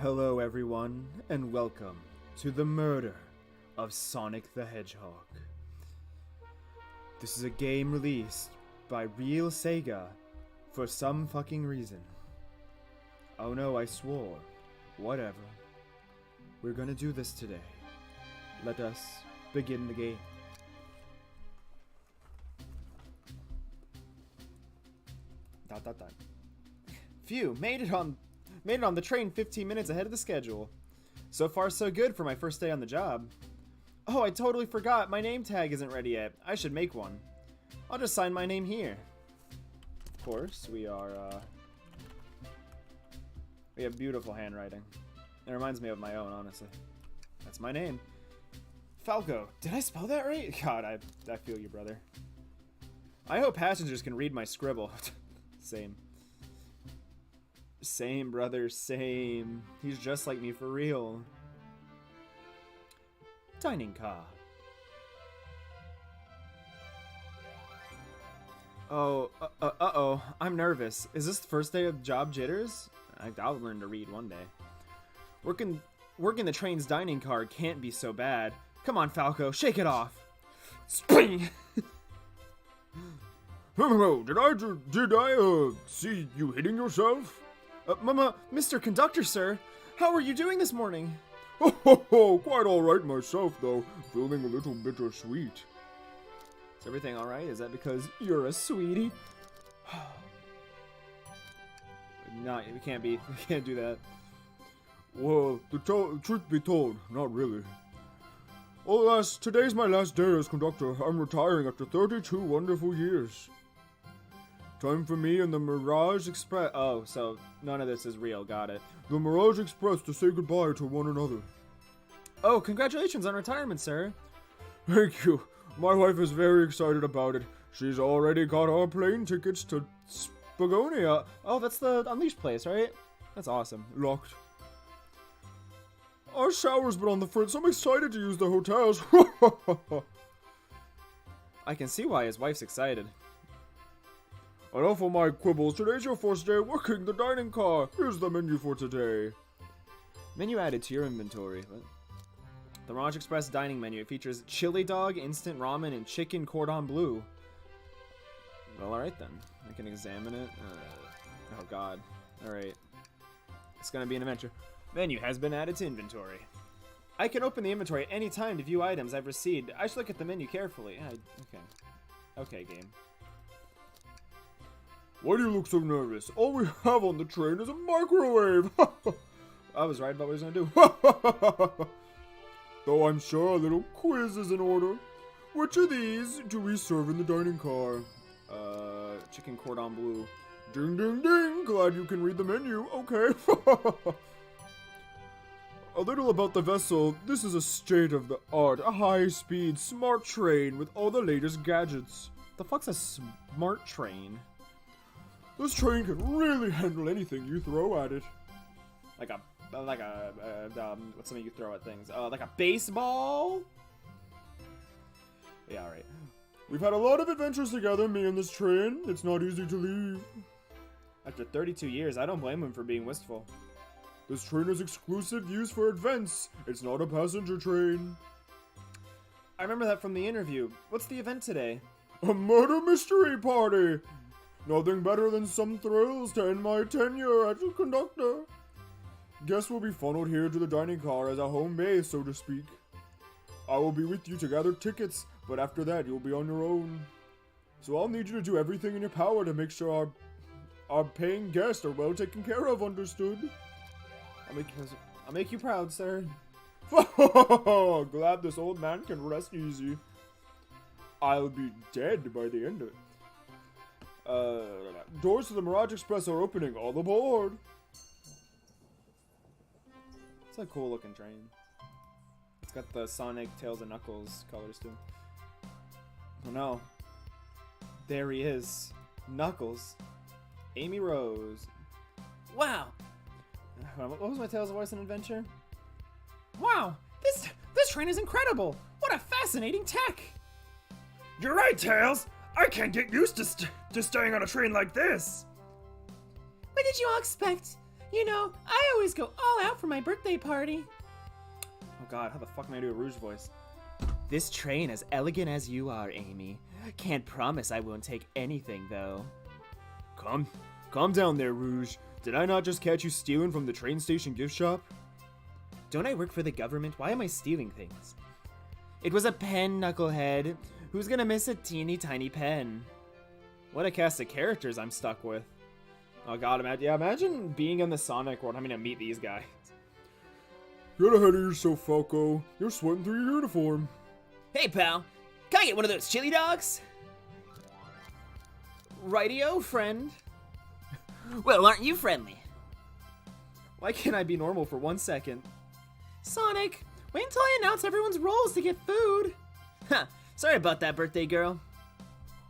Hello everyone, and welcome to the murder of Sonic the Hedgehog. This is a game released by Real Sega for some fucking reason. Oh no, I swore. Whatever. We're gonna do this today. Let us begin the game. Dot dot dot. Phew, made it on the train 15 minutes ahead of the schedule. So far so good for my first day on the job. Oh, I totally forgot, my name tag isn't ready yet. I should make one. I'll just sign my name here. Of course, we have beautiful handwriting. It reminds me of my own, honestly. That's my name. Falco. Did I spell that right? God, I feel you, brother. I hope passengers can read my scribble. Same. Same, brother, same. He's just like me for real. Dining car. Oh, uh-oh. I'm nervous. Is this the first day of job jitters? I'll learn to read one day. Working the train's dining car can't be so bad. Come on, Falco, shake it off. Spring! Did I see you hitting yourself? Mr. Conductor, sir, how are you doing this morning? Oh, quite alright myself, though. Feeling a little bittersweet. Is everything alright? Is that because you're a sweetie? No, we can't do that. Well, truth be told, not really. Alas, today's my last day as conductor. I'm retiring after 32 wonderful years. Time for me and the Mirage Express. Oh, so none of this is real. Got it. The Mirage Express to say goodbye to one another. Oh, congratulations on retirement, sir. Thank you. My wife is very excited about it. She's already got our plane tickets to Spagonia. Oh, that's the Unleashed place, right? That's awesome. Locked. Our shower's been on the fritz. I'm excited to use the hotels. I can see why his wife's excited. Enough of my quibbles. Today's your first day working the dining car. Here's the menu for today. Menu added to your inventory. What? The Mirage Express dining menu. It features chili dog, instant ramen, and chicken cordon bleu. Well, alright then. I can examine it. Oh god. Alright. It's gonna be an adventure. Menu has been added to inventory. I can open the inventory at any time to view items I've received. I should look at the menu carefully. Okay. Okay, game. Why do you look so nervous? All we have on the train is a microwave. I was right about what I was gonna do. Though I'm sure a little quiz is in order. Which of these do we serve in the dining car? Chicken cordon bleu. Ding, ding, ding. Glad you can read the menu. Okay. A little about the vessel. This is a state-of-the-art, high-speed, smart train with all the latest gadgets. The fuck's a smart train? This train can really handle anything you throw at it. Like a what's something you throw at things? Like a baseball? Yeah, alright. We've had a lot of adventures together, me and this train. It's not easy to leave. After 32 years, I don't blame him for being wistful. This train is exclusive use for events. It's not a passenger train. I remember that from the interview. What's the event today? A murder mystery party. Nothing better than some thrills to end my tenure as a conductor. Guests will be funneled here to the dining car as a home base, so to speak. I will be with you to gather tickets, but after that you'll be on your own. So I'll need you to do everything in your power to make sure our paying guests are well taken care of, understood? I'll make you proud, sir. Glad this old man can rest easy. I'll be dead by the end of it. Doors to the Mirage Express are opening. All aboard. It's a cool looking train. It's got the Sonic, Tails, and Knuckles colors too. Oh no. There he is. Knuckles. Amy Rose. Wow. What was my Tails' voice in Adventure? Wow. This train is incredible. What a fascinating tech. You're right, Tails. I can't get used to staying on a train like this. What did you all expect? You know, I always go all out for my birthday party. Oh god, how the fuck can I do a Rouge voice? This train as elegant as you are, Amy. Can't promise I won't take anything, though. Calm down there, Rouge. Did I not just catch you stealing from the train station gift shop? Don't I work for the government? Why am I stealing things? It was a pen, knucklehead. Who's gonna miss a teeny tiny pen? What a cast of characters I'm stuck with. Oh god, imagine being in the Sonic world, having to meet these guys. Get ahead of yourself, Falco. You're sweating through your uniform. Hey, pal. Can I get one of those chili dogs? Rightio, friend. Well, aren't you friendly? Why can't I be normal for 1 second? Sonic, wait until I announce everyone's roles to get food. Huh, sorry about that, birthday girl.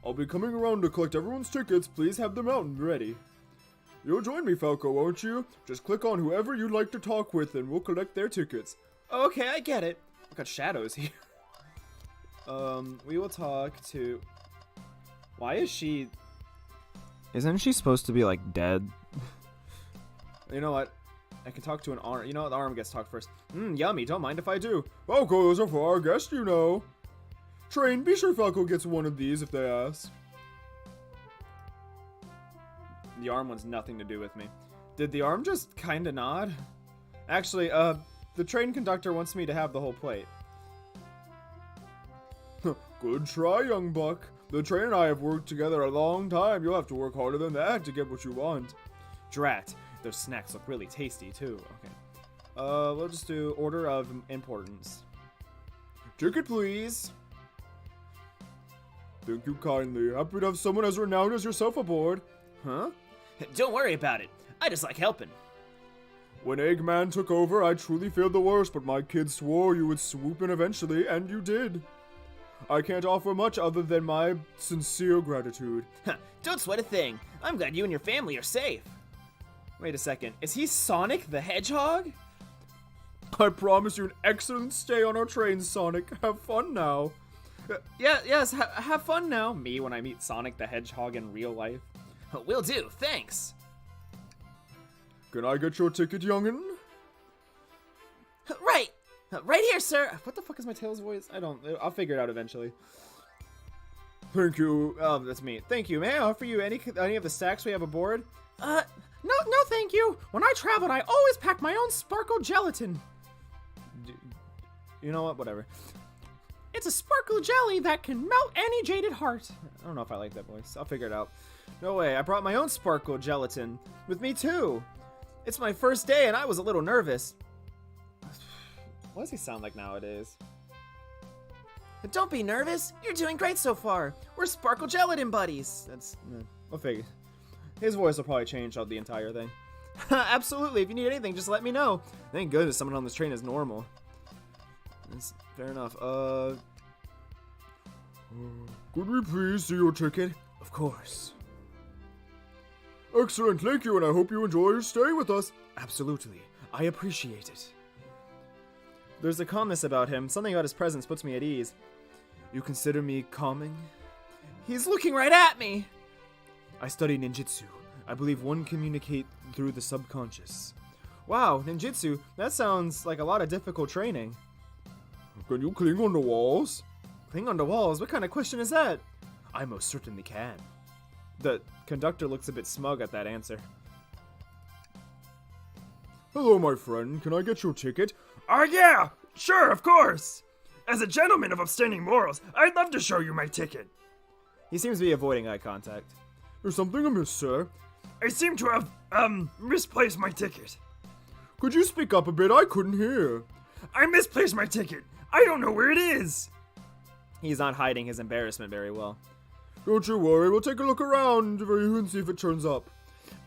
I'll be coming around to collect everyone's tickets. Please have them out and ready. You'll join me, Falco, won't you? Just click on whoever you'd like to talk with and we'll collect their tickets. Okay, I get it. I've got shadows here. We will talk to... Why is she... Isn't she supposed to be, like, dead? You know what? I can talk to an arm. You know what? The arm gets talked first. Yummy. Don't mind if I do. Falco, those are for our guest, you know. Train, be sure Falco gets one of these if they ask. The arm wants nothing to do with me. Did the arm just kinda nod? Actually, the train conductor wants me to have the whole plate. Good try, young buck. The train and I have worked together a long time. You'll have to work harder than that to get what you want. Drat. Those snacks look really tasty, too. Okay. We'll just do order of importance. Ticket, please. Thank you kindly. Happy to have someone as renowned as yourself aboard. Huh? Don't worry about it. I just like helping. When Eggman took over, I truly feared the worst, but my kids swore you would swoop in eventually, and you did. I can't offer much other than my sincere gratitude. Don't sweat a thing. I'm glad you and your family are safe. Wait a second. Is he Sonic the Hedgehog? I promise you an excellent stay on our train, Sonic. Have fun now. Yes, have fun now. Me when I meet Sonic the Hedgehog in real life. Will do, thanks. Can I get your ticket, youngin'? Right. Right here, sir. What the fuck is my Tails voice? I'll figure it out eventually. Thank you. Oh, that's me. Thank you. May I offer you any of the stacks we have aboard? No, thank you. When I traveled, I always packed my own sparkle gelatin. You know what? Whatever. It's a sparkle jelly that can melt any jaded heart. I don't know if I like that voice. I'll figure it out. No way. I brought my own sparkle gelatin. With me, too. It's my first day, and I was a little nervous. What does he sound like nowadays? Don't be nervous. You're doing great so far. We're sparkle gelatin buddies. That's... I'll figure. His voice will probably change on the entire thing. Absolutely. If you need anything, just let me know. Thank goodness someone on this train is normal. That's fair enough. Could we please see your ticket? Of course. Excellent, thank you, and I hope you enjoy your stay with us. Absolutely. I appreciate it. There's a calmness about him. Something about his presence puts me at ease. You consider me calming? He's looking right at me. I study ninjutsu. I believe one communicate through the subconscious. Wow, ninjutsu? That sounds like a lot of difficult training. Can you cling on the walls? Cling on the walls? What kind of question is that? I most certainly can. The conductor looks a bit smug at that answer. Hello, my friend. Can I get your ticket? Oh yeah, sure, of course. As a gentleman of upstanding morals, I'd love to show you my ticket. He seems to be avoiding eye contact. There's something amiss, sir. I seem to have, misplaced my ticket. Could you speak up a bit? I couldn't hear. I misplaced my ticket. I don't know where it is. He's not hiding his embarrassment very well. Don't you worry, we'll take a look around for you and see if it turns up.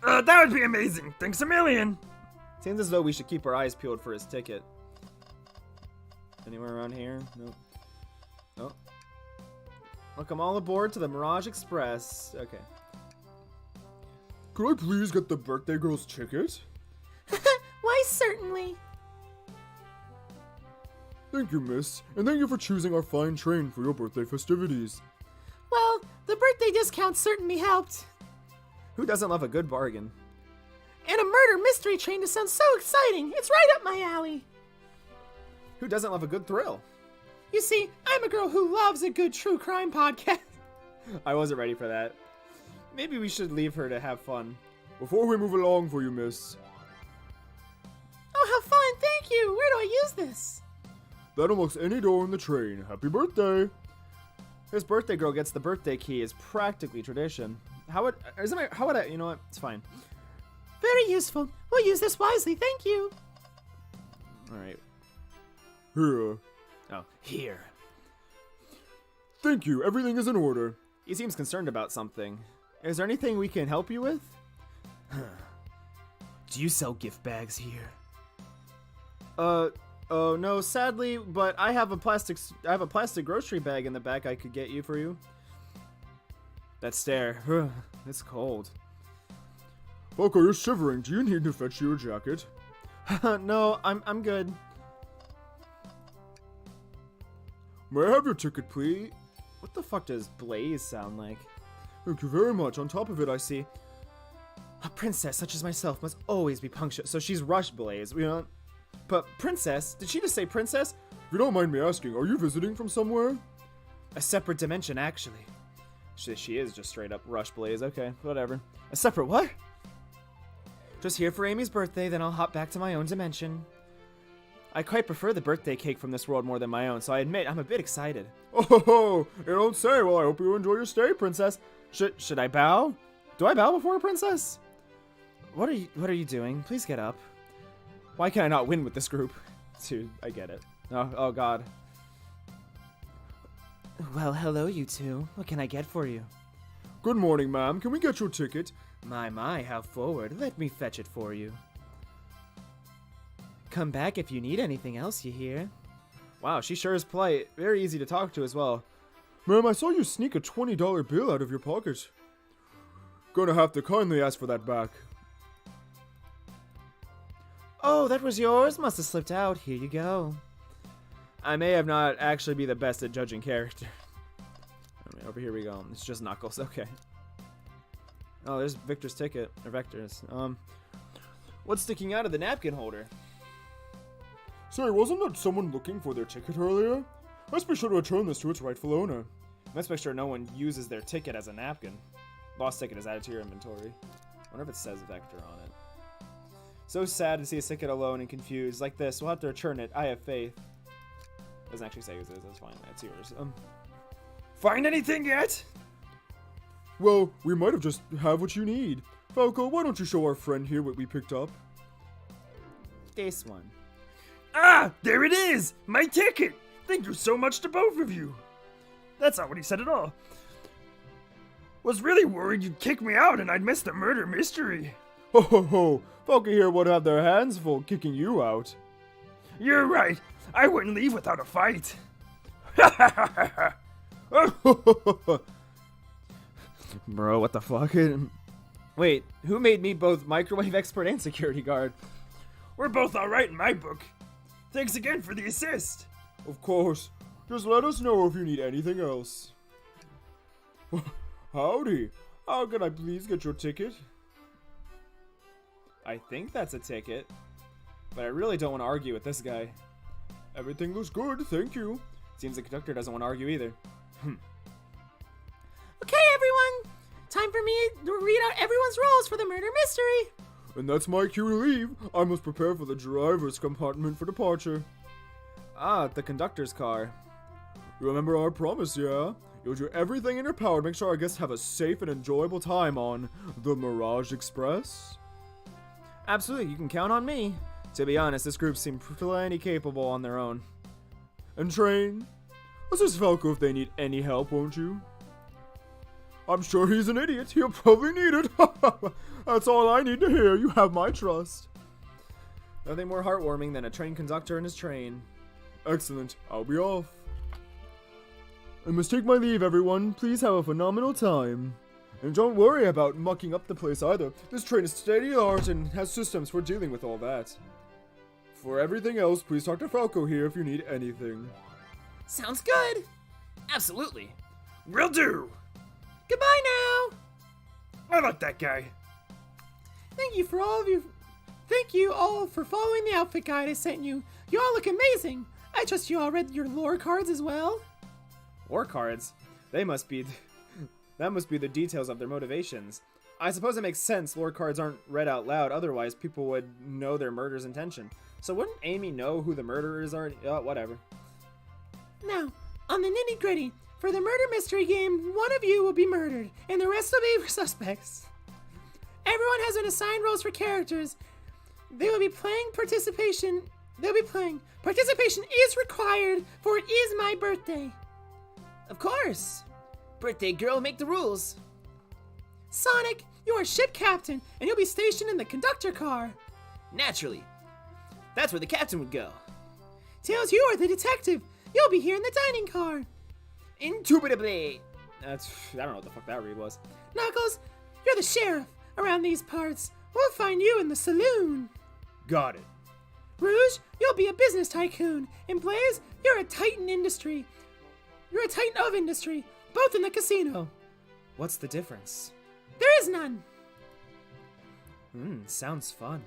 That would be amazing. Thanks a million. Seems as though we should keep our eyes peeled for his ticket. Anywhere around here? Nope. Oh. Welcome all aboard to the Mirage Express. Okay. Could I please get the birthday girl's ticket? Why, certainly. Thank you, miss. And thank you for choosing our fine train for your birthday festivities. Well, the birthday discount certainly helped. Who doesn't love a good bargain? And a murder mystery train to sound so exciting. It's right up my alley. Who doesn't love a good thrill? You see, I'm a girl who loves a good true crime podcast. I wasn't ready for that. Maybe we should leave her to have fun. Before we move along for you, miss, Oh, how fun. Thank you. Where do I use this? that unlocks any door in the train. Happy birthday! This birthday girl gets the birthday key is practically tradition. How would I, you know what? It's fine. Very useful. We'll use this wisely. Thank you. All right. Here. Oh, here. Thank you. Everything is in order. He seems concerned about something. Is there anything we can help you with? Do you sell gift bags here? Oh no, sadly, but I have a plastic grocery bag in the back I could get you for you. That stare. It's cold. Falco, you're shivering. Do you need to fetch you a jacket? No, I'm good. May I have your ticket, please? What the fuck does Blaze sound like? Thank you very much. On top of it, I see. A princess such as myself must always be punctual. So she's Rush Blaze, you know? But princess? Did she just say princess? If you don't mind me asking, are you visiting from somewhere? A separate dimension, actually. She is just straight up Rush Blaze. Okay, whatever. A separate what? Just here for Amy's birthday, then I'll hop back to my own dimension. I quite prefer the birthday cake from this world more than my own, so I admit I'm a bit excited. Oh, you don't say. Well, I hope you enjoy your stay, princess. Should I bow? Do I bow before a princess? What are you doing? Please get up. Why can I not win with this group? Dude, I get it. Oh god. Well, hello, you two. What can I get for you? Good morning, ma'am. Can we get your ticket? My, how forward. Let me fetch it for you. Come back if you need anything else, you hear? Wow, she sure is polite. Very easy to talk to as well. Ma'am, I saw you sneak a $20 bill out of your pocket. Gonna have to kindly ask for that back. Oh, that was yours? Must have slipped out. Here you go. I may have not actually be the best at judging character. Alright, over here we go. It's just Knuckles. Okay. Oh, there's Victor's ticket. Or Vector's. What's sticking out of the napkin holder? Sorry, wasn't that someone looking for their ticket earlier? Let's be sure to return this to its rightful owner. Let's make sure no one uses their ticket as a napkin. Lost ticket is added to your inventory. I wonder if it says Vector on it. So sad to see a ticket alone and confused. Like this, we'll have to return it. I have faith. Doesn't actually say whose it is. That's fine. That's yours. Find anything yet? Well, we might have just have what you need. Falco, why don't you show our friend here what we picked up? This one. Ah, there it is! My ticket! Thank you so much to both of you. That's not what he said at all. Was really worried you'd kick me out and I'd miss the murder mystery. Ho ho ho! Falco here would have their hands full kicking you out. You're right. I wouldn't leave without a fight. Bro, what the fuck? Wait, who made me both microwave expert and security guard? We're both alright in my book. Thanks again for the assist. Of course. Just let us know if you need anything else. Howdy. How can I please get your ticket? I think that's a ticket. But I really don't want to argue with this guy. Everything looks good, thank you. Seems the conductor doesn't want to argue either. Okay, everyone. Time for me to read out everyone's roles for the murder mystery. And that's my cue to leave. I must prepare for the driver's compartment for departure. Ah, the conductor's car. You remember our promise, yeah? You'll do everything in your power to make sure our guests have a safe and enjoyable time on the Mirage Express? Absolutely, you can count on me. To be honest, this group seemed plenty capable on their own. And train? Let's ask Falco if they need any help, won't you? I'm sure he's an idiot. He'll probably need it. That's all I need to hear. You have my trust. Nothing more heartwarming than a train conductor and his train. Excellent. I'll be off. I must take my leave, everyone. Please have a phenomenal time. And don't worry about mucking up the place either. This train is state-of-the-art and has systems for dealing with all that. For everything else, please talk to Falco here if you need anything. Sounds good. Absolutely. Will do. Goodbye now. I like that guy. Thank you for all of you Thank you all for following the outfit guide I sent you. You all look amazing. I trust you all read your lore cards as well. Lore cards? They must be... that must be the details of their motivations. I suppose it makes sense lore cards aren't read out loud, otherwise people would know their murder's intention. So wouldn't Amy know who the murderers are? Whatever. Now, on the nitty-gritty, for the murder mystery game, one of you will be murdered, and the rest will be suspects. Everyone has been assigned roles for characters. They will be playing participation. Participation is required, for it is my birthday. Of course. Birthday girl, make the rules. Sonic, you are ship captain, and you'll be stationed in the conductor car. Naturally. That's where the captain would go. Tails, you are the detective. You'll be here in the dining car. Indubitably. I don't know what the fuck that read was. Knuckles, you're the sheriff around these parts. We'll find you in the saloon. Got it. Rouge, you'll be a business tycoon. And Blaze, you're a titan industry. You're a titan of industry, both in the casino. What's the difference? There is none. Sounds fun.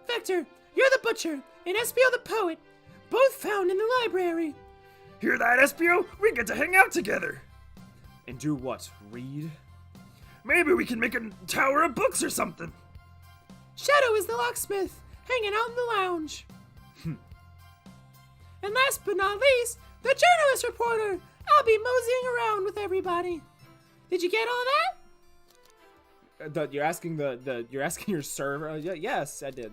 Vector, you're the butcher, and Espio the poet, both found in the library. Hear that, Espio? We get to hang out together. And do what? Read? Maybe we can make a tower of books or something. Shadow is the locksmith, hanging out in the lounge. And last but not least, the journalist reporter. I'll be moseying around with everybody. Did you get all that? You're asking you're asking your server? Yes, I did.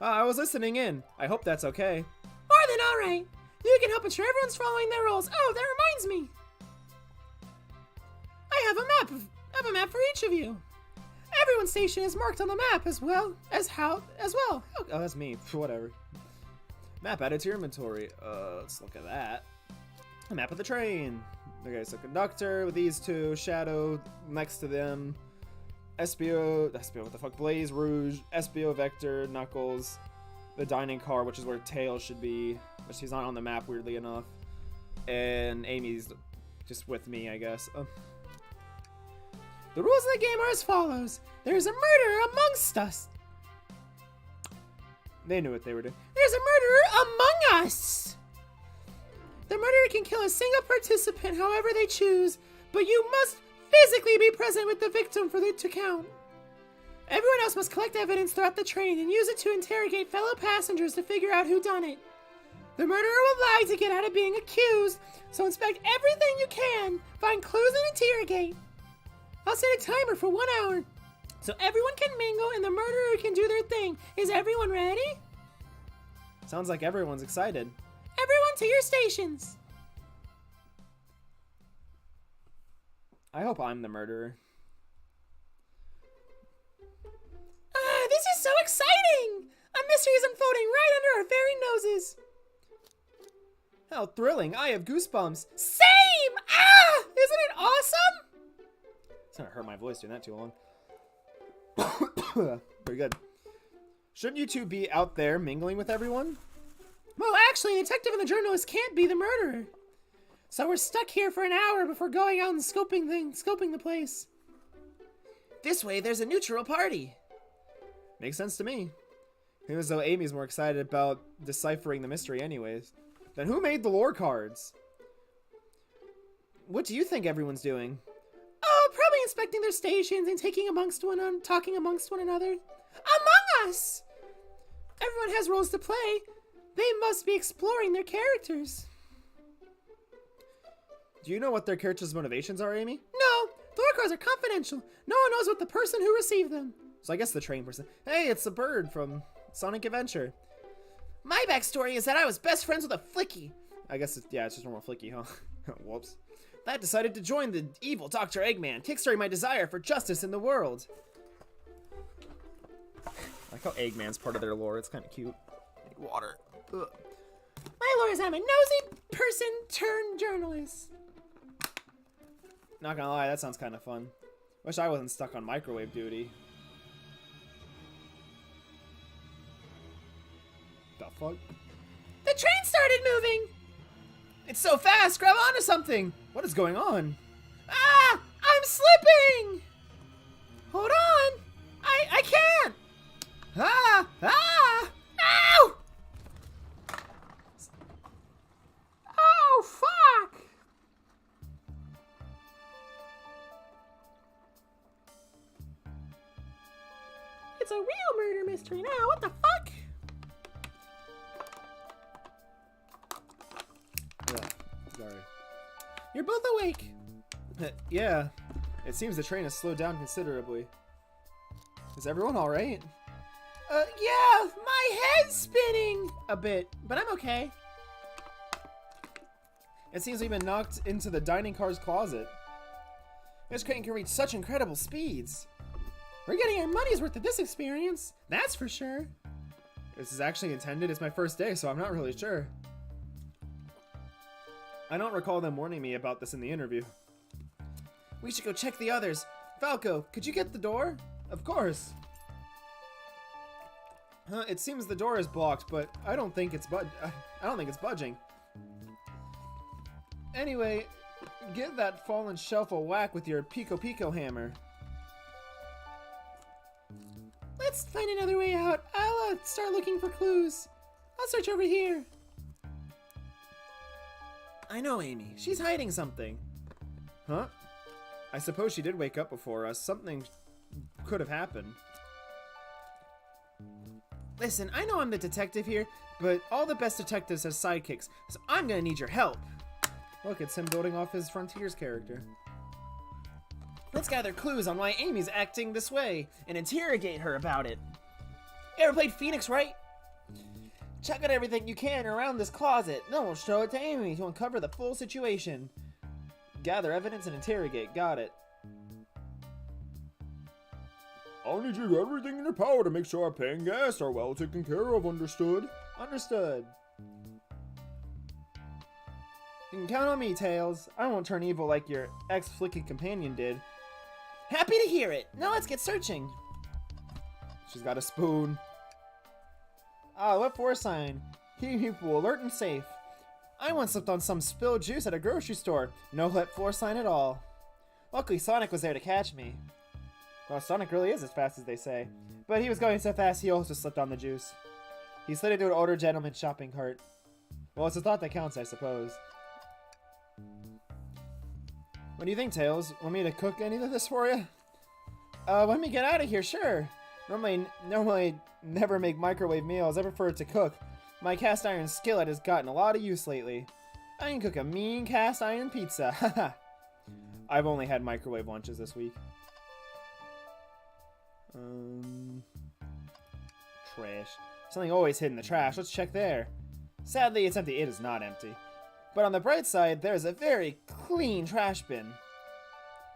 I was listening in. I hope that's okay. More than all right. You can help ensure everyone's following their roles. Oh, that reminds me. I have a map for each of you. Everyone's station is marked on the map as well. Oh, that's me. Whatever. Map added to your inventory. Let's look at that. A map of the train. Okay, so conductor with these two, Shadow next to them, Espio, what the fuck, Blaze, Rouge, Espio, Vector, Knuckles, the dining car, which is where Tails should be, but she's not on the map, weirdly enough, and Amy's just with me, I guess. The rules of the game are as follows. There's a murderer amongst us. They knew what they were doing. There's a murderer among us. The murderer can kill a single participant however they choose, but you must physically be present with the victim for it to count. Everyone else must collect evidence throughout the train and use it to interrogate fellow passengers to figure out who done it. The murderer will lie to get out of being accused, so inspect everything you can, find clues and interrogate. I'll set a timer for 1 hour, so everyone can mingle and the murderer can do their thing. Is everyone ready? Sounds like everyone's excited. Everyone to your stations. I hope I'm the murderer. This is so exciting! A mystery is unfolding right under our very noses. How thrilling! I have goosebumps. Same! Isn't it awesome? It's gonna hurt my voice doing that too long. Very good. Shouldn't you two be out there mingling with everyone? Well, actually, the detective and the journalist can't be the murderer. So we're stuck here for an hour before going out and scoping the place. This way, there's a neutral party. Makes sense to me. Seems as though Amy's more excited about deciphering the mystery anyways. Then who made the lore cards? What do you think everyone's doing? Oh, probably inspecting their stations and talking amongst one another. Among us! Everyone has roles to play. They must be exploring their characters. Do you know what their characters' motivations are, Amy? No, the lore cards are confidential. No one knows what the person who received them. So I guess the train person. Hey, it's the bird from Sonic Adventure. My backstory is that I was best friends with a Flicky. I guess it's just normal Flicky, huh? Whoops. That decided to join the evil Dr. Eggman, kickstarting my desire for justice in the world. I like how Eggman's part of their lore. It's kind of cute. Water. Ugh. My lore is I'm a nosy person turned journalist. Not gonna lie, that sounds kind of fun. Wish I wasn't stuck on microwave duty. The fuck? The train started moving! It's so fast, grab onto something! What is going on? I'm slipping! Hold on! I can't! it's a real murder mystery now. What the fuck? Sorry. You're both awake. Yeah. It seems the train has slowed down considerably. Is everyone alright? Yeah, my head's spinning a bit, but I'm okay. It seems we've been knocked into the dining car's closet. This train can reach such incredible speeds. We're getting our money's worth of this experience, that's for sure. This is actually intended. It's my first day, so I'm not really sure. I don't recall them warning me about this in the interview. We should go check the others. Falco, could you get the door? Of course. It seems the door is blocked, but I don't think it's budging. Anyway, give that fallen shelf a whack with your Pico hammer. Let's find another way out. I'll start looking for clues. I'll search over here. I know Amy. She's hiding something. Huh? I suppose she did wake up before us. Something could have happened. Listen, I know I'm the detective here, but all the best detectives have sidekicks, so I'm gonna need your help. Look, it's him building off his Frontiers character. Let's gather clues on why Amy's acting this way and interrogate her about it. You ever played Phoenix, right? Check out everything you can around this closet. Then we'll show it to Amy to uncover the full situation. Gather evidence and interrogate. Got it. I'll need you to do everything in your power to make sure our paying guests are well taken care of, understood? Understood. You can count on me, Tails. I won't turn evil like your ex-flicky companion did. Happy to hear it. Now let's get searching. She's got a spoon. Ah, what for sign? Keep people alert and safe. I once slipped on some spilled juice at a grocery store. No let floor sign at all. Luckily, Sonic was there to catch me. Well, Sonic really is as fast as they say. But he was going so fast, he also slipped on the juice. He slid into an older gentleman's shopping cart. Well, it's a thought that counts, I suppose. What do you think, Tails? Want me to cook any of this for you? When we get out of here, sure. Normally never make microwave meals. I prefer to cook. My cast iron skillet has gotten a lot of use lately. I can cook a mean cast iron pizza. Haha. I've only had microwave lunches this week. Trash. Something always hid in the trash. Let's check there. Sadly, it's empty. It is not empty. But on the bright side, there's a very clean trash bin.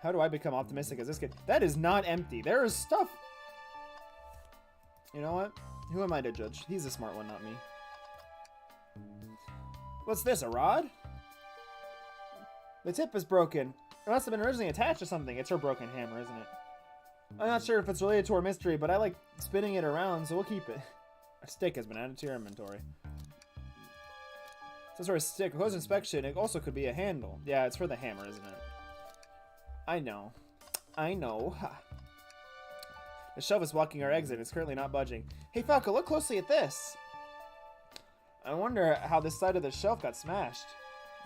How do I become optimistic as this kid? That is not empty. There is stuff. You know what? Who am I to judge? He's a smart one, not me. What's this, a rod? The tip is broken. It must have been originally attached to something. It's her broken hammer, isn't it? I'm not sure if it's related to our mystery, but I like spinning it around, so we'll keep it. A stick has been added to your inventory. Some sort of stick. A close inspection. It also could be a handle. Yeah, it's for the hammer, isn't it? I know. I know. Ha. The shelf is blocking our exit. It's currently not budging. Hey, Falco, look closely at this. I wonder how this side of the shelf got smashed.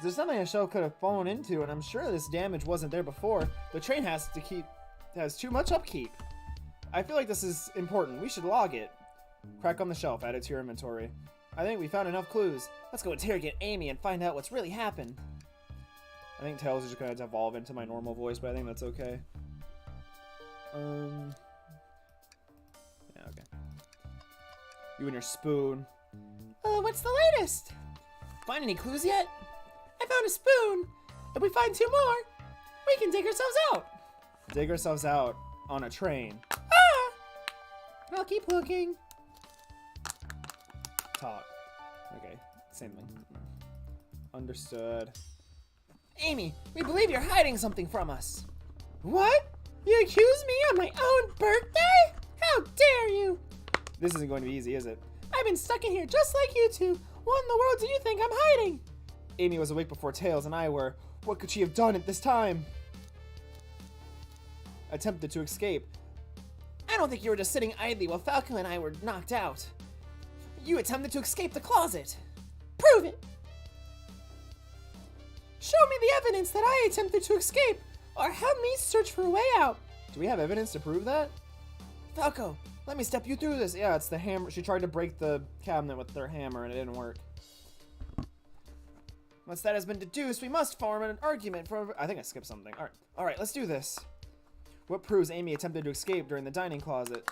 There's something a shelf could have fallen into, and I'm sure this damage wasn't there before. The train has too much upkeep. I feel like this is important. We should log it. Crack on the shelf. Add it to your inventory. I think we found enough clues. Let's go interrogate Amy and find out what's really happened. I think Tails is just going to evolve into my normal voice, but I think that's okay. Yeah, okay. You and your spoon. What's the latest? Find any clues yet? I found a spoon. If we find 2 more, we can dig ourselves out. Dig ourselves out on a train. Ah! I'll keep looking. Talk. Okay, same thing. Understood. Amy, we believe you're hiding something from us. What? You accuse me on my own birthday? How dare you? This isn't going to be easy, is it? I've been stuck in here just like you two. What in the world do you think I'm hiding? Amy was awake before Tails and I were. What could she have done at this time? Attempted to escape. I don't think you were just sitting idly while Falco and I were knocked out. You attempted to escape the closet. Prove it. Show me the evidence that I attempted to escape, or help me search for a way out. Do we have evidence to prove that? Falco, Let me step you through this. Yeah, it's the hammer. She tried to break the cabinet with their hammer and it didn't work. Once that has been deduced, we must form an argument for... I think I skipped something. Alright, let's do this. What proves Amy attempted to escape during the dining closet?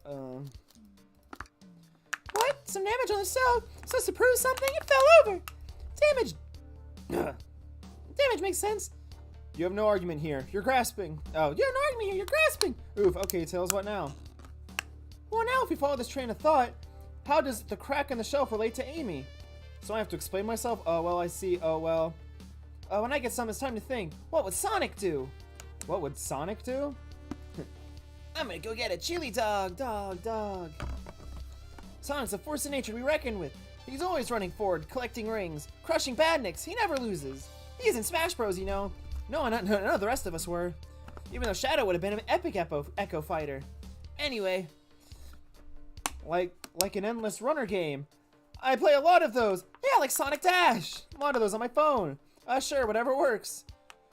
What? Some damage on the stove? Supposed to prove something? It fell over. Damage. Damage makes sense. You have no argument here. You're grasping. Oh, You have no argument here. You're grasping. oof. Okay, Tails, what now? Well, now If we follow this train of thought, how does the crack in the shelf relate to Amy? So I have to explain myself? Oh, well, I see. Oh, well. When I get some, it's time to think. What would Sonic do? What would Sonic do? I'm gonna go get a chili dog. Dog. Sonic's a force of nature to be reckoned with. He's always running forward, collecting rings, crushing badniks. He never loses. He's in Smash Bros, you know. No, none of the rest of us were. Even though Shadow would have been an epic Echo fighter. Anyway, like an endless runner game. I play a lot of those. Yeah, like Sonic Dash. A lot of those on my phone. Sure, whatever works.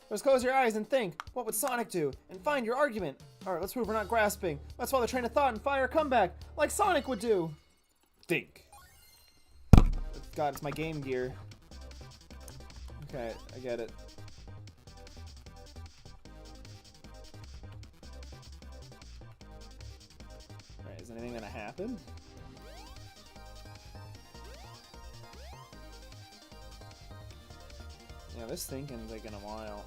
Just close your eyes and think, what would Sonic do? And find your argument. Alright, let's prove we're not grasping. Let's follow the train of thought and fire a comeback, like Sonic would do. Think. God, it's my Game Gear. Okay, I get it. Alright, is anything gonna happen? Yeah, this thinking's taking a while.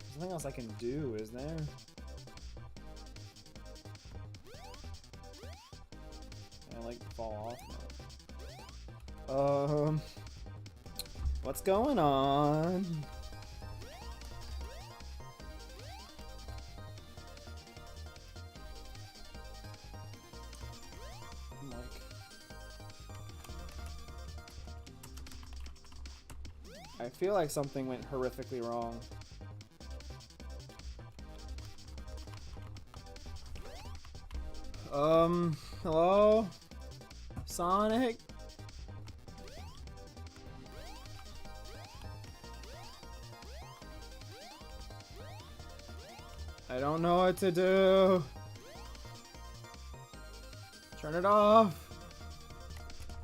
There's nothing else I can do, is there? I like fall off. What's going on? I feel like something went horrifically wrong. Hello? Sonic? I don't know what to do. Turn it off.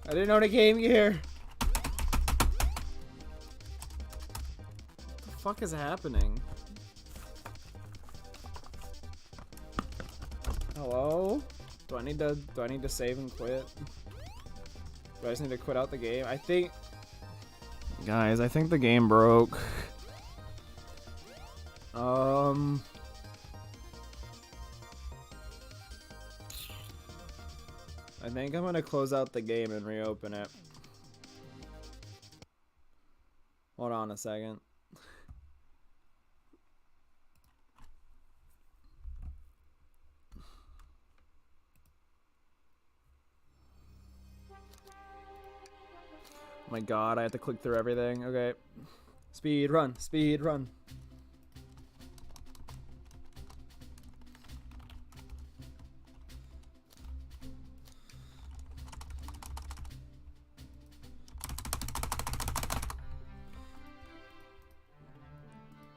I didn't own a Game Gear. What the fuck is happening? Hello? Do I need to save and quit? Do I just need to quit out the game? I think... Guys, I think the game broke. I think I'm gonna close out the game and reopen it. Hold on a second. Oh my god, I have to click through everything. Okay. Speed run, speed run.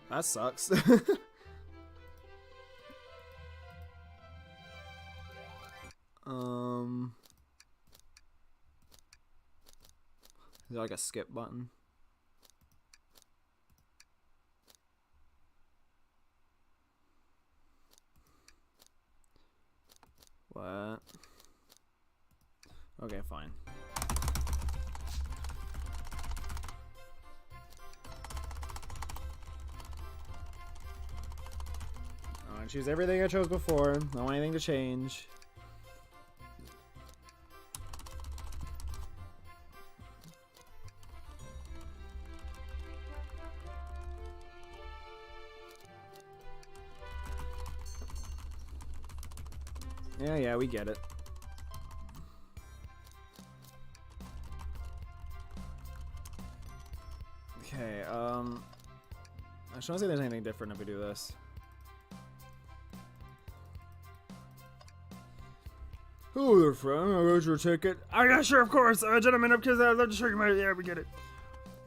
That sucks. Is there like a skip button? What? Okay, fine. I want to choose everything I chose before. I don't want anything to change. Yeah, we get it. Okay, I just want to see if there's anything different if we do this. Hello there, friend. I got your ticket. Oh, yeah, sure, of course. Gentlemen, up because I'd love to show you my... Yeah, we get it.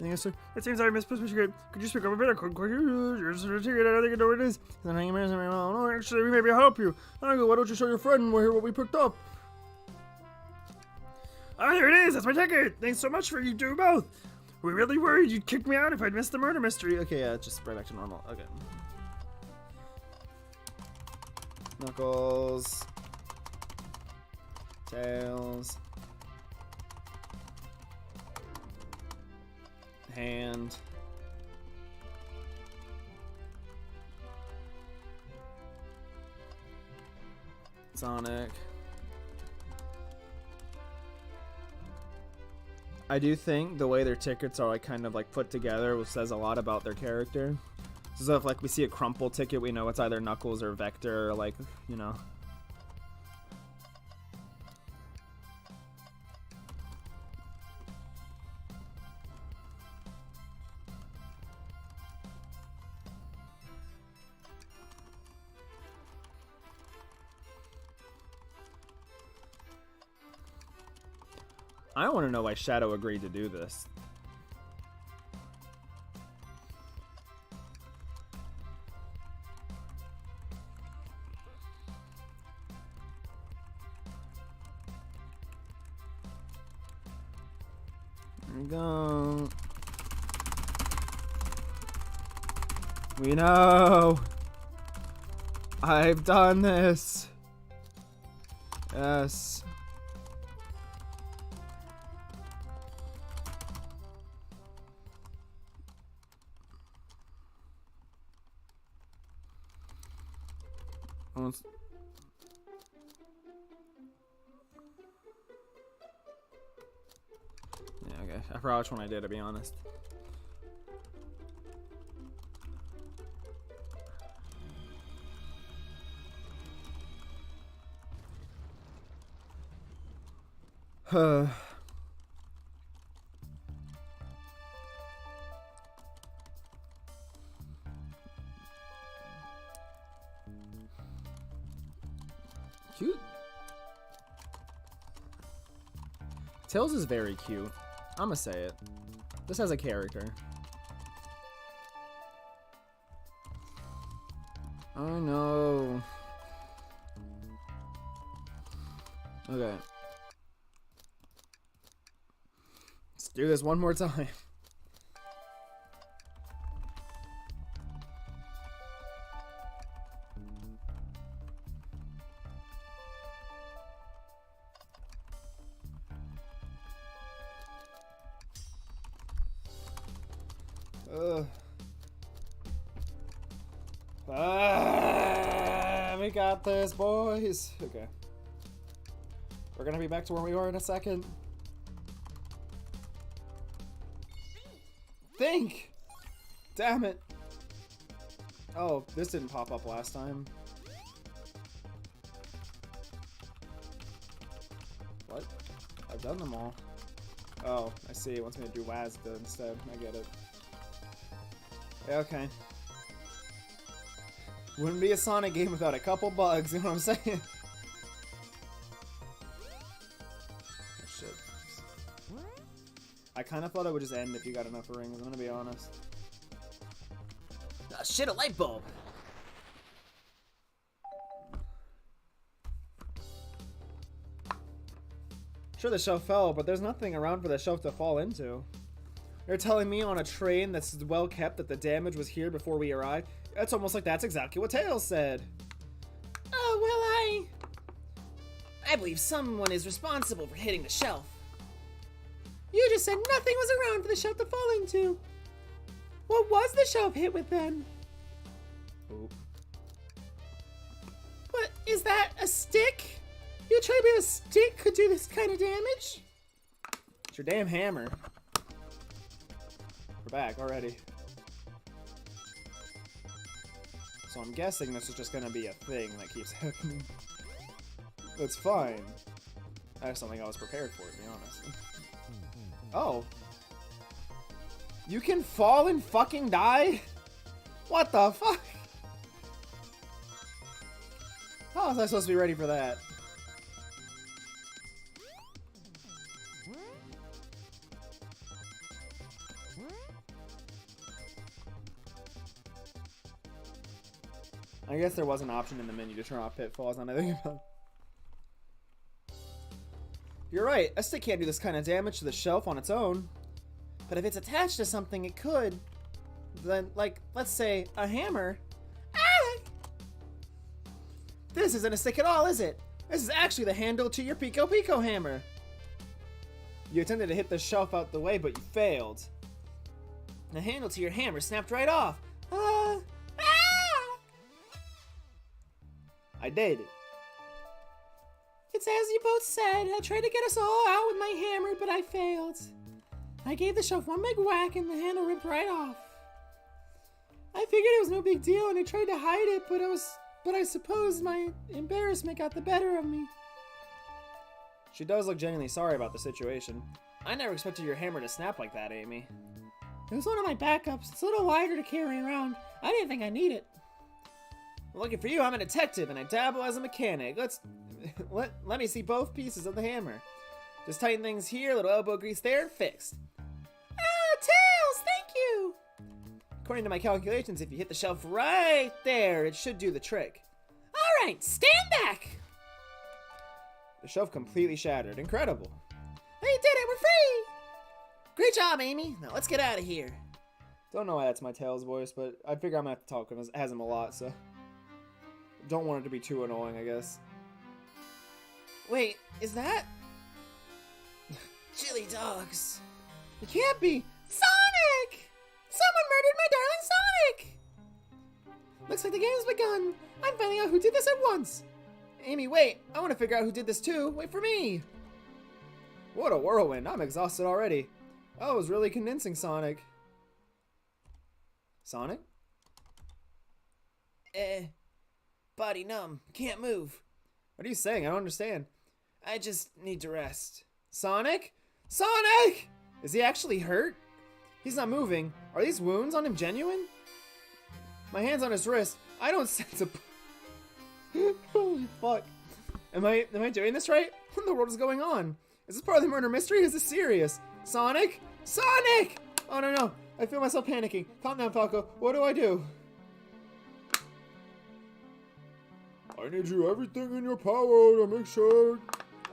Yes, sir. It seems I misplaced my ticket. Could you speak up a bit? Here's the ticket. I don't think I know what it is. No, actually, we maybe help you. Uncle, why don't you show your friend and we'll hear what we picked up? Ah, here it is. That's my ticket. Thanks so much for you two both. We really worried you'd kick me out if I'd missed the murder mystery. Okay, yeah, just right back to normal. Okay. Knuckles. Tails. Hand. Sonic. I do think the way their tickets are like kind of like put together says a lot about their character. So if like we see a crumple ticket, we know it's either Knuckles or Vector, or like, you know. I want to know why Shadow agreed to do this. There we go. We know. I've done this. Yes. Yeah, okay. I forgot which one I did, to be honest. Cute. Tails is very cute. I'ma say it. This has a character. Oh no. Okay. Let's do this one more time. We got this, boys. Okay. We're gonna be back to where we were in a second. Think! Damn it. Oh, this didn't pop up last time. What? I've done them all. Oh, I see. It wants me to do WASD instead. I get it. Yeah, okay. Wouldn't be a Sonic game without a couple bugs, you know what I'm saying? Oh, shit. I kind of thought it would just end if you got enough rings, I'm gonna be honest. Ah, shit, a light bulb! Sure, the shelf fell, but there's nothing around for the shelf to fall into. You're telling me on a train that's well kept that the damage was here before we arrived? It's almost like that's exactly what Tails said. Oh, well, I believe someone is responsible for hitting the shelf. You just said nothing was around for the shelf to fall into. What was the shelf hit with then? Oop. What, is that a stick? You trying to be a stick could do this kind of damage? It's your damn hammer. We're back already. So I'm guessing this is just gonna be a thing that keeps happening. That's fine. I just don't think I was prepared for it, to be honest. Oh. You can fall and fucking die? What the fuck? How was I supposed to be ready for that? I guess there was an option in the menu to turn off pitfalls, now that I think about it. You're right, a stick can't do this kind of damage to the shelf on its own. But if it's attached to something, it could. Then, like, let's say, a hammer. Ah! This isn't a stick at all, is it? This is actually the handle to your Pico Pico hammer. You attempted to hit the shelf out the way, but you failed. The handle to your hammer snapped right off. Ah! I did it. It's as you both said. I tried to get us all out with my hammer, but I failed. I gave the shelf one big whack and the handle ripped right off. I figured it was no big deal and I tried to hide it, but I suppose my embarrassment got the better of me. She does look genuinely sorry about the situation. I never expected your hammer to snap like that, Amy. It was one of my backups. It's a little lighter to carry around. I didn't think I need it. Lucky for you, I'm a detective and I dabble as a mechanic. Let me see both pieces of the hammer. Just tighten things here, little elbow grease there, and fixed. Ah, Tails, thank you! According to my calculations, if you hit the shelf right there, it should do the trick. Alright, stand back! The shelf completely shattered. Incredible. We did it, we're free! Great job, Amy. Now let's get out of here. Don't know why that's my Tails voice, but I figure I'm gonna have to talk because it has him a lot, so. Don't want it to be too annoying, I guess. Wait, is that... Chili dogs. It can't be! Sonic! Someone murdered my darling Sonic! Looks like the game's begun. I'm finding out who did this at once. Amy, wait! I want to figure out who did this too. Wait for me! What a whirlwind. I'm exhausted already. That was really convincing, Sonic. Sonic? Body numb. Can't move. What are you saying? I don't understand. I just need to rest. Sonic? Sonic! Is he actually hurt? He's not moving. Are these wounds on him genuine? My hand's on his wrist. I don't sense a... Holy fuck. Am I doing this right? What in the world is going on? Is this part of the murder mystery? Is this serious? Sonic? Sonic! Oh no. I feel myself panicking. Calm down, Falco. What do I do? I need you everything in your power to make sure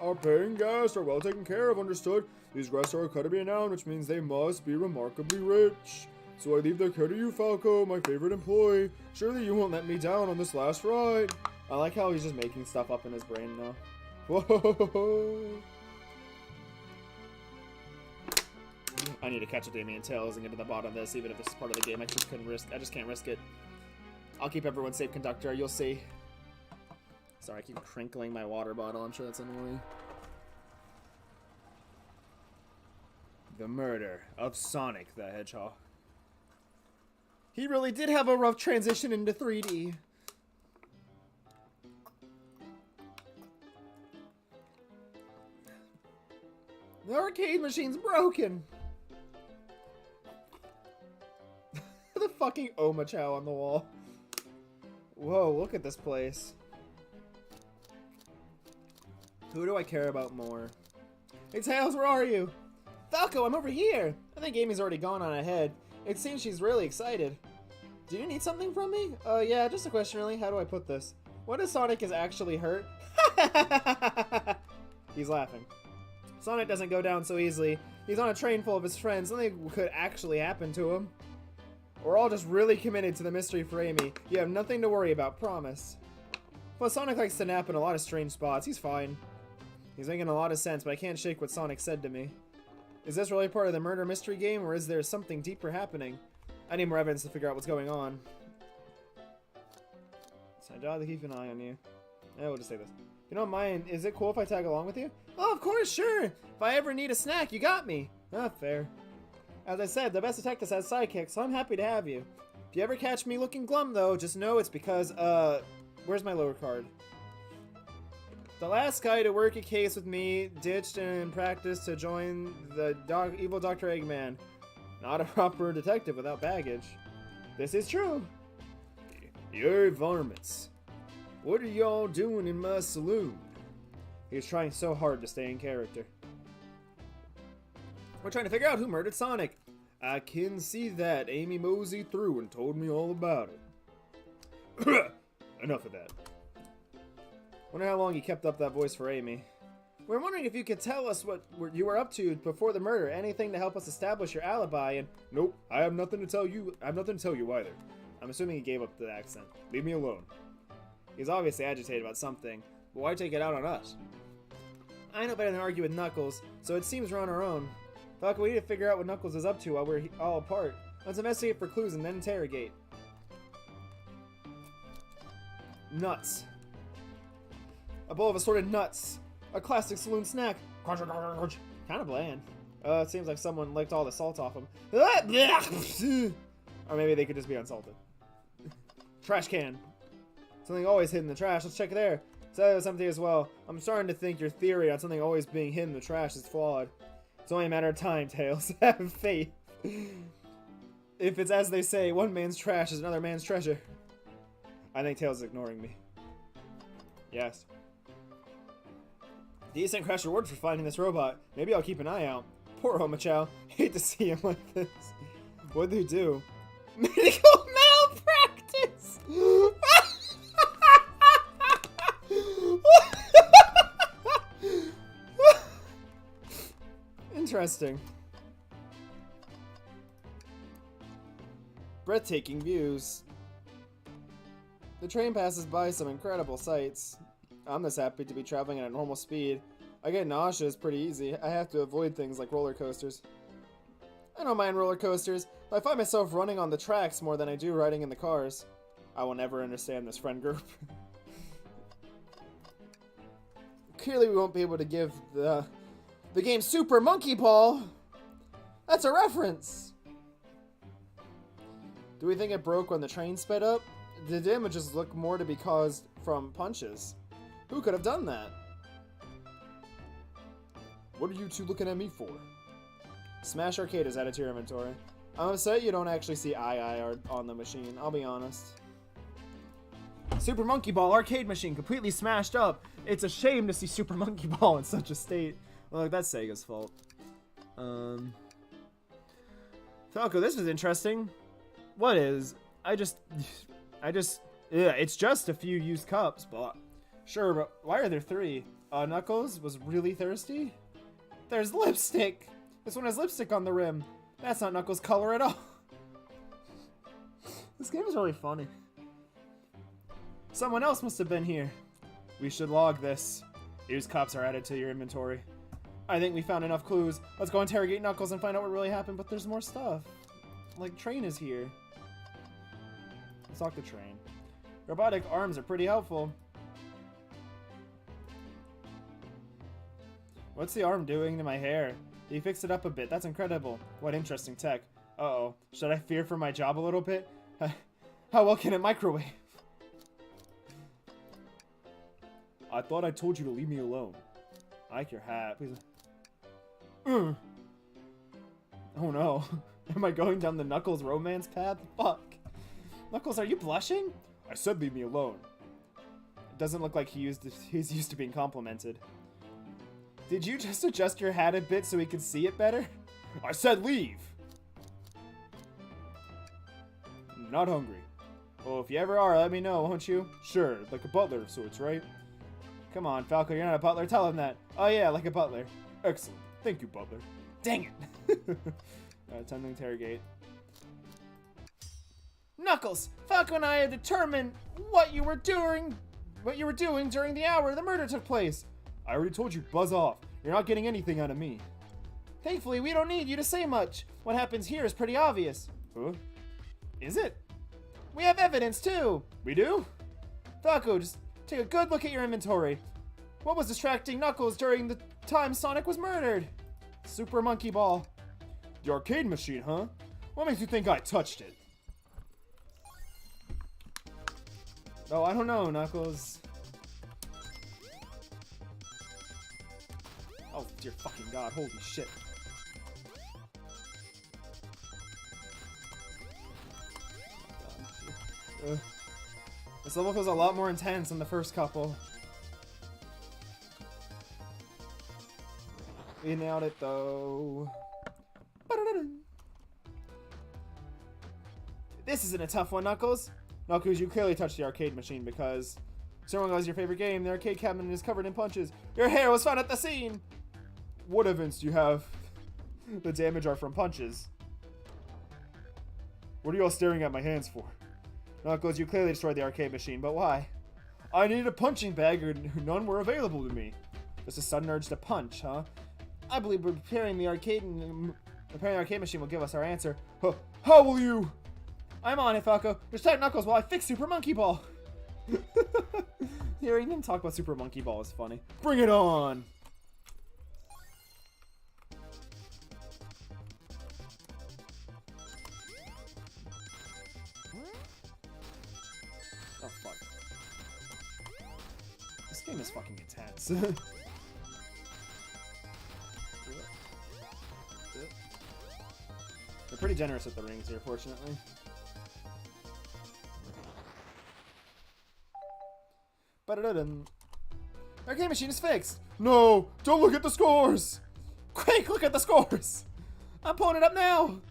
our paying guests are well taken care of, understood? These guests are cut to be renowned, which means they must be remarkably rich. So I leave their care to you, Falco, my favorite employee. Surely you won't let me down on this last ride. I like how he's just making stuff up in his brain now. Whoa! I need to catch up to Amy and Tails and get to the bottom of this, even if this is part of the game. I just can't risk it. I'll keep everyone safe, conductor. You'll see. Sorry, I keep crinkling my water bottle. I'm sure that's annoying. The murder of Sonic the Hedgehog. He really did have a rough transition into 3D. The arcade machine's broken. The fucking Omachow on the wall. Whoa, look at this place. Who do I care about more? Hey Tails, where are you? Falco, I'm over here. I think Amy's already gone on ahead. It seems she's really excited. Do you need something from me? Yeah, just a question really. How do I put this? What if Sonic is actually hurt? He's laughing. Sonic doesn't go down so easily. He's on a train full of his friends. Something could actually happen to him. We're all just really committed to the mystery for Amy. You have nothing to worry about, promise. But Sonic likes to nap in a lot of strange spots. He's fine. He's making a lot of sense, but I can't shake what Sonic said to me. Is this really part of the murder mystery game, or is there something deeper happening? I need more evidence to figure out what's going on. It's my job to keep an eye on you. Yeah, we'll just say this. You don't mind, is it cool if I tag along with you? Oh, of course, sure! If I ever need a snack, you got me! Ah, fair. As I said, the best detective has sidekicks, so I'm happy to have you. If you ever catch me looking glum, though, just know it's because, where's my lower card? The last guy to work a case with me ditched in practice to join the evil Dr. Eggman. Not a proper detective without baggage. This is true. You're varmints. What are y'all doing in my saloon? He's trying so hard to stay in character. We're trying to figure out who murdered Sonic. I can see that. Amy moseyed through and told me all about it. enough of that. Wonder how long you kept up that voice for Amy. We're wondering if you could tell us what you were up to before the murder. Anything to help us establish your alibi and... Nope, I have nothing to tell you. I have nothing to tell you either. I'm assuming he gave up the accent. Leave me alone. He's obviously agitated about something, but why take it out on us? I know better than argue with Knuckles, so it seems we're on our own. Falco, we need to figure out what Knuckles is up to while we're all apart. Let's investigate for clues and then interrogate. Nuts. A bowl of assorted nuts. A classic saloon snack. Kind of bland. It seems like someone licked all the salt off them. Or maybe they could just be unsalted. Trash can. Something always hidden in the trash. Let's check there. So it was empty as well. I'm starting to think your theory on something always being hidden in the trash is flawed. It's only a matter of time, Tails. Have faith. If it's as they say, one man's trash is another man's treasure. I think Tails is ignoring me. Yes. Decent crash reward for finding this robot. Maybe I'll keep an eye out. Poor Homo-chow. Hate to see him like this. What'd they do? Medical malpractice! Interesting. Breathtaking views. The train passes by some incredible sights. I'm just happy to be traveling at a normal speed. I get nauseous pretty easy. I have to avoid things like roller coasters. I don't mind roller coasters, but I find myself running on the tracks more than I do riding in the cars. I will never understand this friend group. Clearly we won't be able to give the game Super Monkey Ball. That's a reference. Do we think it broke when the train sped up? The damages look more to be caused from punches. Who could have done that? What are you two looking at me for? Smash Arcade is added to your inventory. I'm upset you don't actually see II on the machine, I'll be honest. Super Monkey Ball arcade machine completely smashed up. It's a shame to see Super Monkey Ball in such a state. Well, look, that's Sega's fault. Falco, this is interesting. What is? It's just a few used cups, but sure, but why are there 3? Knuckles was really thirsty? There's lipstick! This one has lipstick on the rim. That's not Knuckles' color at all. This game is really funny. Someone else must have been here. We should log this. Used cups are added to your inventory. I think we found enough clues. Let's go interrogate Knuckles and find out what really happened, but there's more stuff. Like, Train is here. Let's talk to Train. Robotic arms are pretty helpful. What's the arm doing to my hair? He fixed it up a bit. That's incredible. What interesting tech. Uh-oh. Should I fear for my job a little bit? How well can it microwave? I thought I told you to leave me alone. I like your hat. Please. Oh no. Am I going down the Knuckles romance path? Fuck. Knuckles, are you blushing? I said leave me alone. It doesn't look like he's used to being complimented. Did you just adjust your hat a bit so he could see it better? I said leave! Not hungry. Well, if you ever are, let me know, won't you? Sure, like a butler of sorts, right? Come on, Falco, you're not a butler. Tell him that. Oh yeah, like a butler. Excellent. Thank you, butler. Dang it! Time to interrogate. Knuckles! Falco and I have determined what you were doing during the hour the murder took place. I already told you, buzz off. You're not getting anything out of me. Thankfully, we don't need you to say much. What happens here is pretty obvious. Huh? Is it? We have evidence, too. We do? Falco, just take a good look at your inventory. What was distracting Knuckles during the time Sonic was murdered? Super Monkey Ball. The arcade machine, huh? What makes you think I touched it? Oh, I don't know, Knuckles. Oh, dear fucking god, holy shit. This level feels a lot more intense than the first couple. We nailed it, though. This isn't a tough one, Knuckles. Knuckles, you clearly touched the arcade machine because someone was your favorite game. The arcade cabinet is covered in punches. Your hair was found at the scene. What evidence do you have? The damage are from punches. What are you all staring at my hands for? Knuckles, you clearly destroyed the arcade machine, but why? I needed a punching bag, and none were available to me. Just a sudden urge to punch, huh? I believe repairing the arcade machine will give us our answer. Huh. How will you? I'm on it, Falco. Distract Knuckles while I fix Super Monkey Ball. Hearing him talk about Super Monkey Ball is funny. Bring it on! Oh, fuck. This game is fucking intense. They're pretty generous with the rings here, fortunately. Arcade machine is fixed. No! Don't look at the scores! Quick, look at the scores! I'm pulling it up now!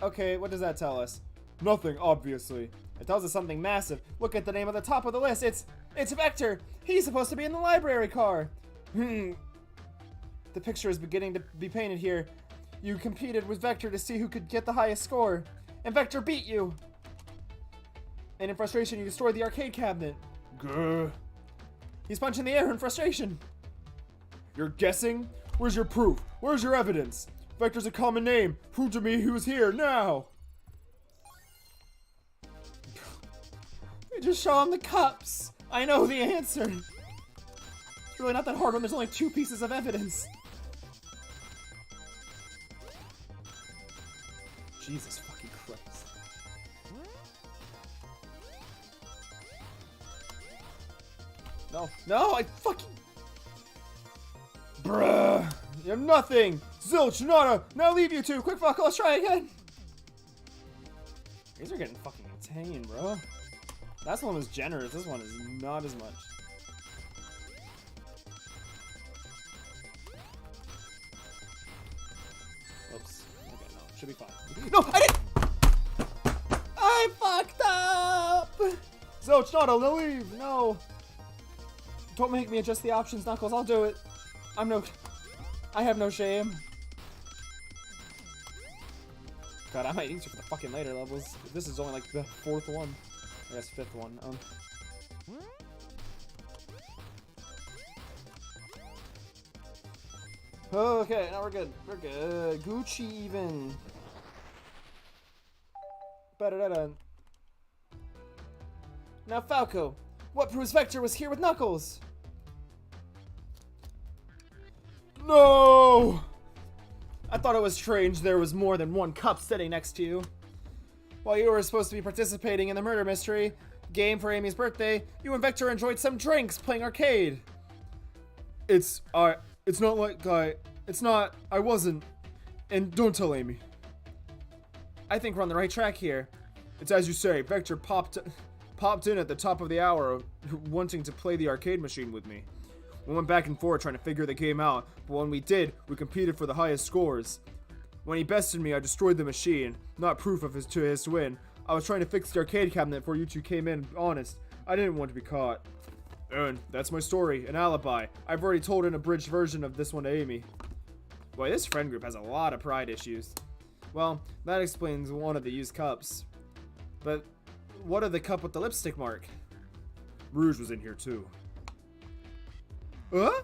Okay, what does that tell us? Nothing, obviously. It tells us something massive. Look at the name at the top of the list. It's Vector. He's supposed to be in the library car. The picture is beginning to be painted here. You competed with Vector to see who could get the highest score. And Vector beat you. And in frustration, you destroyed the arcade cabinet. Grr. He's punching the air in frustration. You're guessing? Where's your proof? Where's your evidence? Vector's a common name. Prove to me who's here now. You just show him the cups. I know the answer. It's really not that hard when there's only 2 pieces of evidence. Jesus fucking Christ. No, no, I fucking... Bruh. You have nothing. Zilch, nada. Now leave you two. Quick, fuck, let's try again. These are getting fucking insane, bro. That one was generous. This one is not as much. Oops. Okay, no. Should be fine. No, I didn't! I fucked up! Zilch, nada, no leave. No. Don't make me adjust the options, Knuckles. I'll do it. I have no shame. God, I might use it for the fucking later levels. This is only like the 4th one. I guess 5th one. Okay, now we're good. We're good. Gucci even. Ba-da-da-da. Now, Falco, what proves Vector was here with Knuckles? No! I thought it was strange there was more than one cup sitting next to you. While you were supposed to be participating in the murder mystery game for Amy's birthday, you and Vector enjoyed some drinks playing arcade. It's not like I wasn't. And don't tell Amy. I think we're on the right track here. It's as you say, Vector popped in at the top of the hour wanting to play the arcade machine with me. We went back and forth trying to figure the game out, but when we did, we competed for the highest scores. When he bested me, I destroyed the machine, not proof of his win. I was trying to fix the arcade cabinet before you two came in, honest. I didn't want to be caught. And that's my story, an alibi. I've already told an abridged version of this one to Amy. Boy, this friend group has a lot of pride issues. Well, that explains one of the used cups. But what of the cup with the lipstick mark? Rouge was in here too. Huh?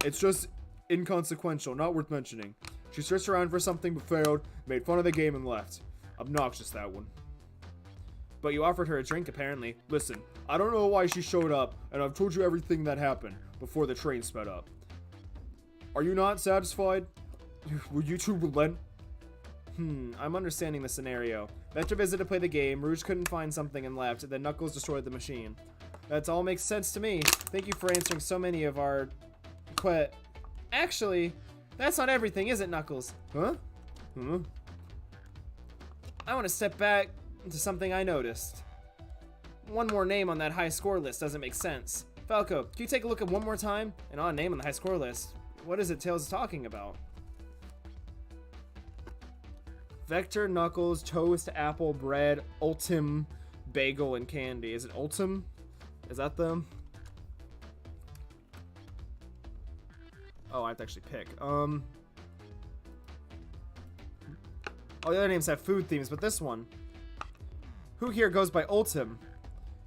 It's just inconsequential, not worth mentioning. She searched around for something but failed, made fun of the game and left. Obnoxious, that one. But you offered her a drink, apparently. Listen, I don't know why she showed up, and I've told you everything that happened before the train sped up. Are you not satisfied? Would you two relent? I'm understanding the scenario. Vector visited to play the game, Rouge couldn't find something and left, then Knuckles destroyed the machine. That all makes sense to me. Thank you for answering so many of our... Actually, that's not everything, is it, Knuckles? Huh? I want to step back to something I noticed. One more name on that high score list doesn't make sense. Falco, can you take a look at one more time? An odd name on the high score list. What is it Tails is talking about? Vector, Knuckles, Toast, Apple, Bread, Ultim, Bagel, and Candy. Is it Ultim? Is that them? Oh, I have to actually pick. Oh, the other names have food themes, but this one. Who here goes by Ultim?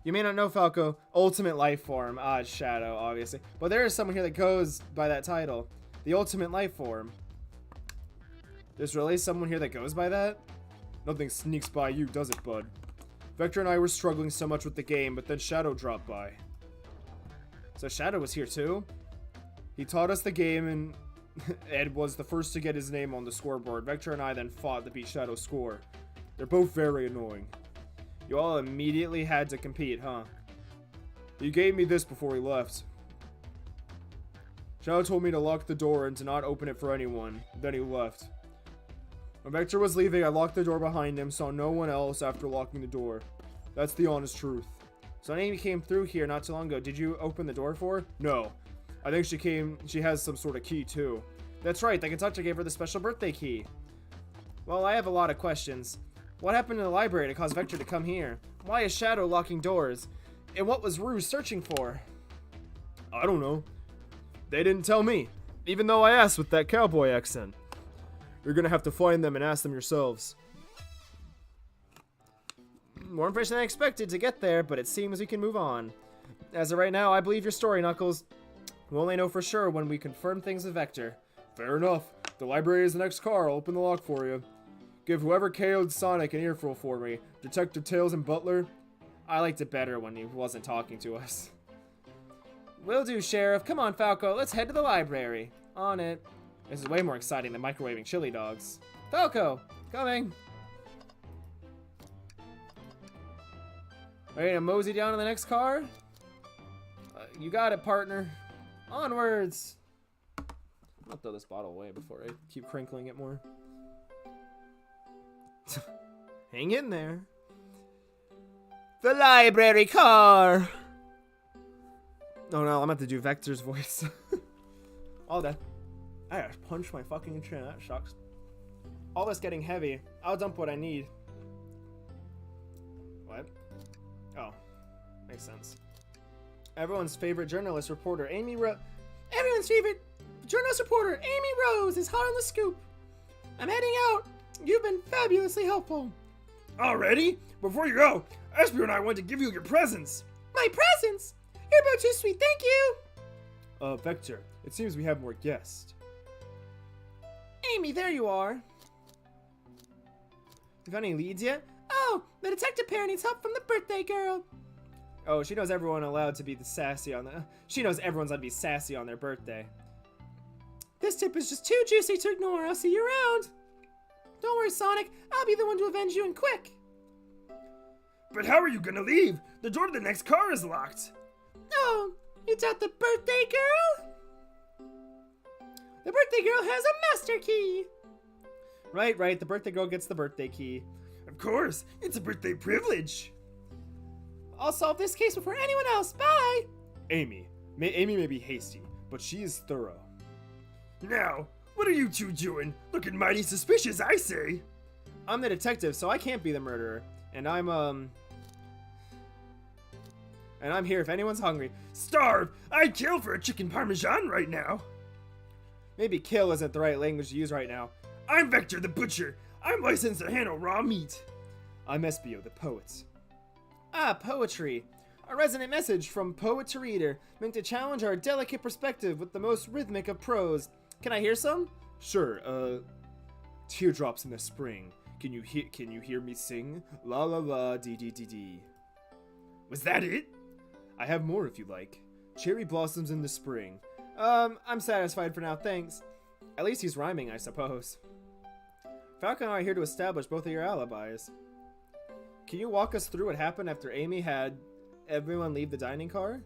You may not know, Falco. Ultimate Life Form. Ah, it's Shadow, obviously. But there is someone here that goes by that title. The Ultimate Life Form. There's really someone here that goes by that? Nothing sneaks by you, does it, bud? Vector and I were struggling so much with the game, but then Shadow dropped by. So Shadow was here too? He taught us the game, and Ed was the first to get his name on the scoreboard. Vector and I then fought to beat Shadow's score. They're both very annoying. You all immediately had to compete, huh? He gave me this before he left. Shadow told me to lock the door and to not open it for anyone. Then he left. When Vector was leaving, I locked the door behind him, saw no one else after locking the door. That's the honest truth. So Amy came through here not too long ago. Did you open the door for her? No. I think she has some sort of key too. That's right, the conductor gave her the special birthday key. Well, I have a lot of questions. What happened in the library to cause Vector to come here? Why is Shadow locking doors? And what was Ruse searching for? I don't know. They didn't tell me, even though I asked with that cowboy accent. You're gonna have to find them and ask them yourselves. More information than I expected to get there, but it seems we can move on. As of right now, I believe your story, Knuckles. We'll only know for sure when we confirm things with Vector. Fair enough. The library is the next car. I'll open the lock for you. Give whoever KO'd Sonic an earful for me. Detective Tails and Butler. I liked it better when he wasn't talking to us. Will do, Sheriff. Come on, Falco. Let's head to the library. On it. This is way more exciting than microwaving chili dogs. Falco, coming. Ready to mosey down to the next car? You got it, partner. Onwards. I'll throw this bottle away before I keep crinkling it more. Hang in there. The library car. Oh no, I'm about to do Vector's voice. All that. I gotta punch my fucking chin. That sucks. All this getting heavy. I'll dump what I need. What? Oh, makes sense. Everyone's favorite journalist reporter, Everyone's favorite journalist reporter, Amy Rose, is hot on the scoop. I'm heading out. You've been fabulously helpful. Already? Before you go, Espio and I want to give you your presents. My presents? You're both too sweet, thank you. Vector, it seems we have more guests. Amy, there you are. You got any leads yet? Oh, the detective pair needs help from the birthday girl. Oh, she knows everyone allowed to be sassy on the. She knows everyone's allowed to be sassy on their birthday. This tip is just too juicy to ignore. I'll see you around. Don't worry, Sonic. I'll be the one to avenge you, and quick. But how are you gonna leave? The door to the next car is locked. Oh, you doubt the birthday girl? The birthday girl has a master key. Right. The birthday girl gets the birthday key. Of course, it's a birthday privilege. I'll solve this case before anyone else. Bye. Amy may be hasty, but she is thorough. Now, what are you two doing? Looking mighty suspicious, I say. I'm the detective, so I can't be the murderer. And I'm here if anyone's hungry. Starve! I'd kill for a chicken parmesan right now. Maybe kill isn't the right language to use right now. I'm Vector the Butcher. I'm licensed to handle raw meat. I'm Espio the Poet. Ah, poetry. A resonant message from poet to reader, meant to challenge our delicate perspective with the most rhythmic of prose. Can I hear some? Sure, teardrops in the spring. Can you hear me sing? La la la dee dee dee dee. Was that it? I have more if you like. Cherry blossoms in the spring. I'm satisfied for now, thanks. At least he's rhyming, I suppose. Falcon and I are here to establish both of your alibis. Can you walk us through what happened after Amy had everyone leave the dining car?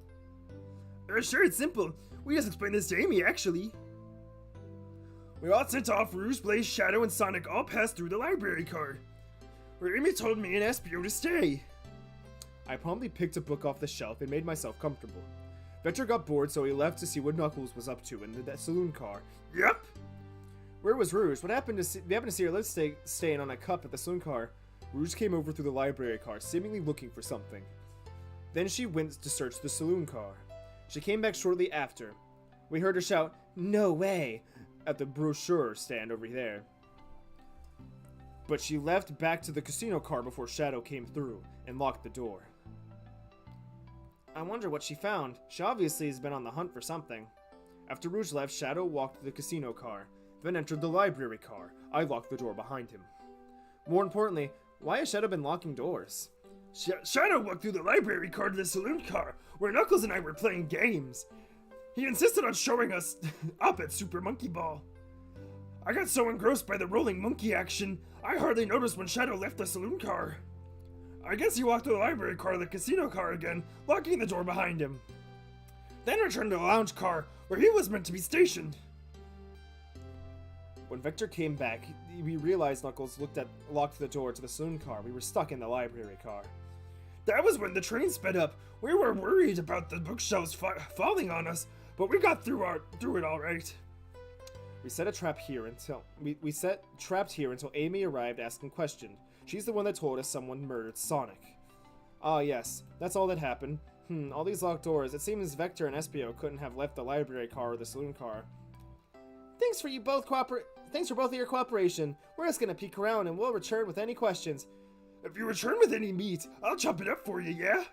Sure, it's simple. We just explained this to Amy, actually. We all sent off Ruse, Blaze, Shadow, and Sonic all passed through the library car, where Amy told me and Espio to stay. I promptly picked a book off the shelf and made myself comfortable. Vector got bored, so he left to see what Knuckles was up to in that saloon car. Yep. Where was Rouge? What happened to we happened to see her lipstick stain on a cup at the saloon car. Rouge came over through the library car, seemingly looking for something. Then she went to search the saloon car. She came back shortly after. We heard her shout, "No way!" at the brochure stand over there. But she left back to the casino car before Shadow came through and locked the door. I wonder what she found. She obviously has been on the hunt for something. After Rouge left, Shadow walked to the casino car, then entered the library car. I locked the door behind him. More importantly, why has Shadow been locking doors? Shadow walked through the library car to the saloon car, where Knuckles and I were playing games. He insisted on showing us up at Super Monkey Ball. I got so engrossed by the rolling monkey action, I hardly noticed when Shadow left the saloon car. I guess he walked through the library car to the casino car again, locking the door behind him. Then returned to the lounge car, where he was meant to be stationed. When Vector came back, we realized Knuckles locked the door to the saloon car. We were stuck in the library car. That was when the train sped up. We were worried about the bookshelves falling on us, but we got through it all right. We set a trap here until we set trapped here until Amy arrived asking questions. She's the one that told us someone murdered Sonic. Ah, yes, that's all that happened. All these locked doors. It seems Vector and Espio couldn't have left the library car or the saloon car. Thanks for both of your cooperation. We're just gonna peek around and we'll return with any questions. If you return with any meat, I'll chop it up for you, yeah?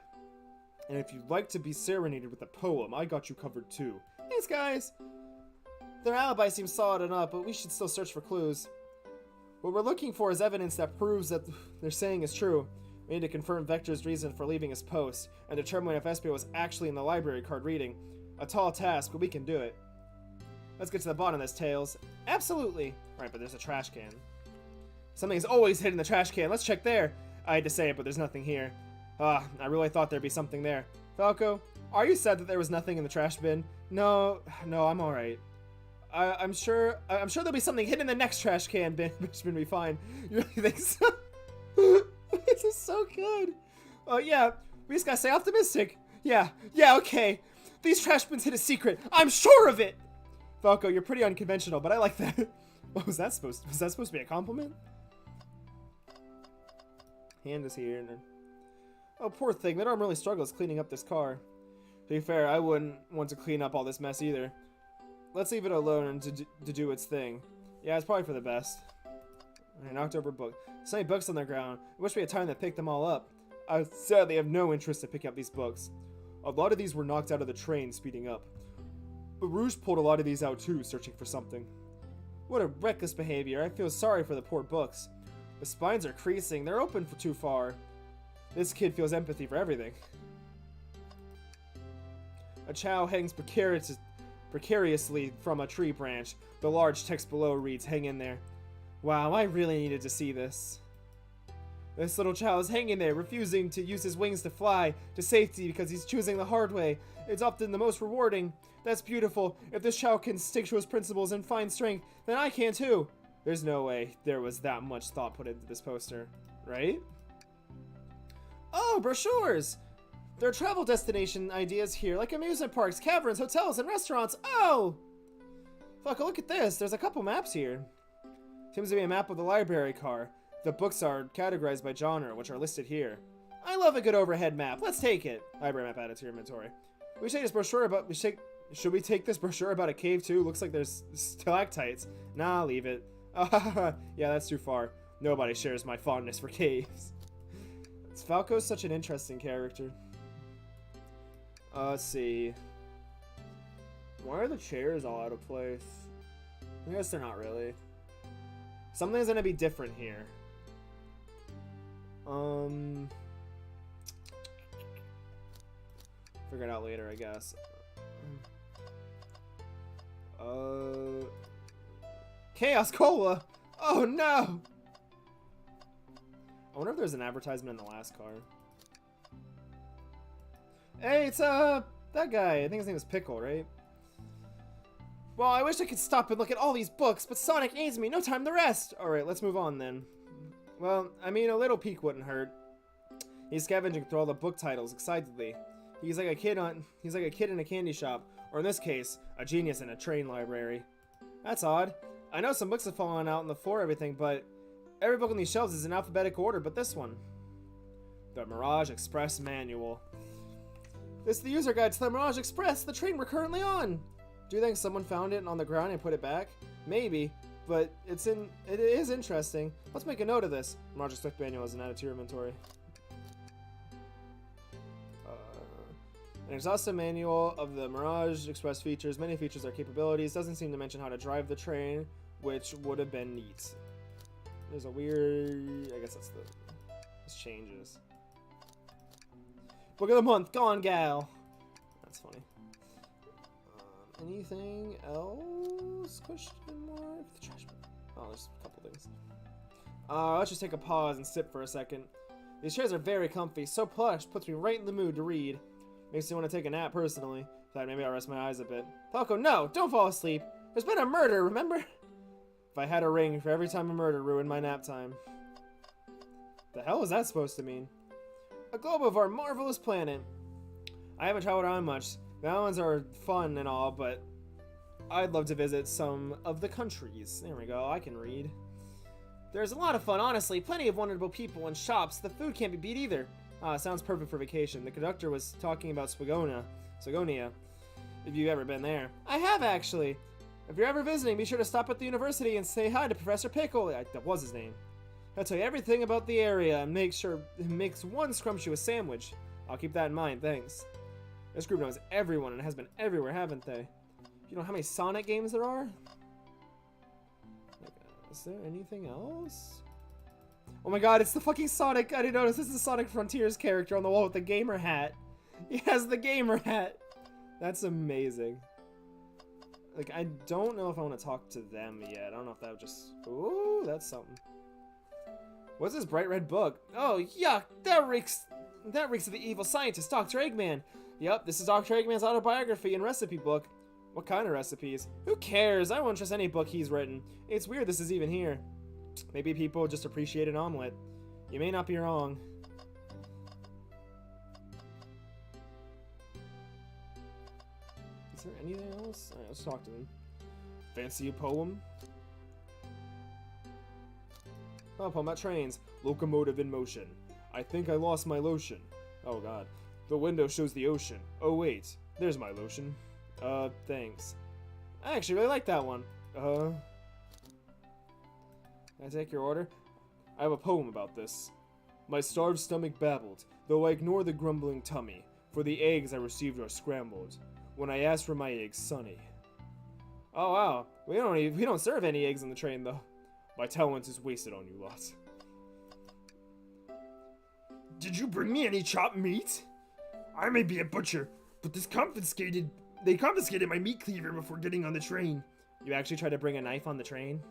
And if you'd like to be serenaded with a poem, I got you covered too. Thanks, guys. Their alibi seems solid enough, but we should still search for clues. What we're looking for is evidence that proves that they're saying is true. We need to confirm Vector's reason for leaving his post, and determine if Espio was actually in the library card reading. A tall task, but we can do it. Let's get to the bottom of this, Tails. Absolutely! Right, but there's a trash can. Something's always hidden in the trash can. Let's check there. I hate to say it, but there's nothing here. I really thought there'd be something there. Falco, are you sad that there was nothing in the trash bin? No, I'm alright. I'm sure there'll be something hidden in the next trash can bin, which will be fine. You really think so? This is so good. Yeah, we just gotta stay optimistic. Yeah, okay. These trash bins hid a secret. I'm sure of it. Falco, you're pretty unconventional, but I like that. What was that supposed to be a compliment? Hand is here. Oh, poor thing. That arm really struggles cleaning up this car. To be fair, I wouldn't want to clean up all this mess either. Let's leave it alone to do its thing. Yeah, it's probably for the best. I knocked over a book. So many books on the ground. I wish we had time to pick them all up. I sadly have no interest in picking up these books. A lot of these were knocked out of the train speeding up. But Rouge pulled a lot of these out too, searching for something. What a reckless behavior. I feel sorry for the poor books. The spines are creasing. They're open for too far. This kid feels empathy for everything. A chow hangs precariously from a tree branch. The large text below reads, "Hang in there." Wow, I really needed to see this. This little chow is hanging there, refusing to use his wings to fly to safety because he's choosing the hard way. It's often the most rewarding. That's beautiful. If this chow can stick to his principles and find strength, then I can too. There's no way there was that much thought put into this poster, right? Oh, brochures! There are travel destination ideas here, like amusement parks, caverns, hotels, and restaurants. Oh! Fuck, look at this. There's a couple maps here. Seems to be a map of the library car. The books are categorized by genre, which are listed here. I love a good overhead map. Let's take it. Library map added to your inventory. Should we take this brochure about a cave too? Looks like there's stalactites. Nah, leave it. Yeah, that's too far. Nobody shares my fondness for caves. Falco's such an interesting character. Let's see. Why are the chairs all out of place? I guess they're not really. Something's gonna be different here. Figure it out later, I guess. Chaos Cola! Oh no! I wonder if there's an advertisement in the last car. Hey, it's that guy. I think his name is Pickle, right? Well, I wish I could stop and look at all these books, but Sonic needs me. No time to rest. Alright, let's move on then. Well, I mean, a little peek wouldn't hurt. He's scavenging through all the book titles excitedly. He's like a kid in a candy shop, or in this case, a genius in a train library. That's odd. I know some books have fallen out on the floor, everything, but every book on these shelves is in alphabetic order, but this one. The Mirage Express Manual. This is the user guide to the Mirage Express, the train we're currently on. Do you think someone found it on the ground and put it back? Maybe, but it is interesting. Let's make a note of this. Mirage Express Manual is added to your inventory. An exhaustive manual of the Mirage Express features. Many features are capabilities. Doesn't seem to mention how to drive the train, which would have been neat. There's a weird... I guess that's the... This changes. Book of the month, Gone Gal. That's funny. Anything else? Question mark. The trash bin. Oh, there's a couple things. Let's just take a pause and sit for a second. These chairs are very comfy, so plush, puts me right in the mood to read. Makes me want to take a nap personally. Thought maybe I'll rest my eyes a bit. Falco, no! Don't fall asleep! There's been a murder, remember? If I had a ring for every time a murder ruined my nap time. The hell is that supposed to mean? A globe of our marvelous planet. I haven't traveled around much. The islands are fun and all, but I'd love to visit some of the countries. There we go, I can read. There's a lot of fun, honestly. Plenty of wonderful people and shops. The food can't be beat either. Sounds perfect for vacation. The conductor was talking about Swagonia. If you've ever been there. I have, actually. If you're ever visiting, be sure to stop at the university and say hi to Professor Pickle. That was his name. He'll tell you everything about the area and make sure he makes one scrumptious sandwich. I'll keep that in mind, thanks. This group knows everyone and has been everywhere, haven't they? You know how many Sonic games there are? Is there anything else? Oh my god, it's the fucking Sonic. I didn't notice. This is the Sonic Frontiers character on the wall with the gamer hat. He has the gamer hat. That's amazing. Like, I don't know if I want to talk to them yet. I don't know if that would just... Ooh, that's something. What's this bright red book? Oh, yuck. That reeks of the evil scientist, Dr. Eggman. Yup, this is Dr. Eggman's autobiography and recipe book. What kind of recipes? Who cares? I won't trust any book he's written. It's weird this is even here. Maybe people just appreciate an omelet. You may not be wrong. Is there anything else? Alright, let's talk to them. Fancy a poem? Oh, a poem about trains. Locomotive in motion. I think I lost my lotion. Oh god. The window shows the ocean. Oh wait, there's my lotion. Thanks. I actually really like that one. Can I take your order? I have a poem about this. My starved stomach babbled, though I ignore the grumbling tummy, for the eggs I received are scrambled. When I asked for my eggs, sunny. Oh wow, we don't serve any eggs on the train though. My talent is wasted on you lots. Did you bring me any chopped meat? I may be a butcher, but they confiscated my meat cleaver before getting on the train. You actually tried to bring a knife on the train?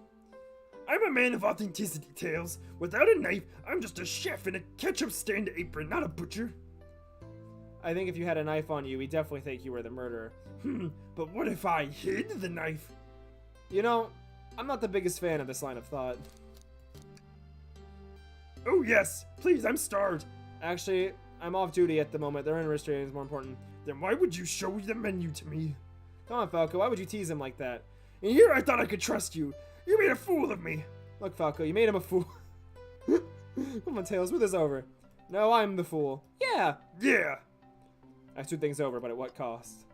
I'm a man of authenticity, Tails. Without a knife, I'm just a chef in a ketchup-stained apron, not a butcher. I think if you had a knife on you, we definitely think you were the murderer. But what if I hid the knife? You know, I'm not the biggest fan of this line of thought. Oh yes, please, I'm starved. Actually, I'm off duty at the moment. Their interest rating is more important. Then why would you show the menu to me? Come on, Falco, why would you tease him like that? And here I thought I could trust you. You made a fool of me. Look, Falco, you made him a fool. Come on, Tails, smooth this over. No, I'm the fool. Yeah. Yeah. I screwed things over, but at what cost?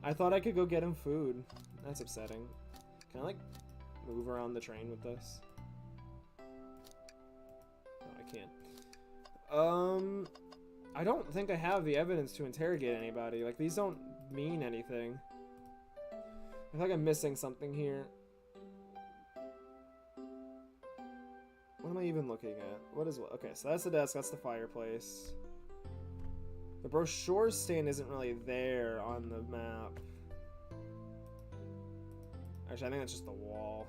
I thought I could go get him food. That's upsetting. Can I, like, move around the train with this? No, I can't. I don't think I have the evidence to interrogate anybody. Like, these don't mean anything. I feel like I'm missing something here. What am I even looking at? What is what? Okay, so that's the desk, that's the fireplace. The brochure stand isn't really there on the map. Actually, I think that's just the wall.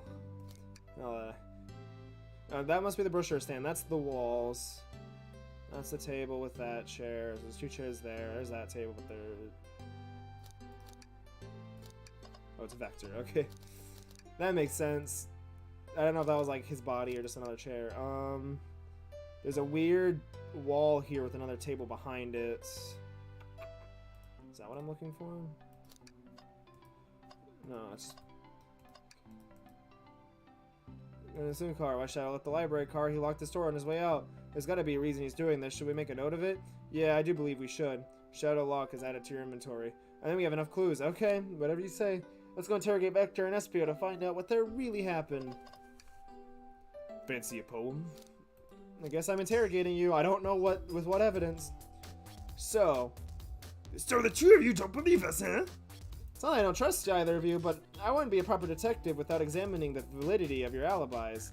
That must be the brochure stand. That's the walls. That's the table with that chair. There's two chairs there. There's that table, but there... Oh, it's Vector. Okay. That makes sense. I don't know if that was like his body or just another chair. There's a weird wall here with another table behind it. Is that what I'm looking for? No, it's... In the soon car. Why Shadow left the library car? He locked his door on his way out. There's gotta be a reason he's doing this. Should we make a note of it? Yeah, I do believe we should. Shadow lock is added to your inventory. I think we have enough clues. Okay, whatever you say. Let's go interrogate Vector and Espio to find out what there really happened. Fancy a poem? I guess I'm interrogating you. I don't know with what evidence. So the two of you don't believe us, huh? it's not that I don't trust either of you, but I wouldn't be a proper detective without examining the validity of your alibis.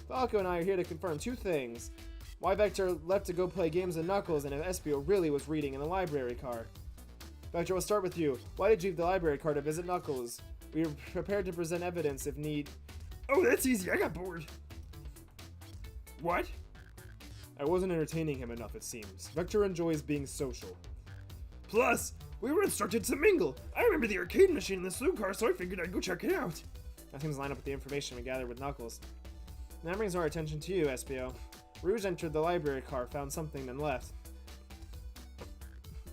Falco and I are here to confirm two things. Why Vector left to go play games with Knuckles, and if Espio really was reading in the library car. Vector, we'll start with you. Why did you leave the library car to visit Knuckles? We are prepared to present evidence if need. Oh, that's easy. I got bored. What? I wasn't entertaining him enough, it seems. Vector enjoys being social. Plus, we were instructed to mingle. I remember the arcade machine in the slew car, so I figured I'd go check it out. That seems to line up with the information we gathered with Knuckles. That brings our attention to you, Espio. Rouge entered the library car, found something, then left.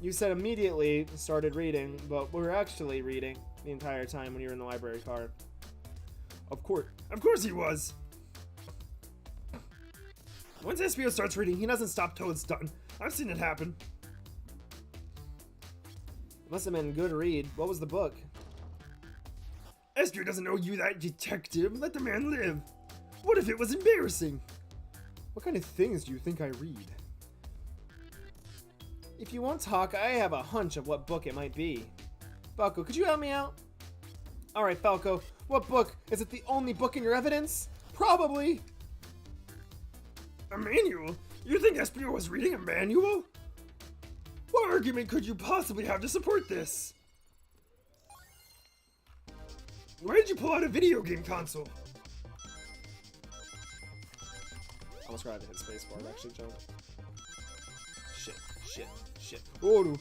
You said immediately started reading, but we were actually reading the entire time when you were in the library car. Of course he was. Once Espio starts reading, he doesn't stop till it's done. I've seen it happen. It must have been a good read. What was the book? Espio doesn't know you that detective. Let the man live. What if it was embarrassing? What kind of things do you think I read? If you won't talk, I have a hunch of what book it might be. Falco, could you help me out? Alright, Falco, what book? Is it the only book in your evidence? Probably! A manual? You think Espio was reading a manual? What argument could you possibly have to support this? Why did you pull out a video game console? I almost forgot to hit spacebar to actually jump. Shit. Oh,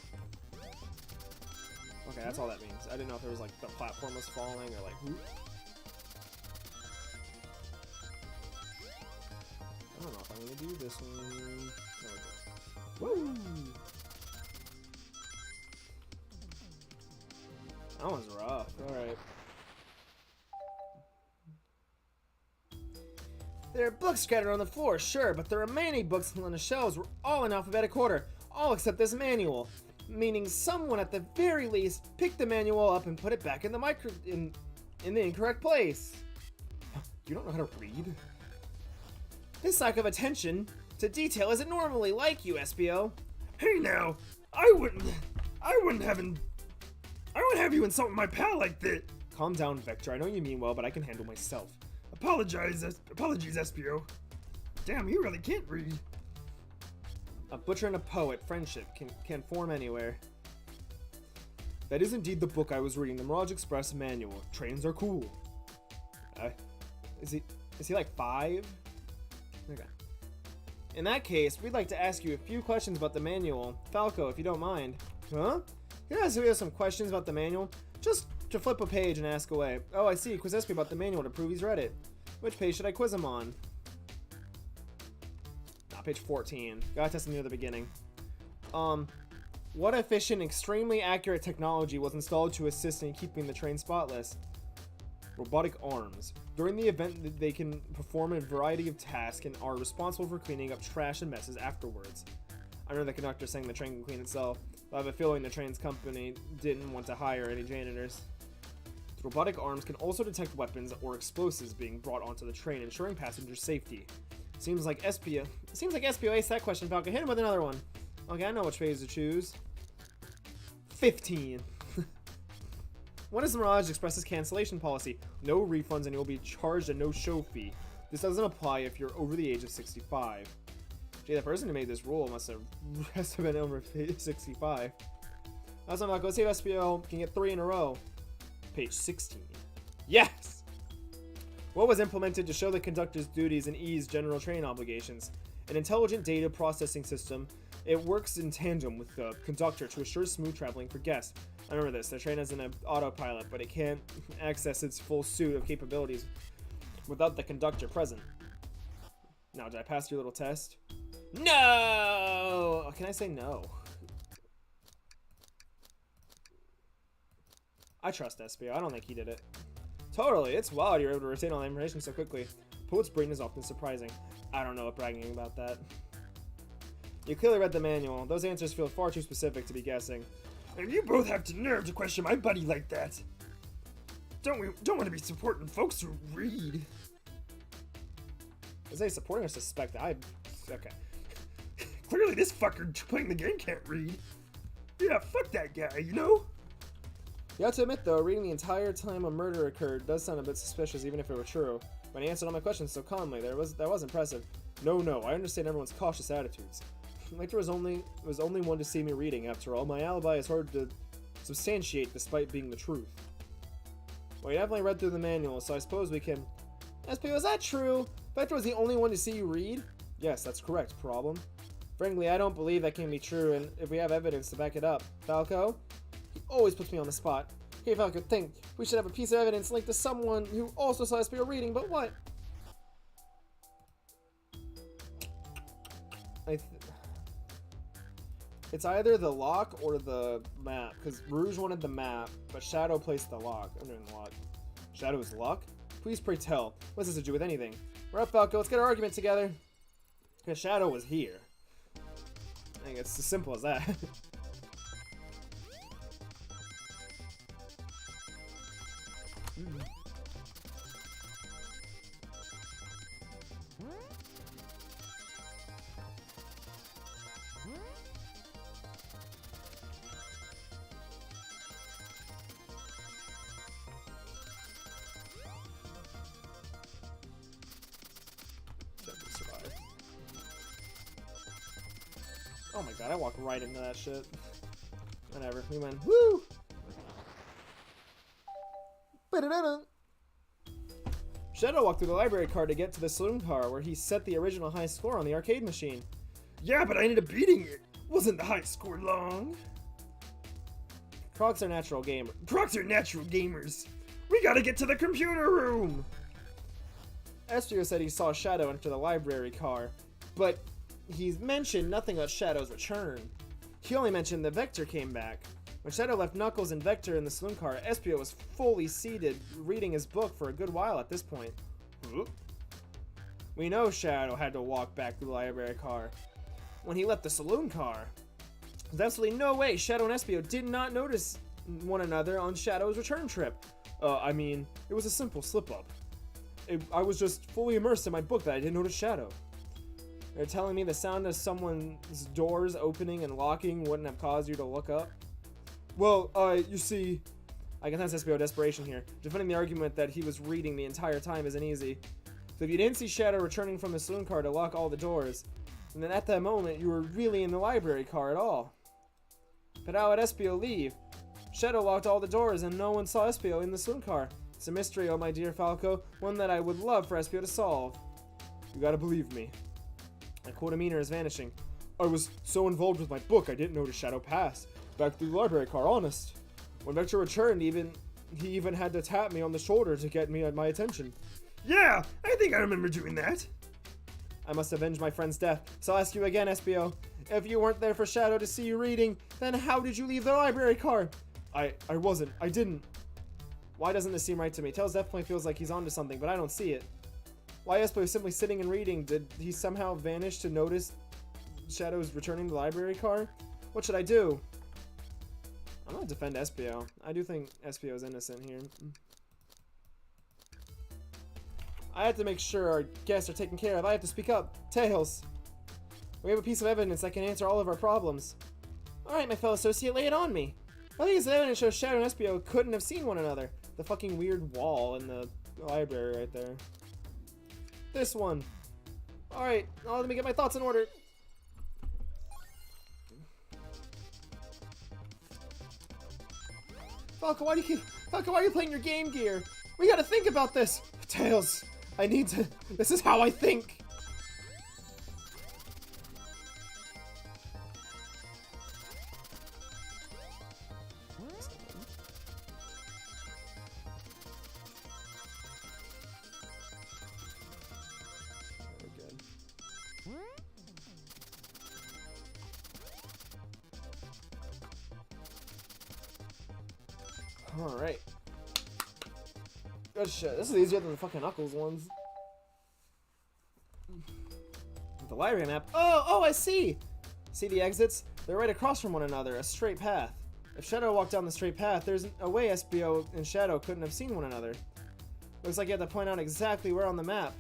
okay, that's all that means. I didn't know if there was like the platform was falling or like whoop. I don't know if I'm gonna do this one. No, woo! That one's rough. Alright. There are books scattered on the floor, sure, but the remaining books on the shelves were all in alphabetical order, all except this manual. Meaning someone at the very least picked the manual up and put it back in the in the incorrect place. You don't know how to read? This lack of attention to detail isn't normally like you, Espio. Hey now, I wouldn't have you insult my pal like that. Calm down, Vector. I know you mean well, but I can handle myself. Apologies, Espio. Damn, you really can't read. A butcher and a poet, friendship, can form anywhere. That is indeed the book I was reading, the Mirage Express manual. Trains are cool. Is he like 5? Okay. In that case, we'd like to ask you a few questions about the manual. Falco, if you don't mind. Huh? Can I ask you some questions about the manual? Just to flip a page and ask away. Oh, I see. Quiz Espio about the manual to prove he's read it. Which page should I quiz him on? Page 14. Gotta test him near the beginning. What efficient, extremely accurate technology was installed to assist in keeping the train spotless? Robotic arms. During the event, they can perform a variety of tasks and are responsible for cleaning up trash and messes afterwards. I remember the conductor saying the train can clean itself, but I have a feeling the train's company didn't want to hire any janitors. The robotic arms can also detect weapons or explosives being brought onto the train, ensuring passenger safety. Seems like Espio aced that question, Falcon. Hit him with another one. Okay, I know which page to choose. 15. What is the Mirage Express's cancellation policy? No refunds and you'll be charged a no-show fee. This doesn't apply if you're over the age of 65. Gee, the person who made this rule must have been over 65. That's not Falco. See if Espio can get 3 in a row. Page 16. Yes! What was implemented to show the conductor's duties and ease general train obligations? An intelligent data processing system. It works in tandem with the conductor to assure smooth traveling for guests. I remember this. The train has an autopilot, but it can't access its full suite of capabilities without the conductor present. Now, did I pass your little test? No! Can I say no? I trust Espio. I don't think he did it. Totally, it's wild you're able to retain all that information so quickly. Poet's brain is often surprising. I don't know what bragging about that. You clearly read the manual. Those answers feel far too specific to be guessing. And you both have the nerve to question my buddy like that. Don't want to be supporting folks who read. Is they supporting or suspect? Okay. Clearly this fucker playing the game can't read. Yeah, fuck that guy, you know? You have to admit, though, reading the entire time a murder occurred does sound a bit suspicious, even if it were true. But he answered all my questions so calmly. That was impressive. No, I understand everyone's cautious attitudes. Victor was only one to see me reading. After all, my alibi is hard to substantiate, despite being the truth. Well, you definitely read through the manual, so I suppose we can. SP, was that true? Victor was the only one to see you read? Yes, that's correct. Problem? Frankly, I don't believe that can be true, and if we have evidence to back it up. Falco? He always puts me on the spot. Hey, Falco, think. We should have a piece of evidence linked to someone who also saw SP reading, but what? It's either the lock or the map, because Rouge wanted the map, but Shadow placed the lock. I'm doing the lock. Shadow's luck? Please pray tell. What's this to do with anything? We're up, Falco. Let's get our argument together. Because Shadow was here. I think it's as simple as that. Survive. Oh my god, I walked right into that shit. Whatever, we win. Woo! Ba-da-da-da. Shadow walked through the library car to get to the saloon car, where he set the original high score on the arcade machine. Yeah, but I ended up beating it. Wasn't the high score long? Crocs are natural gamers. Crocs are natural gamers. We gotta get to the computer room. Espio said he saw Shadow enter the library car, but he mentioned nothing about Shadow's return. He only mentioned that Vector came back. When Shadow left Knuckles and Vector in the saloon car, Espio was fully seated, reading his book for a good while at this point. We know Shadow had to walk back through the library car. When he left the saloon car, there's absolutely no way Shadow and Espio did not notice one another on Shadow's return trip. I mean, it was a simple slip-up. I was just fully immersed in my book that I didn't notice Shadow. They're telling me the sound of someone's doors opening and locking wouldn't have caused you to look up? Well, you see, I can sense SBO desperation here. Defending the argument that he was reading the entire time isn't easy. So if you didn't see Shadow returning from the saloon car to lock all the doors, and then at that moment you were really in the library car at all. But how would Espio leave? Shadow locked all the doors and no one saw Espio in the saloon car. It's a mystery, oh my dear Falco, one that I would love for Espio to solve. You gotta believe me. My cool demeanor is vanishing. I was so involved with my book I didn't notice Shadow pass. Back through the library car, honest. When Vector returned, he even had to tap me on the shoulder to get me my attention. Yeah, I think I remember doing that. I must avenge my friend's death, so I'll ask you again, Espio. If you weren't there for Shadow to see you reading, then how did you leave the library car? I wasn't. I didn't. Why doesn't this seem right to me? Tails definitely feels like he's onto something, but I don't see it. Why Espio is simply sitting and reading? Did he somehow vanish to notice Shadow's returning to the library car? What should I do? I'm gonna defend Espio. I do think Espio is innocent here. I have to make sure our guests are taken care of. I have to speak up. Tails! We have a piece of evidence that can answer all of our problems. Alright, my fellow associate, lay it on me. I think this evidence shows Shadow and Espio couldn't have seen one another. The fucking weird wall in the library right there. This one. Alright, let me get my thoughts in order. Falco, why are you playing your Game Gear? We gotta think about this. Tails, I need to. This is how I think. Alright. Good shit. This is easier than the fucking Knuckles ones. The library map? Oh, I see! See the exits? They're right across from one another, a straight path. If Shadow walked down the straight path, there's a way SBO and Shadow couldn't have seen one another. Looks like you have to point out exactly where on the map,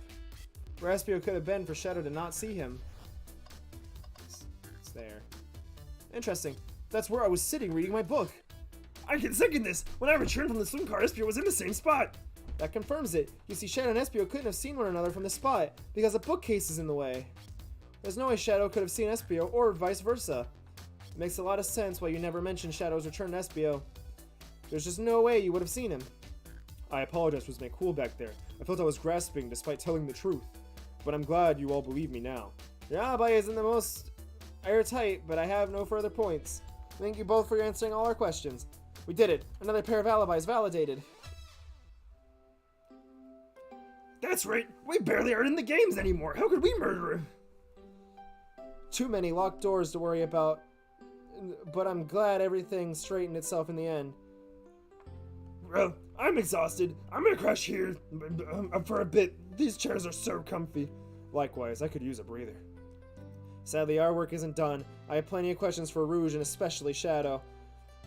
where SBO could have been for Shadow to not see him. It's there. Interesting. That's where I was sitting reading my book. I can second this. When I returned from the swim car, Espio was in the same spot. That confirms it. You see, Shadow and Espio couldn't have seen one another from the spot because a bookcase is in the way. There's no way Shadow could have seen Espio or vice versa. It makes a lot of sense why you never mentioned Shadow's return to Espio. There's just no way you would have seen him. I apologize for being cool back there. I felt I was grasping despite telling the truth. But I'm glad you all believe me now. Your alibi isn't the most airtight, but I have no further points. Thank you both for answering all our questions. We did it. Another pair of alibis validated. That's right. We barely aren't in the games anymore. How could we murder him? Too many locked doors to worry about. But I'm glad everything straightened itself in the end. Well, I'm exhausted. I'm gonna crash here for a bit. These chairs are so comfy. Likewise, I could use a breather. Sadly, our work isn't done. I have plenty of questions for Rouge and especially Shadow.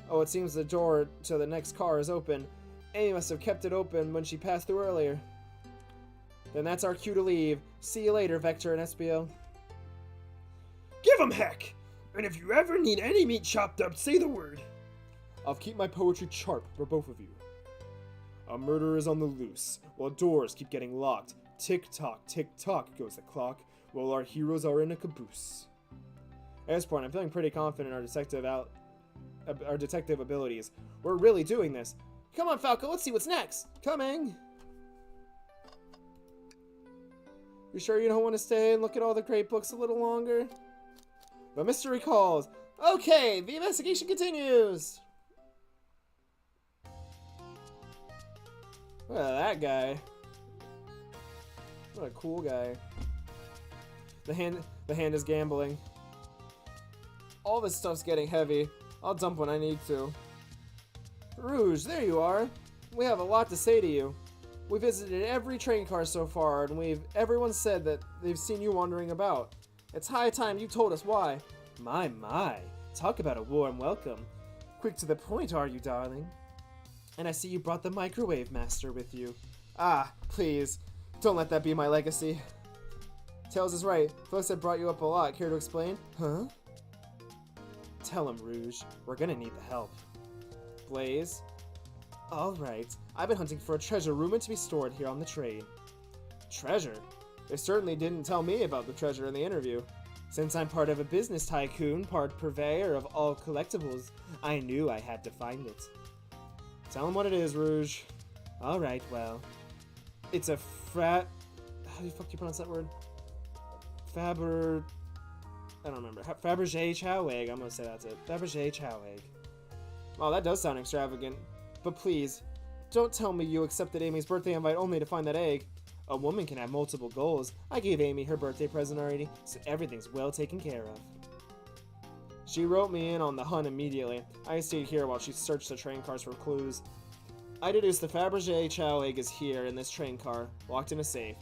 Oh, it seems the door to the next car is open. Amy must have kept it open when she passed through earlier. Then that's our cue to leave. See you later, Vector and Espio. Give 'em heck! And if you ever need any meat chopped up, say the word. I'll keep my poetry sharp for both of you. A murderer is on the loose, while doors keep getting locked. Tick-tock goes the clock, while our heroes are in a caboose. At this point, I'm feeling pretty confident in our detective abilities. We're really doing this. Come on, Falco, let's see what's next. Coming! You sure you don't want to stay and look at all the great books a little longer? The mystery calls. Okay, the investigation continues. Look at that guy. What a cool guy. The hand is gambling. All this stuff's getting heavy. I'll dump when I need to. Rouge, there you are. We have a lot to say to you. We visited every train car so far, and everyone said that they've seen you wandering about. It's high time you told us why. My. Talk about a warm welcome. Quick to the point, are you, darling? And I see you brought the Microwave Master with you. Ah, please. Don't let that be my legacy. Tails is right. Folks have brought you up a lot. Care to explain? Huh? Tell him, Rouge. We're gonna need the help. Blaze? Alright. I've been hunting for a treasure rumored to be stored here on the train. Treasure? They certainly didn't tell me about the treasure in the interview. Since I'm part of a business tycoon, part purveyor of all collectibles, I knew I had to find it. Tell him what it is, Rouge. Alright, well. It's a how do you pronounce that word? I don't remember. Fabergé chow egg. I'm gonna say that's it. Fabergé chow egg. Well, that does sound extravagant. But please, don't tell me you accepted Amy's birthday invite only to find that egg. A woman can have multiple goals. I gave Amy her birthday present already, so everything's well taken care of. She wrote me in on the hunt immediately. I stayed here while she searched the train cars for clues. I deduced the Fabergé chow egg is here in this train car, locked in a safe.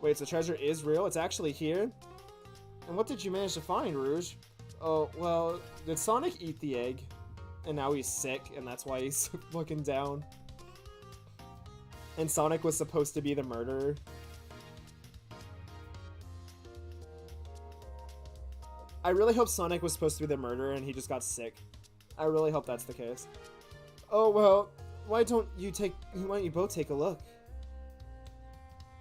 Wait, so the treasure is real? It's actually here? And what did you manage to find, Rouge? Oh, well, did Sonic eat the egg? And now he's sick, and that's why he's looking down. And Sonic was supposed to be the murderer. I really hope Sonic was supposed to be the murderer and he just got sick. I really hope that's the case. Oh, well, why don't you both take a look?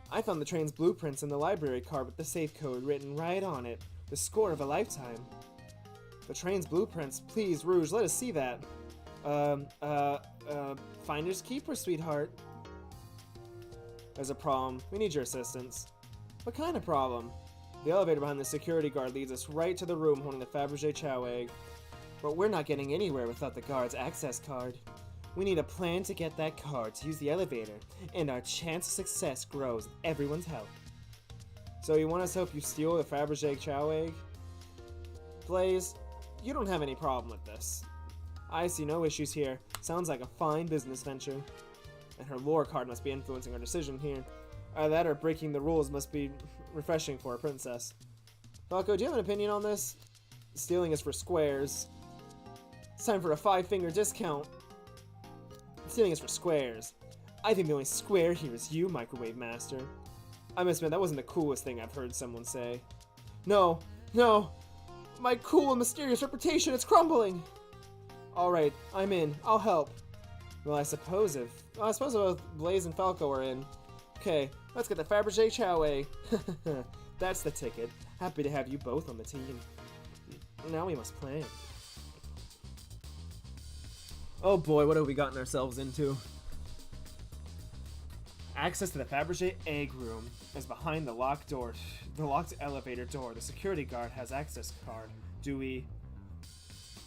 I found the train's blueprints in the library card with the safe code written right on it. The score of a lifetime. The train's blueprints. Please, Rouge, let us see that. Finders keeper, sweetheart. There's a problem. We need your assistance. What kind of problem? The elevator behind the security guard leads us right to the room holding the Fabergé chow egg. But we're not getting anywhere without the guard's access card. We need a plan to get that card to use the elevator, and our chance of success grows with everyone's help. So you want us to help you steal the Fabergé chow egg? Blaze, you don't have any problem with this. I see no issues here. Sounds like a fine business venture. And her lore card must be influencing our decision here. Either that or breaking the rules must be refreshing for a princess. Falco, do you have an opinion on this? Stealing is for squares. It's time for a 5-finger discount. Stealing is for squares. I think the only square here is you, Microwave Master. I must admit, that wasn't the coolest thing I've heard someone say. No, no! My cool and mysterious reputation, it's crumbling! Alright, I'm in. I'll help. Well, I suppose both Blaze and Falco are in. Okay, let's get the Fabergé Chow. That's the ticket. Happy to have you both on the team. Now we must plan. Oh boy, what have we gotten ourselves into? Access to the Fabergé egg room is behind the locked door. The locked elevator door. The security guard has access card. Do we...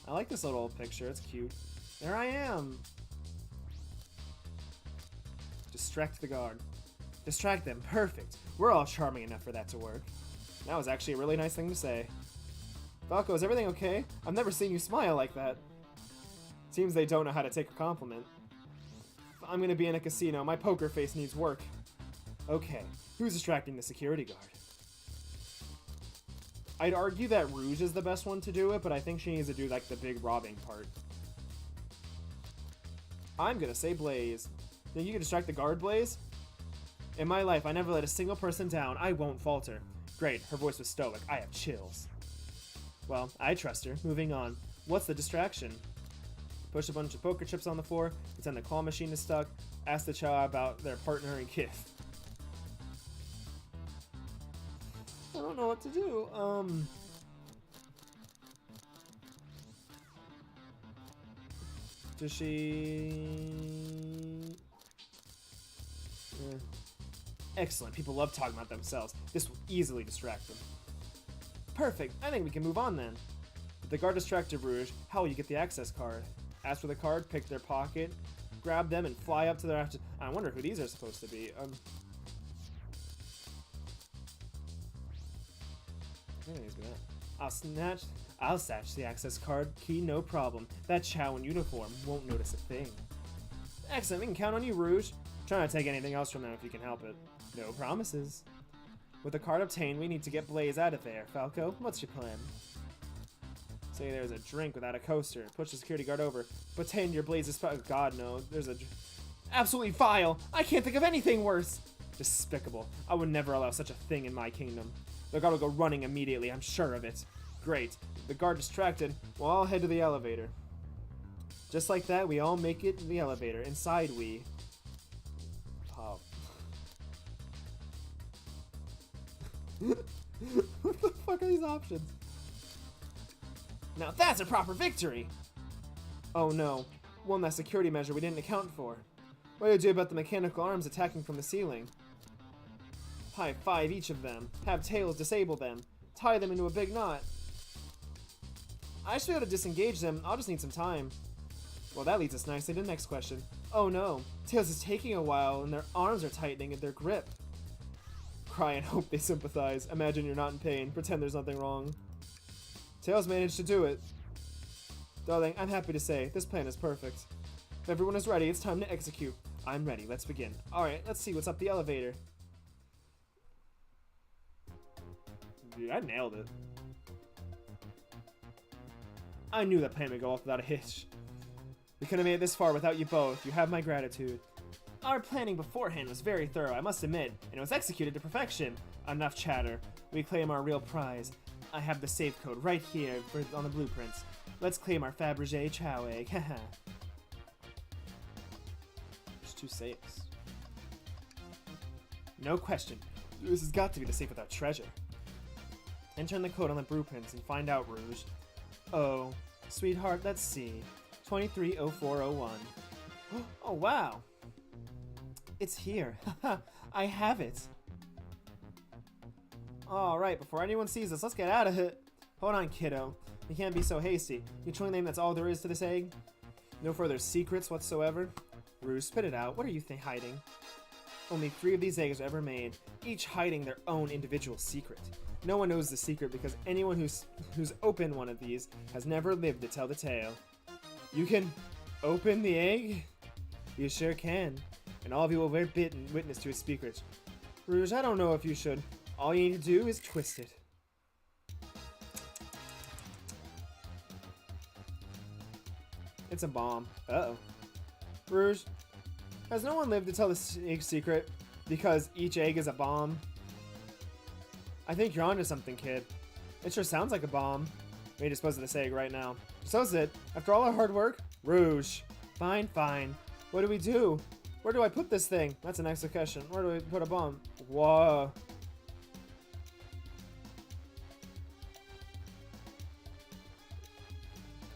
I like this little picture. It's cute. There I am. Distract the guard. Distract them. Perfect. We're all charming enough for that to work. That was actually a really nice thing to say. Falco, is everything okay? I've never seen you smile like that. Seems they don't know how to take a compliment. I'm gonna be in a casino. My poker face needs work. Okay, who's distracting the security guard? I'd argue that Rouge is the best one to do it, but I think she needs to do like the big robbing part. I'm gonna say Blaze. Think you can distract the guard, Blaze? In my life, I never let a single person down. I won't falter. Great, her voice was stoic. I have chills. Well, I trust her. Moving on. What's the distraction? Push a bunch of poker chips on the floor, pretend the claw machine is stuck, ask the Chow about their partner and gift. I don't know what to do. Does she... Excellent. People love talking about themselves. This will easily distract them. Perfect. I think we can move on then. If the guard distracted Rouge, how will you get the access card? Ask for the card, pick their pocket, grab them, and fly up to their after. I wonder who these are supposed to be. I'll snatch the access card key, no problem. That Chow in uniform won't notice a thing. Excellent, we can count on you, Rouge. Try not to take anything else from them if you can help it. No promises. With the card obtained, we need to get Blaze out of there. Falco, what's your plan? Say there's a drink without a coaster. Push the security guard over. Pretend your Blaze's God, no. There's a... Absolutely vile! I can't think of anything worse! Despicable. I would never allow such a thing in my kingdom. The guard will go running immediately, I'm sure of it. Great. The guard distracted, well, I'll head to the elevator. Just like that, we all make it to the elevator. Inside we... Pop. What the fuck are these options? Now that's a proper victory! Oh no. One last security measure we didn't account for. What do you do about the mechanical arms attacking from the ceiling? High five each of them. Have tails disable them. Tie them into a big knot. I should be able to disengage them. I'll just need some time. Well, that leads us nicely to the next question. Oh no. Tails is taking a while and their arms are tightening at their grip. Cry and hope they sympathize. Imagine you're not in pain. Pretend there's nothing wrong. Tails managed to do it. Darling, I'm happy to say, this plan is perfect. If everyone is ready, it's time to execute. I'm ready, let's begin. Alright, let's see what's up the elevator. Dude, I nailed it. I knew that plan would go off without a hitch. We couldn't have made it this far without you both. You have my gratitude. Our planning beforehand was very thorough, I must admit, and it was executed to perfection. Enough chatter. We claim our real prize. I have the safe code right here on the blueprints. Let's claim our Fabergé Chow egg. Haha. There's 2 safes. No question. This has got to be the safe with our treasure. Enter in the code on the blueprints and find out, Rouge. Oh, sweetheart, let's see. 230401. Oh, wow. It's here. Haha, I have it. Alright, before anyone sees us, let's get out of it. Hold on, kiddo. You can't be so hasty. You truly think that's all there is to this egg? No further secrets whatsoever? Rouge, spit it out. What are you hiding? Only 3 of these eggs are ever made, each hiding their own individual secret. No one knows the secret because anyone who's opened one of these has never lived to tell the tale. You can open the egg? You sure can. And all of you will bear witness to its secret. Rouge, I don't know if you should. All you need to do is twist it. It's a bomb. Uh-oh. Rouge, has no one lived to tell the egg secret because each egg is a bomb? I think you're onto something, kid. It sure sounds like a bomb. We need to dispose of this egg right now. So's it. After all our hard work? Rouge. Fine, fine. What do we do? Where do I put this thing? That's an excellent question. Where do we put a bomb? Whoa.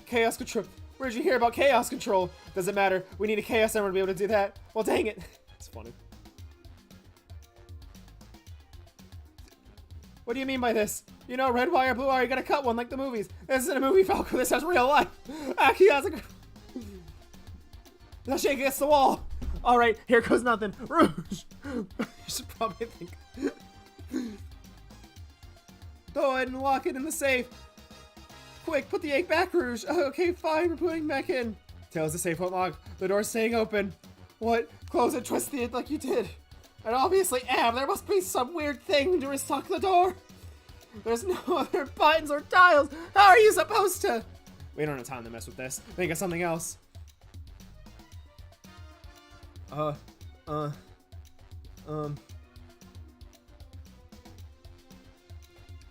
Chaos control. Where'd you hear about chaos control? Doesn't matter. We need a chaos emerald to be able to do that. Well, dang it. It's funny. What do you mean by this? You know, red wire, blue wire, you gotta cut one like the movies. This isn't a movie, Falco. This has real life. Chaos. Now shake against the wall. All right, here goes nothing. Rouge. You should probably think. Go ahead and lock it in the safe. Quick, put the egg back, Rouge. Okay, fine, we're putting it back in. Tails the safe won't lock. The door's staying open. What? Close it, twist it like you did. And obviously, there must be some weird thing to restock the door. There's no other buttons or tiles. How are you supposed to? We don't have time to mess with this. Think of something else. Flip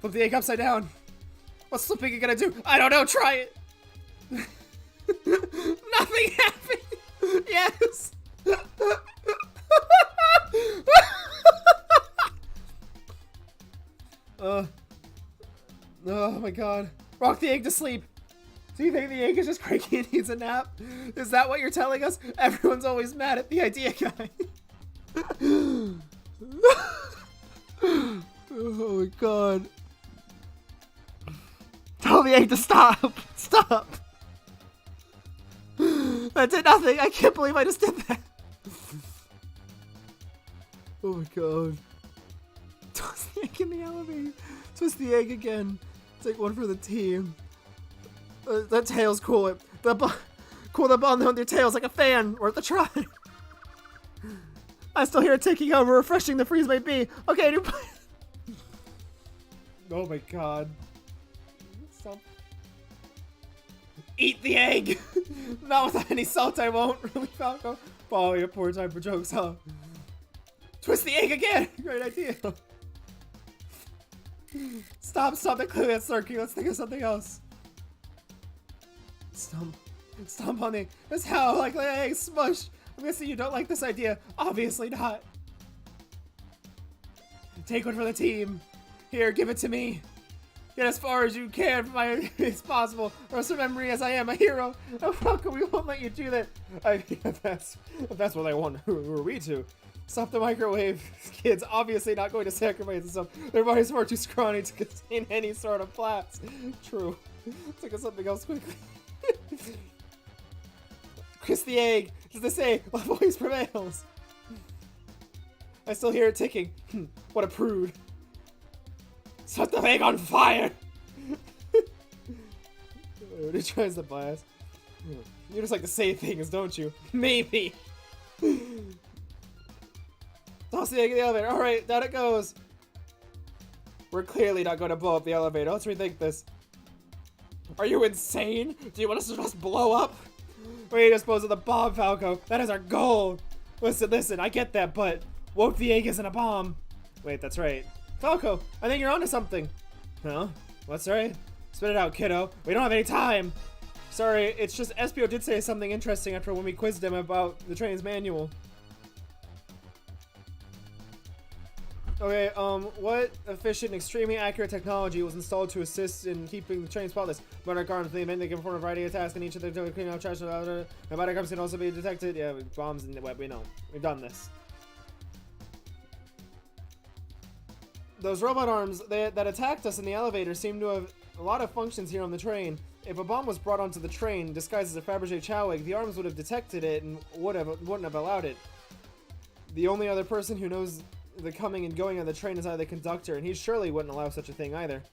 the egg upside down. What's flipping gonna do? I don't know, try it! Nothing happened! Yes! Oh my god. Rock the egg to sleep! Do you think the egg is just cranky and needs a nap? Is that what you're telling us? Everyone's always mad at the idea guy. Oh my god. Tell the egg to stop! Stop! That did nothing! I can't believe I just did that! Oh my god. Toss the egg in the elevator. Twist the egg again. Take one for the team. That tail's cool. Cool the bond on your tails like a fan. Worth a try. I still hear it ticking however refreshing the freeze may be. Okay, new plan. Oh my god. Stop. Eat the egg! Not without any salt, I won't. Really, Falco? Oh, your poor time for jokes, huh? Twist the egg again! Great idea. Stop, clearly that's circular. Let's think of something else. Stomp on the egg. That's how, like the egg smush. I'm guessing you don't like this idea. Obviously not. Take one for the team. Here, give it to me. Get as far as you can from my as possible. Or remember me as I am a hero. Oh, Falco, we won't let you do that. I mean, if that's what I want, who are we to? Stop the microwave. Kids obviously not going to sacrifice themselves. Their bodies far too scrawny to contain any sort of flaps. True. Think of something else quickly. Kiss the egg. As they say, my voice prevails. I still hear it ticking. What a prude. Set the egg on fire! He tries to blast. You just like to say things, don't you? Maybe. Toss the egg in the elevator. Alright, down it goes. We're clearly not going to blow up the elevator. Let's rethink this. Are you insane? Do you want us to just blow up? We need to dispose of the bomb, Falco. That is our goal. Listen, I get that, but woke the egg isn't a bomb. Wait, that's right. Falco, I think you're onto something. Huh? What's right? Spit it out, kiddo. We don't have any time. Sorry, it's just Espio did say something interesting after when we quizzed him about the train's manual. Okay, what efficient, extremely accurate technology was installed to assist in keeping the train spotless? Robotic arms, they can perform a variety of tasks, and each of them to clean out trash. Robotic arms can also be detected. Yeah, bombs in the web, we know. We've done this. Those robot arms that attacked us in the elevator seem to have a lot of functions here on the train. If a bomb was brought onto the train disguised as a Fabergé chow egg, the arms would have detected it and wouldn't have allowed it. The only other person who knows the coming and going of the train is either the conductor, and he surely wouldn't allow such a thing either.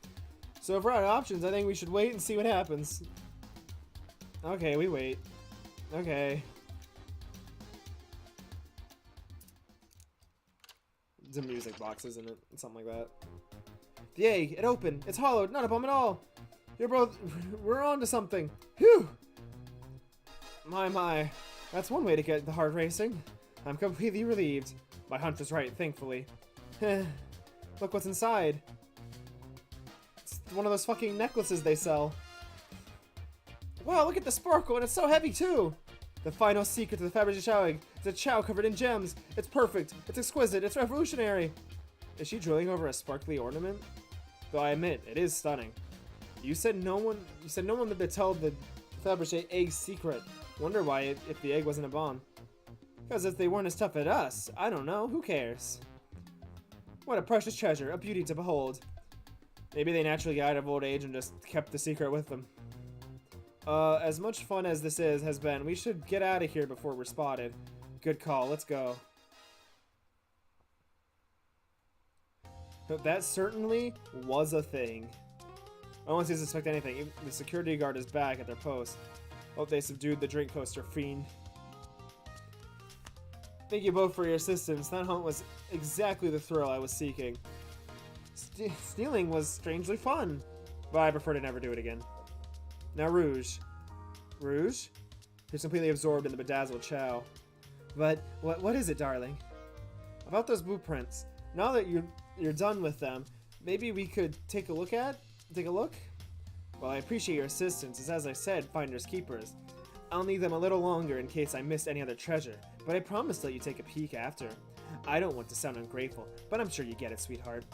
So if we're out of options, I think we should wait and see what happens. Okay, we wait. Okay. It's a music box, isn't it? Something like that. The egg, it opened. It's hollowed, not a bomb at all. We're on to something. Phew. My. That's one way to get the heart racing. I'm completely relieved. My hunch was right, thankfully. Look what's inside. It's one of those fucking necklaces they sell. Wow, look at the sparkle, and it's so heavy too! The final secret to the Fabergé Chow egg is a chow covered in gems. It's perfect, it's exquisite, it's revolutionary. Is she drilling over a sparkly ornament? Though I admit, it is stunning. You said no one would to tell the Fabergé egg's secret. Wonder why if the egg wasn't a bomb. Because if they weren't as tough as us, I don't know, who cares? What a precious treasure, a beauty to behold. Maybe they naturally died of old age and just kept the secret with them. As much fun as this has been, we should get out of here before we're spotted. Good call, let's go. That certainly was a thing. I don't want to suspect anything. The security guard is back at their post. Hope they subdued the drink coaster fiend. Thank you both for your assistance. That hunt was exactly the thrill I was seeking. Stealing was strangely fun, but I prefer to never do it again. Now Rouge. Rouge? You're completely absorbed in the bedazzled chow. But what is it, darling? About those blueprints. Now that you're done with them, maybe we could take a look? Well, I appreciate your assistance, as I said, finders keepers. I'll need them a little longer in case I missed any other treasure, but I promise to let you take a peek after. I don't want to sound ungrateful, but I'm sure you get it, sweetheart.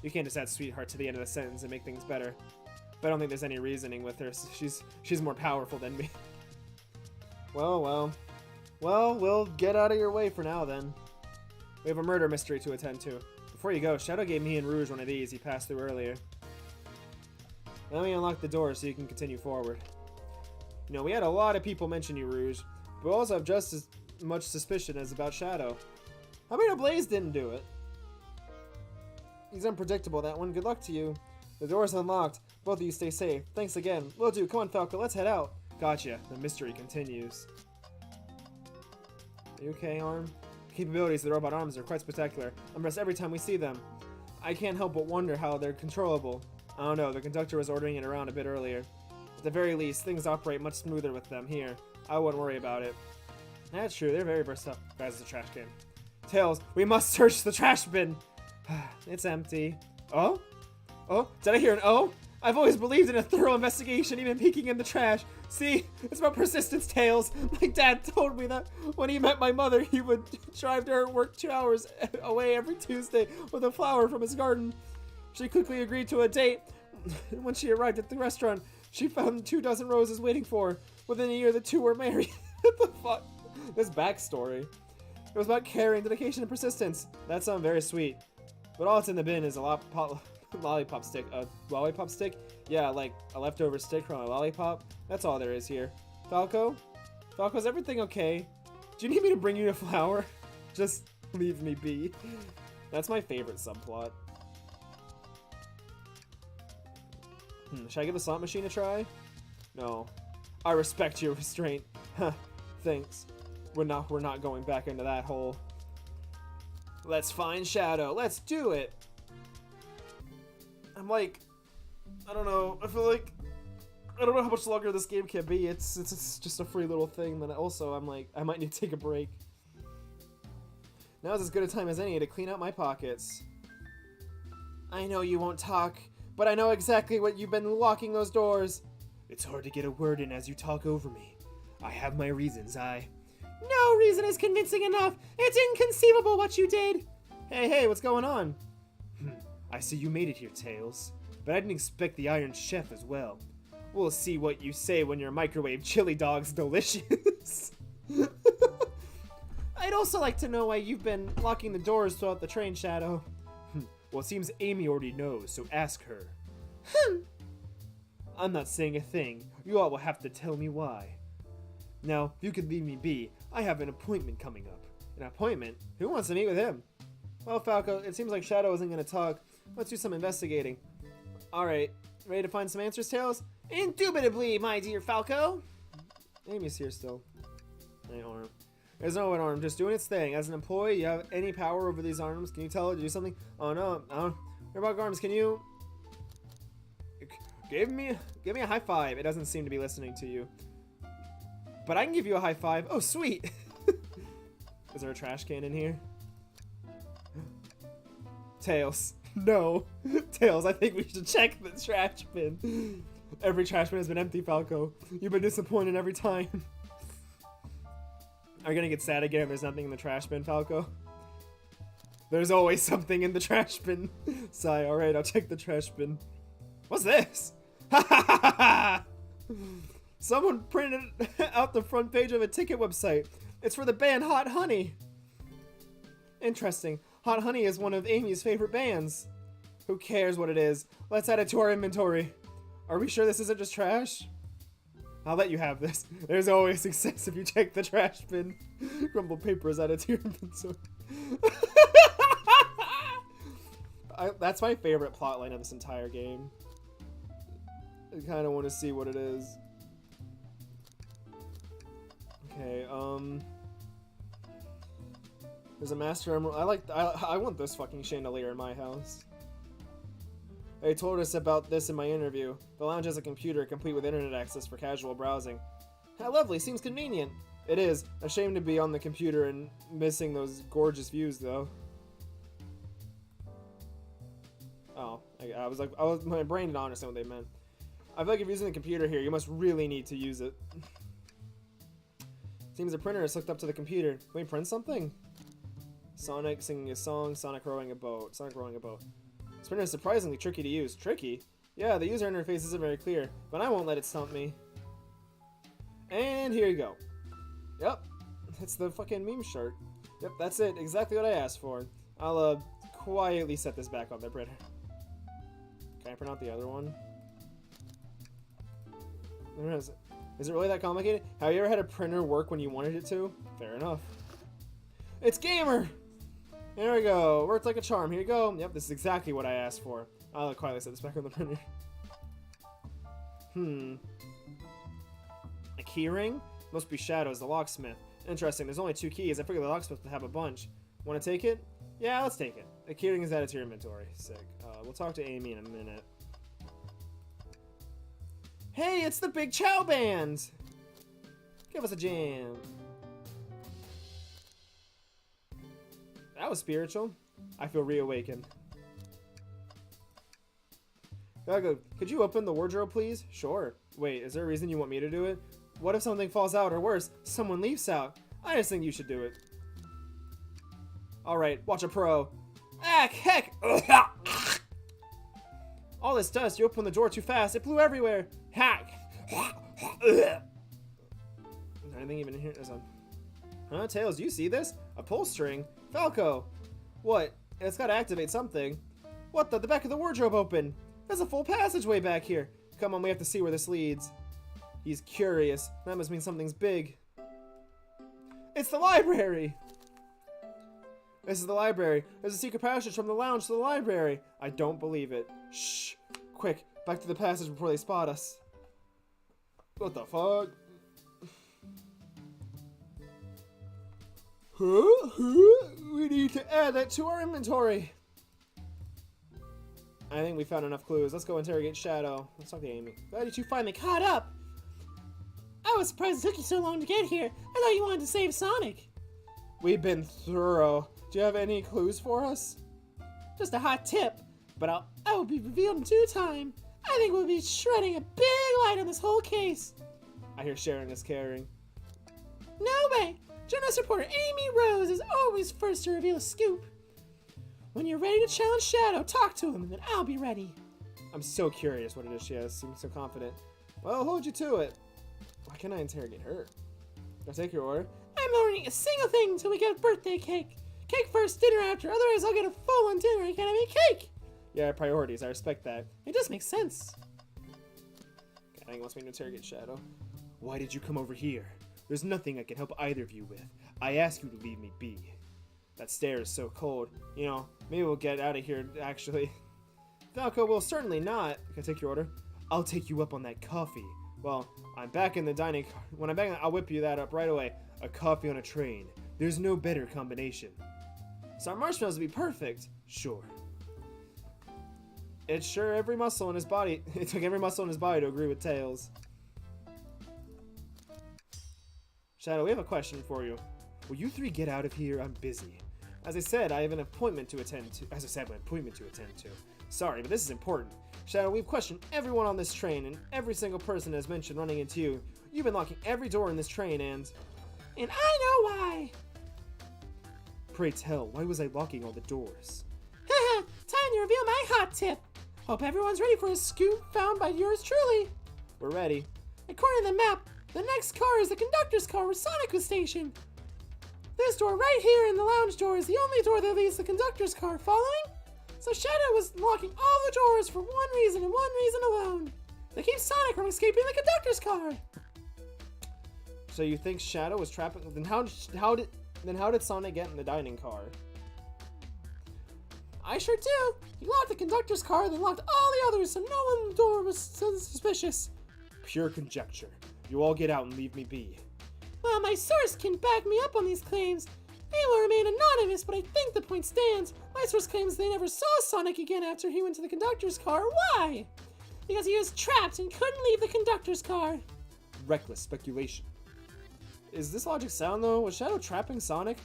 You can't just add sweetheart to the end of the sentence and make things better. But I don't think there's any reasoning with her. She's more powerful than me. Well, we'll get out of your way for now then. We have a murder mystery to attend to. Before you go, Shadow gave me and Rouge one of these he passed through earlier. Let me unlock the door so you can continue forward. You know, we had a lot of people mention you, Rouge, but we also have just as much suspicion as about Shadow. How about Blaze didn't do it? He's unpredictable, that one. Good luck to you. The door's unlocked. Both of you stay safe. Thanks again. Will do. Come on, Falco. Let's head out. Gotcha. The mystery continues. Are you okay, Arm? The capabilities of the robot arms are quite spectacular. I'm impressed every time we see them. I can't help but wonder how they're controllable. I don't know. The conductor was ordering it around a bit earlier. At the very least, things operate much smoother with them here. I wouldn't worry about it. That's true. They're very versatile. Guys, the trash can. Tails, we must search the trash bin. It's empty. Oh? Oh? Did I hear an oh? I've always believed in a thorough investigation, even peeking in the trash. See? It's about persistence, Tails. My dad told me that when he met my mother, he would drive to her work 2 hours away every Tuesday with a flower from his garden. She quickly agreed to a date. When she arrived at the restaurant, she found 24 roses waiting for her. Within a year, the two were married. What the fuck? This backstory. It was about caring, dedication, and persistence. That sounds very sweet. But all that's in the bin is a lollipop stick. A lollipop stick? Yeah, like a leftover stick from a lollipop. That's all there is here. Falco? Falco, is everything okay? Do you need me to bring you a flower? Just leave me be. That's my favorite subplot. Should I give the slot machine a try? No. I respect your restraint. Huh. Thanks. We're not going back into that hole. Let's find Shadow. Let's do it. I'm like, I don't know. I feel like I don't know how much longer this game can be. It's just a free little thing. Then also I'm like, I might need to take a break. Now's as good a time as any to clean out my pockets. I know you won't talk, but I know exactly what you've been locking those doors. It's hard to get a word in as you talk over me. I have my reasons. No reason is convincing enough. It's inconceivable what you did. Hey, what's going on? I see you made it here, Tails. But I didn't expect the Iron Chef as well. We'll see what you say when your microwave chili dog's delicious. I'd also like to know why you've been locking the doors throughout the train, Shadow. Well, it seems Amy already knows, so ask her. I'm not saying a thing. You all will have to tell me why. Now, if you could leave me be, I have an appointment coming up. An appointment? Who wants to meet with him? Well, Falco, it seems like Shadow isn't going to talk. Let's do some investigating. Alright, ready to find some answers, Tails? Indubitably, my dear Falco! Amy's here still. Hey, Arm. There's no one, Arm, just doing its thing. As an employee, you have any power over these arms? Can you tell it to do something? Oh, no. Hedgehog Arms, can you... Give me a high five. It doesn't seem to be listening to you. but I can give you a high five. Oh, sweet. Is there a trash can in here? Tails. No. Tails, I think we should check the trash bin. Every trash bin has been empty, Falco. You've been disappointed every time. Are you gonna get sad again if there's nothing in the trash bin, Falco? There's always something in the trash bin. Sigh, alright, I'll check the trash bin. What's this? Ha ha ha ha! Someone printed out the front page of a ticket website. It's for the band Hot Honey. Interesting. Hot Honey is one of Amy's favorite bands. Who cares what it is? Let's add it to our inventory. Are we sure this isn't just trash? I'll let you have this. There's always success if you check the trash bin. Crumpled paper is added to your inventory. That's my favorite plotline of this entire game. I kind of want to see what it is. Okay, there's a master emerald. I want this fucking chandelier in my house. They told us about this in my interview. The lounge has a computer complete with internet access for casual browsing. How lovely, seems convenient. It is. A shame to be on the computer and missing those gorgeous views, though. Oh, my brain did not understand what they meant. I feel like if you're using the computer here, you must really need to use it. Seems the printer is hooked up to the computer. Can we print something? Sonic singing a song, Sonic rowing a boat. Sonic rowing a boat. This printer is surprisingly tricky to use. Tricky? Yeah, the user interface isn't very clear, but I won't let it stump me. And here you go. Yep, it's the fucking meme shirt. Yep, that's it. Exactly what I asked for. I'll, quietly set this back on the printer. Can I print out the other one? Where is it? Is it really that complicated? Have you ever had a printer work when you wanted it to? Fair enough. It's Gamer! There we go. Worked like a charm. Here you go. Yep, this is exactly what I asked for. I'll quietly set this back on the printer. A key ring? Must be Shadows, the locksmith. Interesting. There's only 2 keys. I figured the locksmith would have a bunch. Want to take it? Yeah, let's take it. The key ring is added to your inventory. Sick. We'll talk to Amy in a minute. Hey, it's the Big Chow Band! Give us a jam. That was spiritual. I feel reawakened. Could you open the wardrobe, please? Sure. Wait, is there a reason you want me to do it? What if something falls out, or worse, someone leaps out? I just think you should do it. Alright, watch a pro. Ah, heck! All this dust, you opened the door too fast. It blew everywhere. Hack! Is there anything even in here? Huh, Tails, do you see this? A pull string? Falco! What? It's gotta activate something. What the? The back of the wardrobe open! There's a full passageway back here! Come on, we have to see where this leads. He's curious. That must mean something's big. It's the library! This is the library. There's a secret passage from the lounge to the library. I don't believe it. Shh! Quick, back to the passage before they spot us. What the fuck? We need to add that to our inventory. I think we found enough clues. Let's go interrogate Shadow. Let's talk to Amy. Glad that you finally caught up. I was surprised it took you so long to get here. I thought you wanted to save Sonic. We've been thorough. Do you have any clues for us? Just a hot tip, but I will be revealed in due time. I think we'll be shredding a big light on this whole case. I hear sharing is caring. No way! Journalist reporter Amy Rose is always first to reveal a scoop. When you're ready to challenge Shadow, talk to him, and then I'll be ready. I'm so curious what it is she has. Seems so confident. Well, I'll hold you to it. Why can't I interrogate her? I'll take your order. I'm not eating a single thing until we get a birthday cake. Cake first, dinner after. Otherwise, I'll get a full-on dinner and can't have any cake. Yeah, priorities. I respect that. It just makes sense. Okay, I think he wants me to interrogate Shadow. Why did you come over here? There's nothing I can help either of you with. I ask you to leave me be. That stare is so cold. You know, maybe we'll get out of here, actually. Falco will certainly not. Can I take your order? I'll take you up on that coffee. Well, I'm back in the dining car. When I'm back, I'll whip you that up right away. A coffee on a train. There's no better combination. So our marshmallows would be perfect. Sure. It took every muscle in his body to agree with Tails. Shadow, we have a question for you. Will you three get out of here? I'm busy. As I said, I have an appointment to attend to. Sorry, but this is important. Shadow, we've questioned everyone on this train, and every single person has mentioned running into you. You've been locking every door in this train, and I know why. Pray tell, why was I locking all the doors? Haha, time to reveal my hot tip. Hope everyone's ready for a scoop found by yours truly. We're ready. According to the map, the next car is the conductor's car where Sonic was stationed. This door right here in the lounge door is the only door that leads to the conductor's car. Following? So Shadow was locking all the doors for one reason and one reason alone. To keep Sonic from escaping the conductor's car. So you think Shadow was trapping? Then how did Sonic get in the dining car? I sure do. He locked the conductor's car, then locked all the others, so no one in the door was suspicious. Pure conjecture. You all get out and leave me be. Well, my source can back me up on these claims. They will remain anonymous, but I think the point stands. My source claims they never saw Sonic again after he went to the conductor's car. Why? Because he was trapped and couldn't leave the conductor's car. Reckless speculation. Is this logic sound though? Was Shadow trapping Sonic?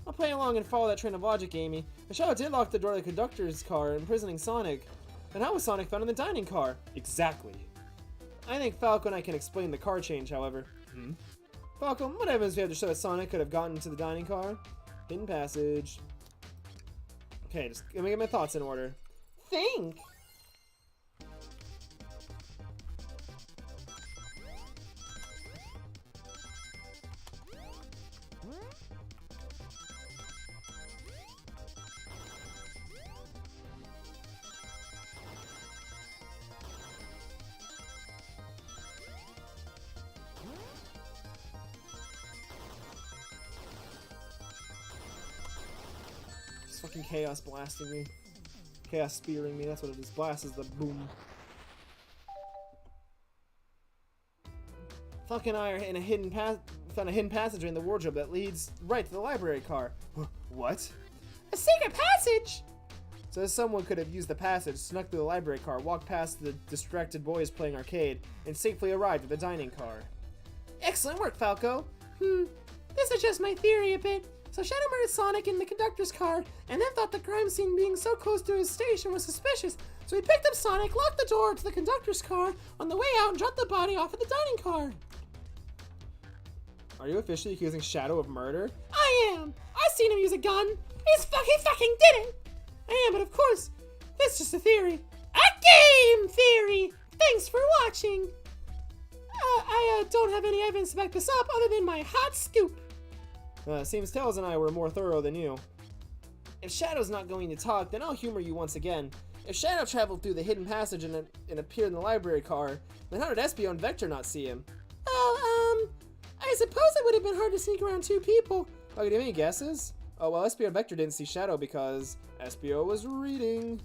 I'll play along and follow that train of logic, Amy. If Shadow did lock the door to the conductor's car, imprisoning Sonic, then how was Sonic found in the dining car? Exactly. I think Falco and I can explain the car change, however. Falco, what evidence do you have to show that Sonic could have gotten into the dining car? Hidden passage. Okay, just let me get my thoughts in order. Think. Fucking chaos blasting me. Chaos spearing me, that's what it is. Blast is the boom. Falk and I are in a found a hidden passage in the wardrobe that leads right to the library car. What? A secret passage? So someone could have used the passage, snuck through the library car, walked past the distracted boys playing arcade, and safely arrived at the dining car. Excellent work, Falco. This is just my theory a bit. So Shadow murdered Sonic in the conductor's car, and then thought the crime scene being so close to his station was suspicious. So he picked up Sonic, locked the door to the conductor's car on the way out, and dropped the body off at the dining car. Are you officially accusing Shadow of murder? I am. I've seen him use a gun. He fucking did it. I am, but of course, that's just a theory. A game theory. Thanks for watching. I don't have any evidence to back this up other than my hot scoop. Seems Tails and I were more thorough than you. If Shadow's not going to talk, then I'll humor you once again. If Shadow traveled through the hidden passage and appeared in the library car, then how did Espio and Vector not see him? Well, I suppose it would have been hard to sneak around two people. Oh, do you have any guesses? Oh, well, Espio and Vector didn't see Shadow because Espio was reading.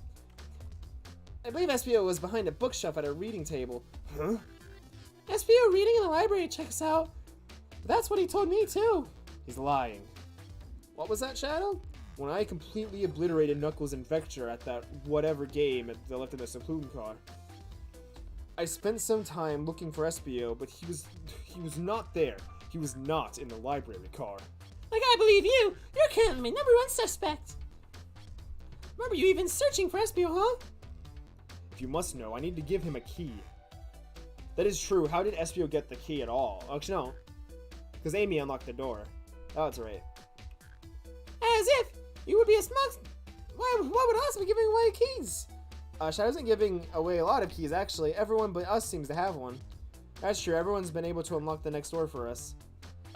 I believe Espio was behind a bookshelf at a reading table. Huh? Espio reading in the library checks out. That's what he told me, too. He's lying. What was that, Shadow? When I completely obliterated Knuckles and Vector at that whatever game they left in the saloon car. I spent some time looking for Espio, but he was not there. He was not in the library car. Like I believe you. You're currently my number one suspect. Remember you even searching for Espio, huh? If you must know, I need to give him a key. That is true. How did Espio get the key at all? Actually, no. Because Amy unlocked the door. Oh, that's right. As if you would be a smug. Why would us be giving away keys? Shadow isn't giving away a lot of keys, actually. Everyone but us seems to have one. That's true. Everyone's been able to unlock the next door for us.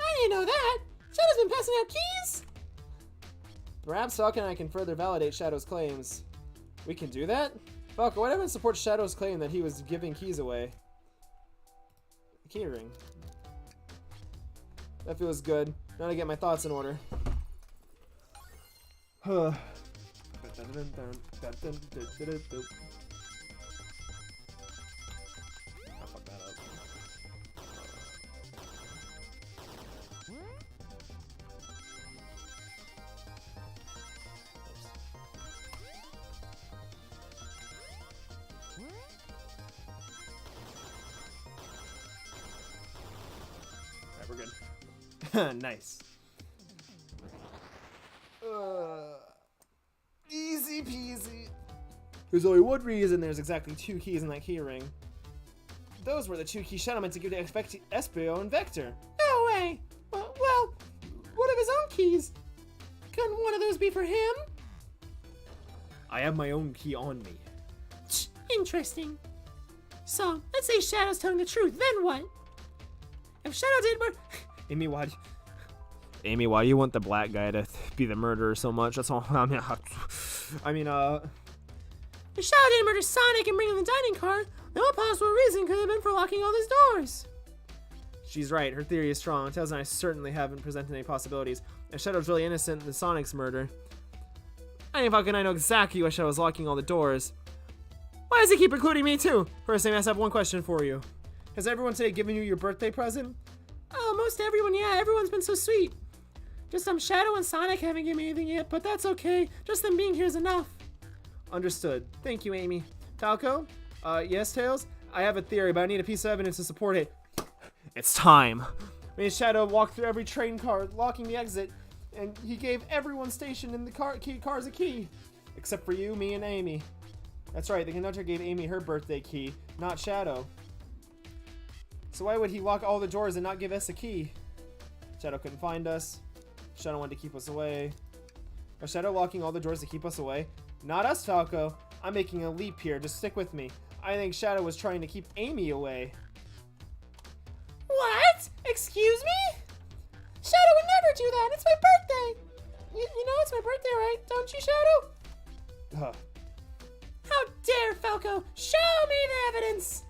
I didn't know that. Shadow's been passing out keys. Perhaps Falco and I can further validate Shadow's claims. We can do that? Falco, what evidence supports Shadow's claim that he was giving keys away? Key ring. That feels good. Now to get my thoughts in order. Huh. I fucked that up. Alright, we're good. Nice. Easy peasy. There's only one reason there's exactly 2 keys in that key ring. Those were the 2 keys Shadow meant to give to Espio and Vector. No way! Well, what of his own keys? Couldn't one of those be for him? I have my own key on me. Interesting. So, let's say Shadow's telling the truth, then what? If Shadow did murder... Amy, why do you want the black guy to be the murderer so much? That's all. I mean, If Shadow didn't murder Sonic and bring in the dining car, then what possible reason could have been for locking all these doors? she's right. Her theory is strong. Tails and I certainly haven't presented any possibilities. If Shadow's really innocent in Sonic's murder, I think fucking I know exactly why Shadow's locking all the doors. Why does he keep including me too? First thing, I just have one question for you. Has everyone today given you your birthday present? Oh, most everyone, yeah. Everyone's been so sweet. Just Shadow and Sonic haven't given me anything yet, but that's okay. Just them being here is enough. Understood. Thank you, Amy. Falco? Yes, Tails? I have a theory, but I need a piece of evidence to support it. It's time. Me and Shadow walked through every train car, locking the exit, and he gave everyone stationed in the cars a key. Except for you, me, and Amy. That's right, the conductor gave Amy her birthday key, not Shadow. So why would he lock all the doors and not give us a key? Shadow couldn't find us. Shadow wanted to keep us away. Are Shadow locking all the doors to keep us away? Not us, Falco. I'm making a leap here. Just stick with me. I think Shadow was trying to keep Amy away. What? Excuse me? Shadow would never do that. It's my birthday. You know it's my birthday, right? Don't you, Shadow? How dare, Falco? Show me the evidence.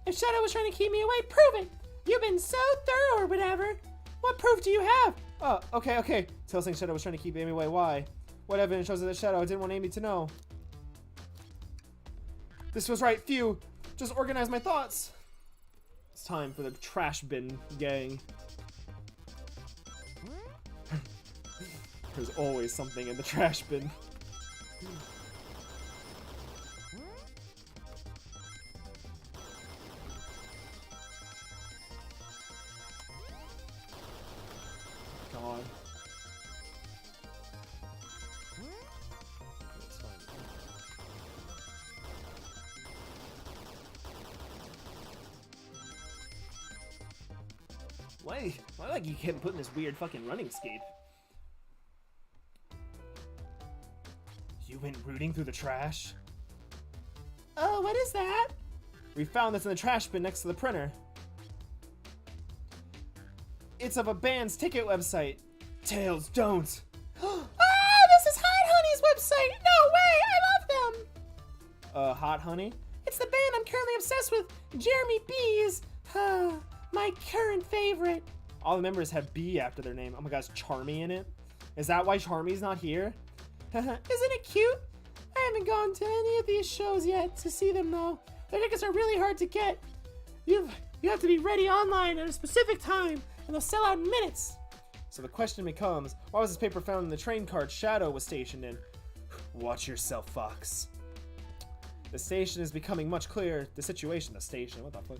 If Shadow was trying to keep me away, prove it. You've been so thorough or whatever. What proof do you have? Oh, okay. Tails thinks Shadow was trying to keep Amy away. Why? What evidence shows that Shadow didn't want Amy to know? This was right. Phew. Just organize my thoughts. It's time for the trash bin gang. There's always something in the trash bin. Come on. That's fine. Why like you kept putting this weird fucking running scape? You went rooting through the trash? Oh, what is that? We found this in the trash bin next to the printer. It's of a band's ticket website. Tails, don't! This is Hot Honey's website! No way! I love them! Hot Honey? It's the band I'm currently obsessed with. Jeremy B is, my current favorite. All the members have B after their name. Oh my gosh, Charmy in it? Is that why Charmy's not here? Isn't it cute? I haven't gone to any of these shows yet to see them though. Their tickets are really hard to get. You have to be ready online at a specific time, and they'll sell out in minutes. So the question becomes, why was this paper found in the train car Shadow was stationed in? Watch yourself, Fox. The station is becoming much clearer. The station, what the fuck?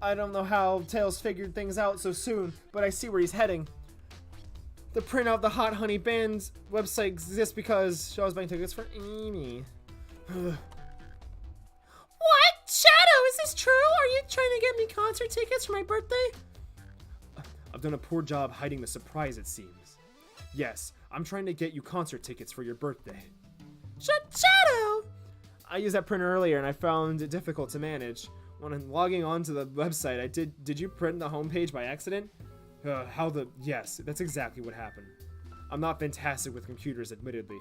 I don't know how Tails figured things out so soon, but I see where he's heading. The printout of the Hot Honey Band's website exists because Shadow's buying tickets for Amy. What? Shadow, is this true? Are you trying to get me concert tickets for my birthday? I've done a poor job hiding the surprise, it seems. Yes, I'm trying to get you concert tickets for your birthday. Shadow! I used that printer earlier and I found it difficult to manage. When I'm logging onto the website, did you print the homepage by accident? Yes, that's exactly what happened. I'm not fantastic with computers, admittedly.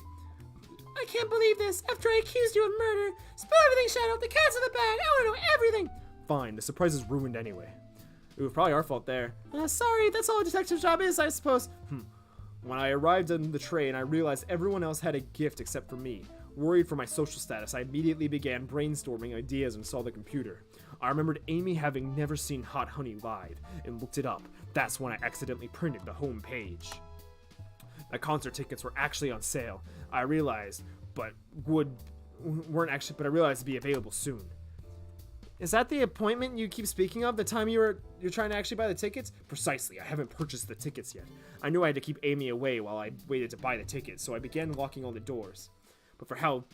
I can't believe this. After I accused you of murder. Spill everything, Shadow. The cat's in the bag. I want to know everything. Fine, the surprise is ruined anyway. Ooh, probably our fault there. Sorry, that's all a detective's job is, I suppose. When I arrived on the train, I realized everyone else had a gift except for me. Worried for my social status, I immediately began brainstorming ideas and saw the computer. I remembered Amy having never seen Hot Honey live, and looked it up. That's when I accidentally printed the home page. My concert tickets were actually on sale. I realized, but I realized it'd be available soon. Is that the appointment you keep speaking of? The time you're trying to actually buy the tickets? Precisely. I haven't purchased the tickets yet. I knew I had to keep Amy away while I waited to buy the tickets, so I began locking all the doors. But for how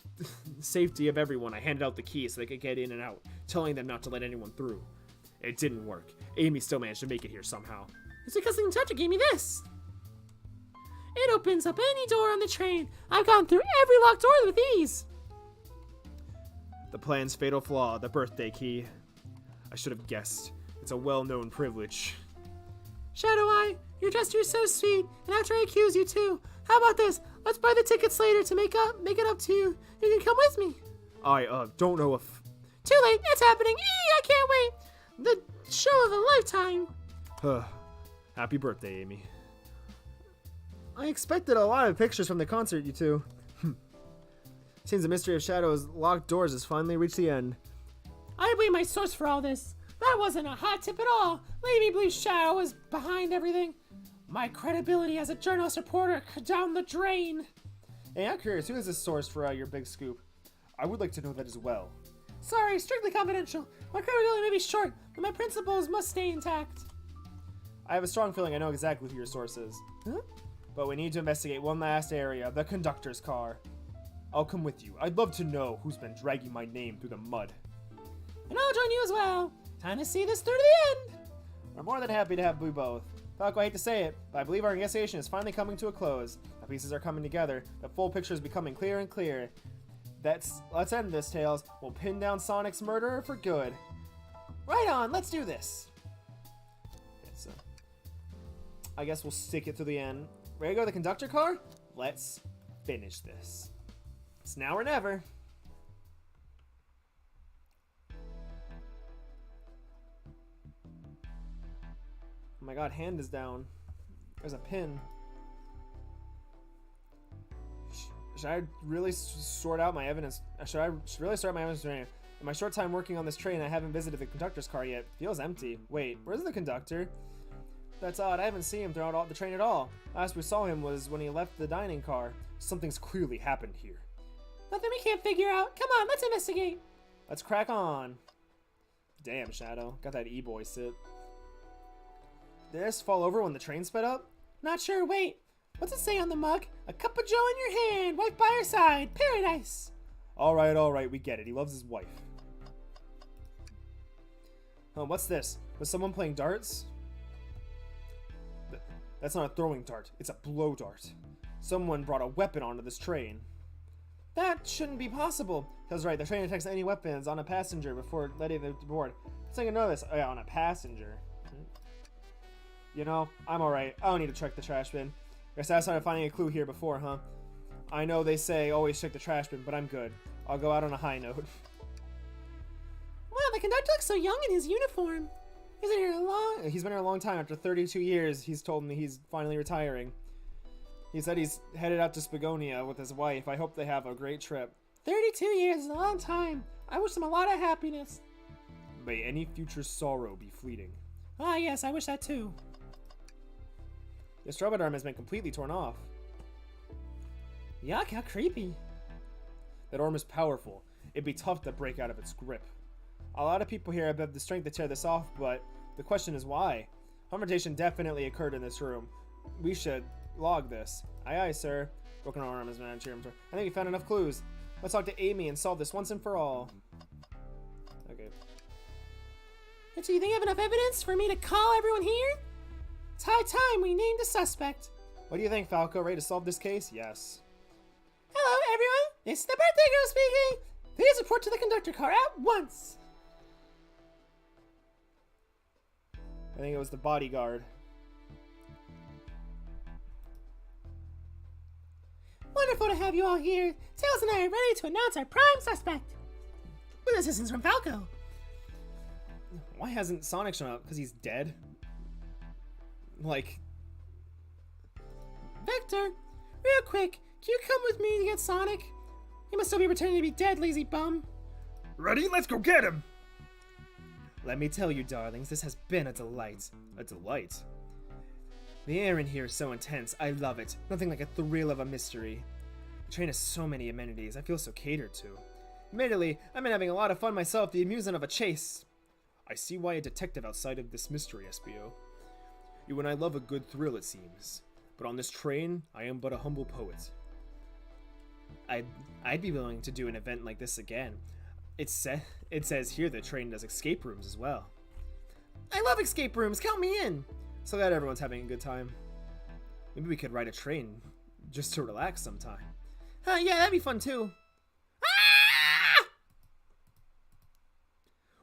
safety of everyone, I handed out the keys so they could get in and out, telling them not to let anyone through. It didn't work. Amy still managed to make it here somehow. It's because the conductor gave me this. It opens up any door on the train. I've gone through every locked door with ease. The plan's fatal flaw, the birthday key. I should have guessed. It's a well-known privilege. Shadow Eye, you're so sweet, and after I accuse you too. How about this? Let's buy the tickets later to make it up to you. You can come with me. I don't know if... Too late, it's happening. I can't wait. The show of a lifetime. Happy birthday, Amy. I expected a lot of pictures from the concert, you two. Seems the mystery of Shadow's locked doors has finally reached the end. I blame my source for all this. That wasn't a hot tip at all. Lady believes Shadow was behind everything. My credibility as a journalist reporter down the drain. Hey, I'm curious, who is this source for your big scoop? I would like to know that as well. Sorry, strictly confidential. My credibility may be short, but my principles must stay intact. I have a strong feeling I know exactly who your source is. Huh? But we need to investigate one last area, the conductor's car. I'll come with you. I'd love to know who's been dragging my name through the mud. And I'll join you as well. Time to see this through to the end. We're more than happy to have you both. Falco, I hate to say it, but I believe our investigation is finally coming to a close. The pieces are coming together. The full picture is becoming clearer and clearer. Let's end this, Tails. We'll pin down Sonic's murderer for good. Right on, let's do this. Okay, so I guess we'll stick it to the end. Ready to go to the conductor car? Let's finish this. It's now or never. Oh my god, hand is down. There's a pin. Should I really sort out my evidence? Should I really sort out my evidence today? In my short time working on this train, I haven't visited the conductor's car yet. Feels empty. Wait, where's the conductor? That's odd. I haven't seen him throughout the train at all. Last we saw him was when he left the dining car. Something's clearly happened here. Nothing we can't figure out. Come on, let's investigate. Let's crack on. Damn, Shadow. Got that E-boy sit. Did this fall over when the train sped up? Not sure. Wait. What's it say on the mug? A cup of joe in your hand, wife by your side, paradise. Alright, we get it. He loves his wife. What's this? Was someone playing darts? That's not a throwing dart. It's a blow dart. Someone brought a weapon onto this train. That shouldn't be possible. That's right. The train detects any weapons on a passenger before letting it board. Let's take a notice. Oh yeah, on a passenger. You know, I'm alright. I don't need to check the trash bin. Guess I started finding a clue here before, huh? I know they say always check the trash bin, but I'm good. I'll go out on a high note. Wow, the conductor looks so young in his uniform. He's been here He's been here a long time. After 32 years, he's told me he's finally retiring. He said he's headed out to Spagonia with his wife. I hope they have a great trip. 32 years is a long time. I wish them a lot of happiness. May any future sorrow be fleeting. Ah, yes, I wish that too. This robot arm has been completely torn off. Yuck, how creepy. That arm is powerful. It'd be tough to break out of its grip. A lot of people here have the strength to tear this off, but the question is why? Confrontation definitely occurred in this room. We should log this. Aye, aye, sir. Broken arm has been I think we found enough clues. Let's talk to Amy and solve this once and for all. Okay. So you think I have enough evidence for me to call everyone here? It's high time we named a suspect. What do you think, Falco? Ready to solve this case? Yes. Hello, everyone. This is the birthday girl speaking. Please report to the conductor car at once. I think it was the bodyguard. Wonderful to have you all here. Tails and I are ready to announce our prime suspect. With assistance from Falco. Why hasn't Sonic shown up? Because he's dead? Like... Vector, real quick, can you come with me to get Sonic? He must still be pretending to be dead, lazy bum. Ready? Let's go get him! Let me tell you, darlings, this has been a delight. A delight? The air in here is so intense. I love it. Nothing like a thrill of a mystery. The train has so many amenities. I feel so catered to. Admittedly, I've been having a lot of fun myself, the amusement of a chase. I see why a detective outside of this mystery, SBO. You and I love a good thrill, it seems. But on this train, I am but a humble poet. I'd be willing to do an event like this again. It says here the train does escape rooms as well. I love escape rooms, count me in! So glad everyone's having a good time. Maybe we could ride a train, just to relax sometime. Yeah, that'd be fun too. Ah!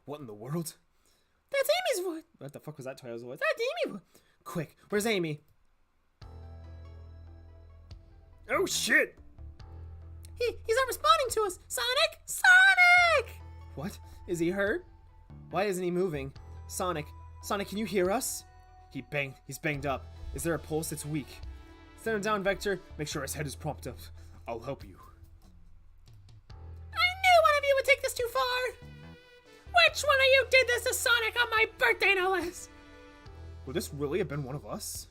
What in the world? That's Amy's voice! What the fuck was that Toyo's voice? That's Amy's voice! Quick, where's Amy? Oh shit! He's not responding to us! Sonic! Sonic! What? Is he hurt? Why isn't he moving? Sonic, can you hear us? He's banged up. Is there a pulse? It's weak. Send him down, Vector. Make sure his head is propped up. I'll help you. I knew one of you would take this too far! Which one of you did this to Sonic on my birthday, no less? Would this really have been one of us?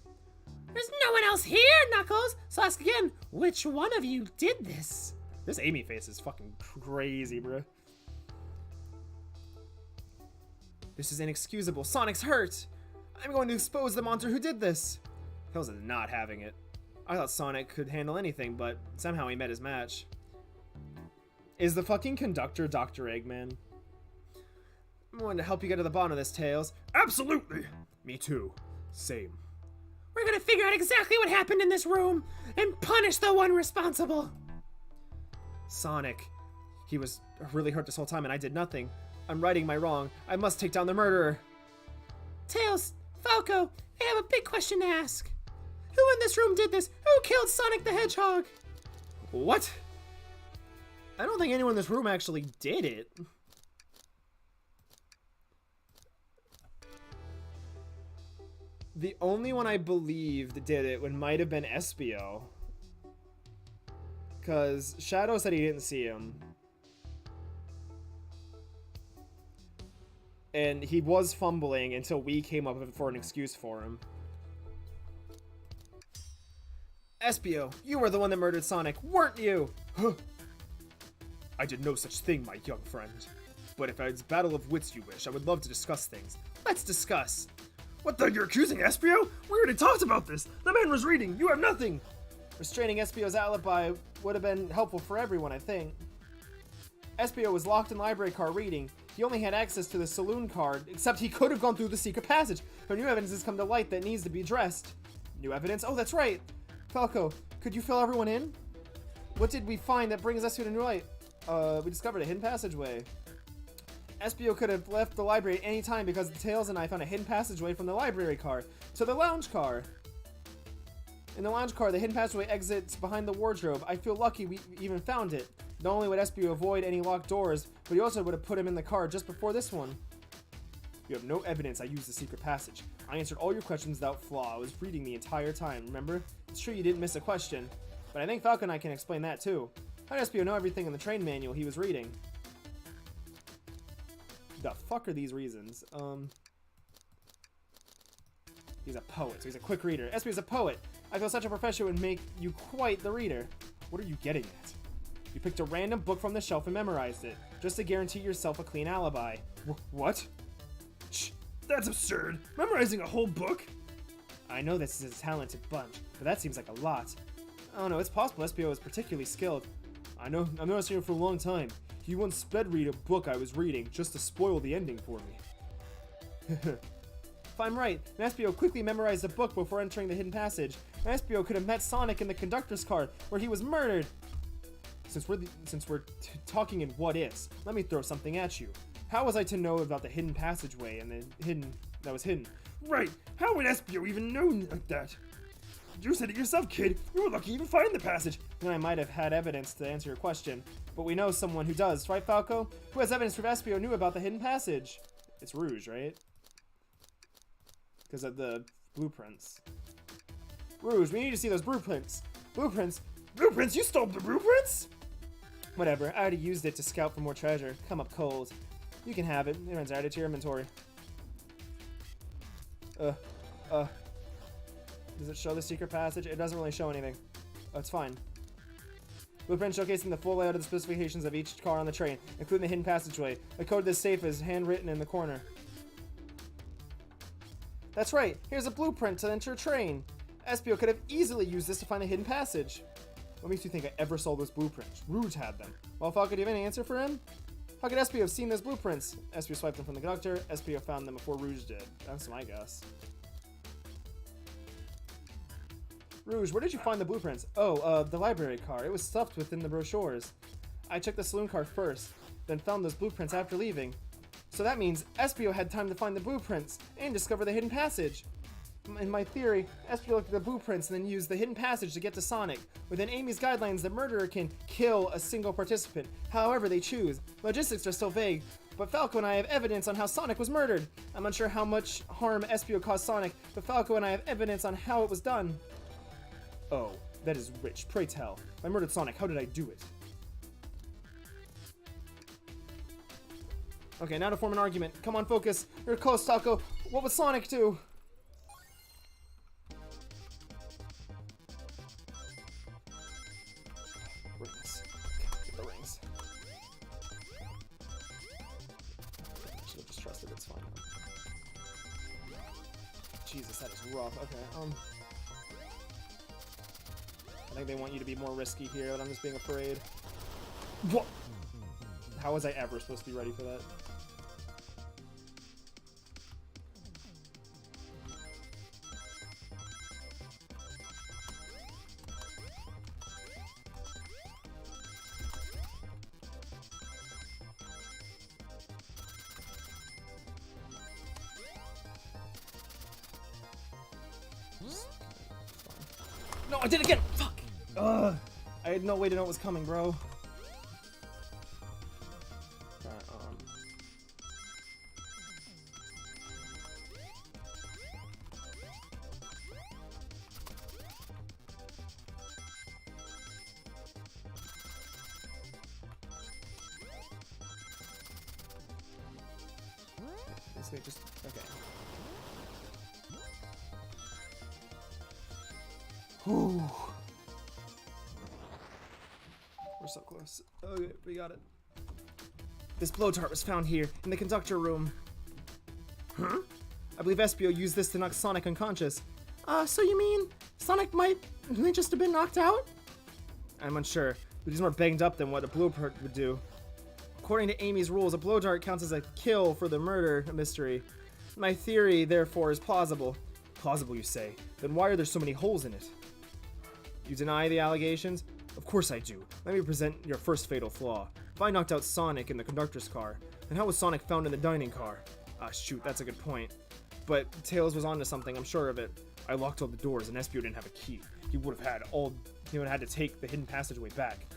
There's no one else here, Knuckles! So ask again, which one of you did this? This Amy face is fucking crazy, bro. This is inexcusable. Sonic's hurt! I'm going to expose the monster who did this! Tails is not having it. I thought Sonic could handle anything, but somehow he met his match. Is the fucking conductor Dr. Eggman? I'm going to help you get to the bottom of this, Tails. Absolutely! Me too. Same. We're gonna figure out exactly what happened in this room and punish the one responsible. Sonic. He was really hurt this whole time and I did nothing. I'm righting my wrong. I must take down the murderer. Tails, Falco, I have a big question to ask. Who in this room did this? Who killed Sonic the Hedgehog? What? I don't think anyone in this room actually did it. The only one I believe that did it might have been Espio. Because Shadow said he didn't see him. And he was fumbling until we came up for an excuse for him. Espio, you were the one that murdered Sonic, weren't you? Huh. I did no such thing, my young friend. But if it's battle of wits you wish, I would love to discuss things. Let's discuss. What the? You're accusing Espio? We already talked about this. The man was reading. You have nothing. Restraining Espio's alibi would have been helpful for everyone, I think. Espio was locked in the library car reading. He only had access to the saloon card, except he could have gone through the secret passage. But new evidence has come to light that needs to be addressed. New evidence? Oh, that's right. Falco, could you fill everyone in? What did we find that brings us to the new light? We discovered a hidden passageway. Espio could have left the library at any time because Tails and I found a hidden passageway from the library car to the lounge car. In the lounge car, the hidden passageway exits behind the wardrobe. I feel lucky we even found it. Not only would Espio avoid any locked doors, but he also would have put him in the car just before this one. You have no evidence I used the secret passage. I answered all your questions without flaw. I was reading the entire time, remember? It's true you didn't miss a question, but I think Falcon and I can explain that too. How did Espio know everything in the train manual he was reading? The fuck are these reasons? He's a poet, so he's a quick reader. Espio's a poet. I feel such a profession would make you quite the reader. What are you getting at? You picked a random book from the shelf and memorized it, just to guarantee yourself a clean alibi. What? Shh, that's absurd. Memorizing a whole book? I know this is a talented bunch, but that seems like a lot. I don't know, it's possible Espio is particularly skilled. I know, I've noticed him for a long time. He once sped read a book I was reading just to spoil the ending for me. If I'm right, Espio quickly memorized the book before entering the hidden passage. Espio could have met Sonic in the conductor's car, where he was murdered. Since we're talking in what ifs, let me throw something at you. How was I to know about the hidden passageway and that was hidden? Right, how would Espio even know like that? You said it yourself, kid. You were lucky to even find the passage. Then I might have had evidence to answer your question. But we know someone who does, right, Falco? Who has evidence proof Espio knew about the hidden passage? It's Rouge, right? Because of the blueprints. Rouge, we need to see those blueprints. Blueprints? Blueprints? You stole the blueprints? Whatever, I already used it to scout for more treasure. Come up cold. You can have it. Everyone's added to your inventory. Does it show the secret passage? It doesn't really show anything. Oh, it's fine. Blueprint showcasing the full layout of the specifications of each car on the train, including the hidden passageway. The code to this safe is handwritten in the corner. That's right, here's a blueprint to enter a train. Espio could have easily used this to find the hidden passage. What makes you think I ever saw those blueprints? Rouge had them. Well, Falco, do you have any answer for him? How could Espio have seen those blueprints? Espio swiped them from the conductor. Espio found them before Rouge did. That's my guess. Rouge, where did you find the blueprints? Oh, the library car. It was stuffed within the brochures. I checked the saloon car first, then found those blueprints after leaving. So that means Espio had time to find the blueprints and discover the hidden passage. In my theory, Espio looked at the blueprints and then used the hidden passage to get to Sonic. Within Amy's guidelines, the murderer can kill a single participant, however they choose. Logistics are still vague, but Falco and I have evidence on how Sonic was murdered. I'm unsure how much harm Espio caused Sonic, but Falco and I have evidence on how it was done. Oh, that is rich. Pray tell. I murdered Sonic. How did I do it? Okay, now to form an argument. Come on, focus. You're close, Taco. What would Sonic do? Rings. Get the rings. I should have just trusted. It's fine. Jesus, that is rough. Okay, I think they want you to be more risky here, but I'm just being afraid. What? How was I ever supposed to be ready for that? No, I did it again! Fuck! Ugh! I had no way to know it was coming, bro. This way, just okay. Whew. We're so close. Okay, we got it. This blowdart was found here, in the conductor room. Huh? I believe Espio used this to knock Sonic unconscious. So you mean Sonic might just have been knocked out? I'm unsure, but he's more banged up than what a blowdart would do. According to Amy's rules, a blowdart counts as a kill for the murder mystery. My theory, therefore, is plausible. Plausible, you say? Then why are there so many holes in it? You deny the allegations? Of course I do. Let me present your first fatal flaw. If I knocked out Sonic in the conductor's car, then how was Sonic found in the dining car? Ah, shoot, that's a good point. But Tails was onto something, I'm sure of it. I locked all the doors and Espio didn't have a key. He would have had to take the hidden passageway back.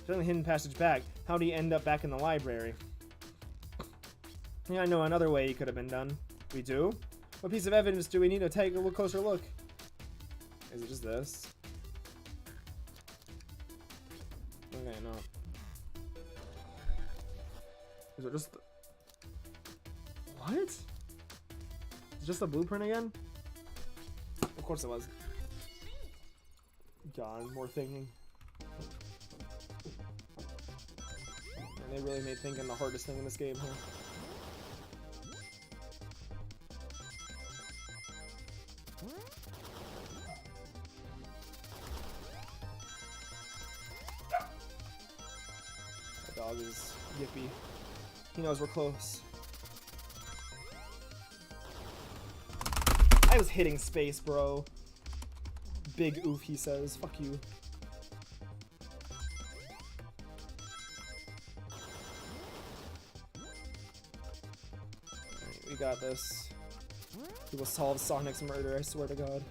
Taking the hidden passage back, how did he end up back in the library? Yeah, I know another way he could have been done. We do? What piece of evidence do we need to take a closer look? Is it just this? Okay, no. Is it just the... What? Is it just a blueprint again? Of course it was. God, more thinking. And they really made thinking the hardest thing in this game, huh? That dog is yippy. He knows we're close. I was hitting space, bro. Big oof, he says. Fuck you. Alright, we got this. We will solve Sonic's murder, I swear to God.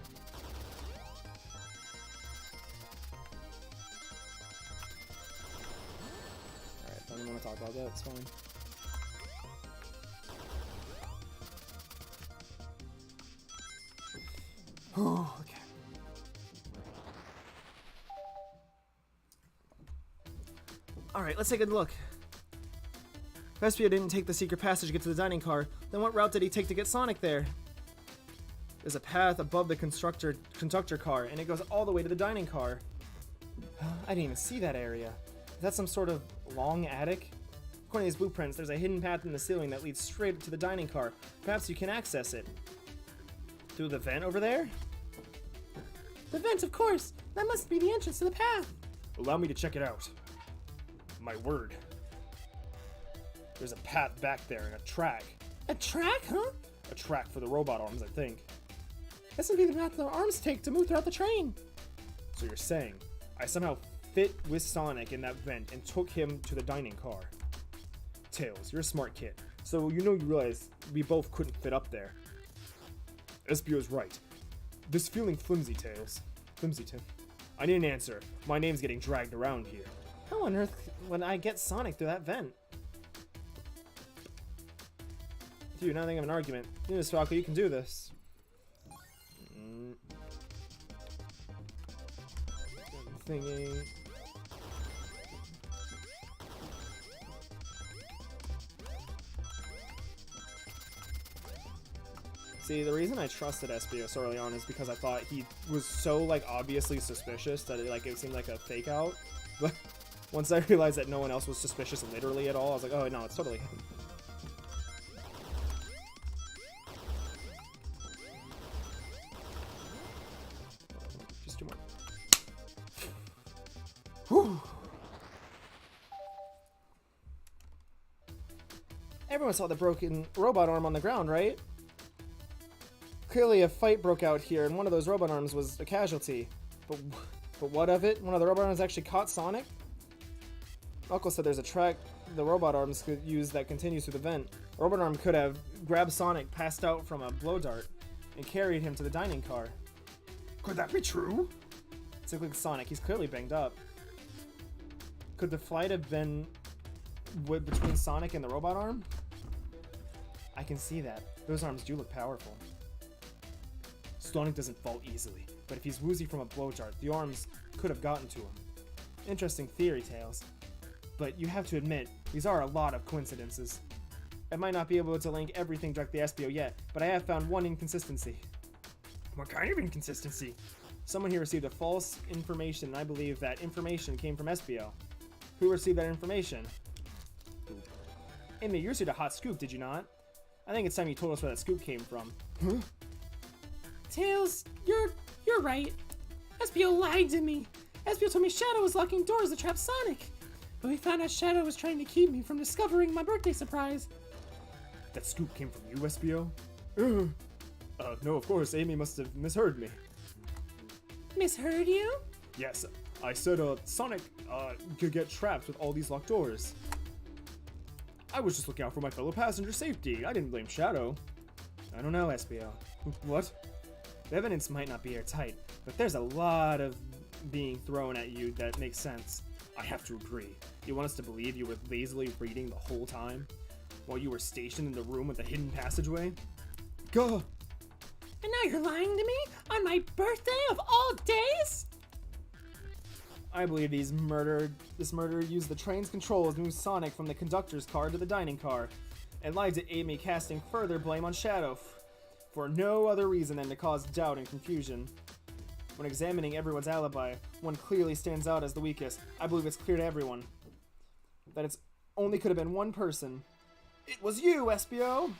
Alright, don't even want to talk about that, it's fine. Okay. Alright, let's take a look. If Espio didn't take the secret passage to get to the dining car, then what route did he take to get Sonic there? There's a path above the conductor car, and it goes all the way to the dining car. I didn't even see that area. Is that some sort of long attic? According to these blueprints, there's a hidden path in the ceiling that leads straight to the dining car. Perhaps you can access it. Through the vent over there? The vent, of course. That must be the entrance to the path. Allow me to check it out. My word. There's a path back there and a track. A track, huh? A track for the robot arms, I think. This would be the path their arms take to move throughout the train. So you're saying I somehow fit with Sonic in that vent and took him to the dining car? Tails, you're a smart kid. So you realize we both couldn't fit up there. Espio's right. This feeling flimsy, Tails. Flimsy, Tim. I need an answer. My name's getting dragged around here. How on earth would I get Sonic through that vent? Dude, now I think of an argument. You know, Sparkle, you can do this. Thinking. See, the reason I trusted Espio so early on is because I thought he was so, like, obviously suspicious that it seemed like a fake out. But once I realized that no one else was suspicious literally at all, I was like, oh, no, it's totally him. Just two more. Whew. Everyone saw the broken robot arm on the ground, right? Clearly a fight broke out here, and one of those robot arms was a casualty. But what of it? One of the robot arms actually caught Sonic? Knuckles said there's a track the robot arms could use that continues through the vent. A robot arm could have grabbed Sonic, passed out from a blow dart, and carried him to the dining car. Could that be true? Let's look at Sonic. He's clearly banged up. Could the flight have been between Sonic and the robot arm? I can see that. Those arms do look powerful. Sonic doesn't fall easily, but if he's woozy from a blow dart, the arms could have gotten to him. Interesting theory, Tails. But you have to admit, these are a lot of coincidences. I might not be able to link everything directly to Espio yet, but I have found one inconsistency. What kind of inconsistency? Someone here received a false information, and I believe that information came from Espio. Who received that information? Amy, you received a hot scoop, did you not? I think it's time you told us where that scoop came from. Huh? Tails, you're right. Espio lied to me. Espio told me Shadow was locking doors to trap Sonic. But we found out Shadow was trying to keep me from discovering my birthday surprise. That scoop came from you, Espio? No, of course, Amy must have misheard me. Misheard you? Yes, I said, Sonic, could get trapped with all these locked doors. I was just looking out for my fellow passenger's safety. I didn't blame Shadow. I don't know, Espio. What? The evidence might not be airtight, but there's a lot of being thrown at you that makes sense. I have to agree. You want us to believe you were lazily reading the whole time? While you were stationed in the room with the hidden passageway? Gah! And now you're lying to me? On my birthday of all days? I believe this murderer used the train's controls to move Sonic from the conductor's car to the dining car, and lied to Amy, casting further blame on Shadow, for no other reason than to cause doubt and confusion. When examining everyone's alibi, one clearly stands out as the weakest. I believe it's clear to everyone that it's only could have been one person. It was you, Espio!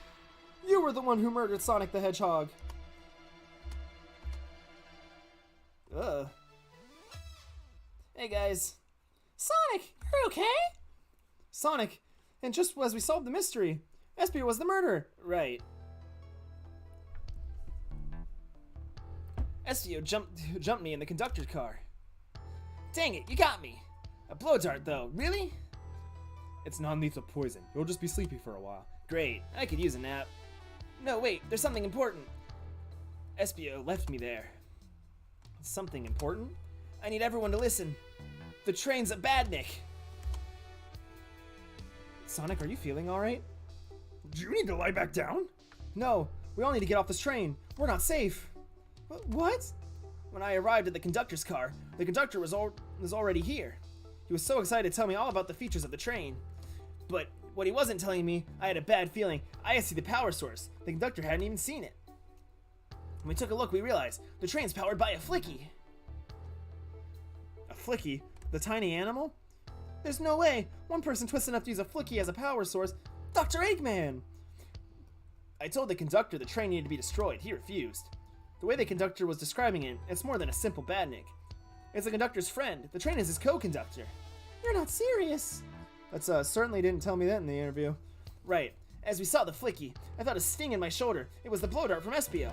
You were the one who murdered Sonic the Hedgehog! Ugh. Hey guys. Sonic, are you okay? Sonic, and just as we solved the mystery, Espio was the murderer. Right. Espio jumped me in the conductor's car. Dang it, you got me. A blow dart though, really? It's non-lethal poison. You'll just be sleepy for a while. Great, I could use a nap. No, wait, there's something important. Espio left me there. Something important? I need everyone to listen. The train's a badnik. Sonic, are you feeling alright? Do you need to lie back down? No, we all need to get off this train. We're not safe. What? When I arrived at the conductor's car, the conductor was already here. He was so excited to tell me all about the features of the train. But what he wasn't telling me, I had a bad feeling. I had to see the power source. The conductor hadn't even seen it. When we took a look, we realized the train's powered by a flicky. A flicky? The tiny animal? There's no way. One person twisted enough to use a flicky as a power source. Dr. Eggman! I told the conductor the train needed to be destroyed. He refused. The way the conductor was describing it, it's more than a simple badnik. It's the conductor's friend. The train is his co-conductor. You're not serious. That's certainly didn't tell me that in the interview. Right. As we saw the flicky, I felt a sting in my shoulder. It was the blow dart from Espio.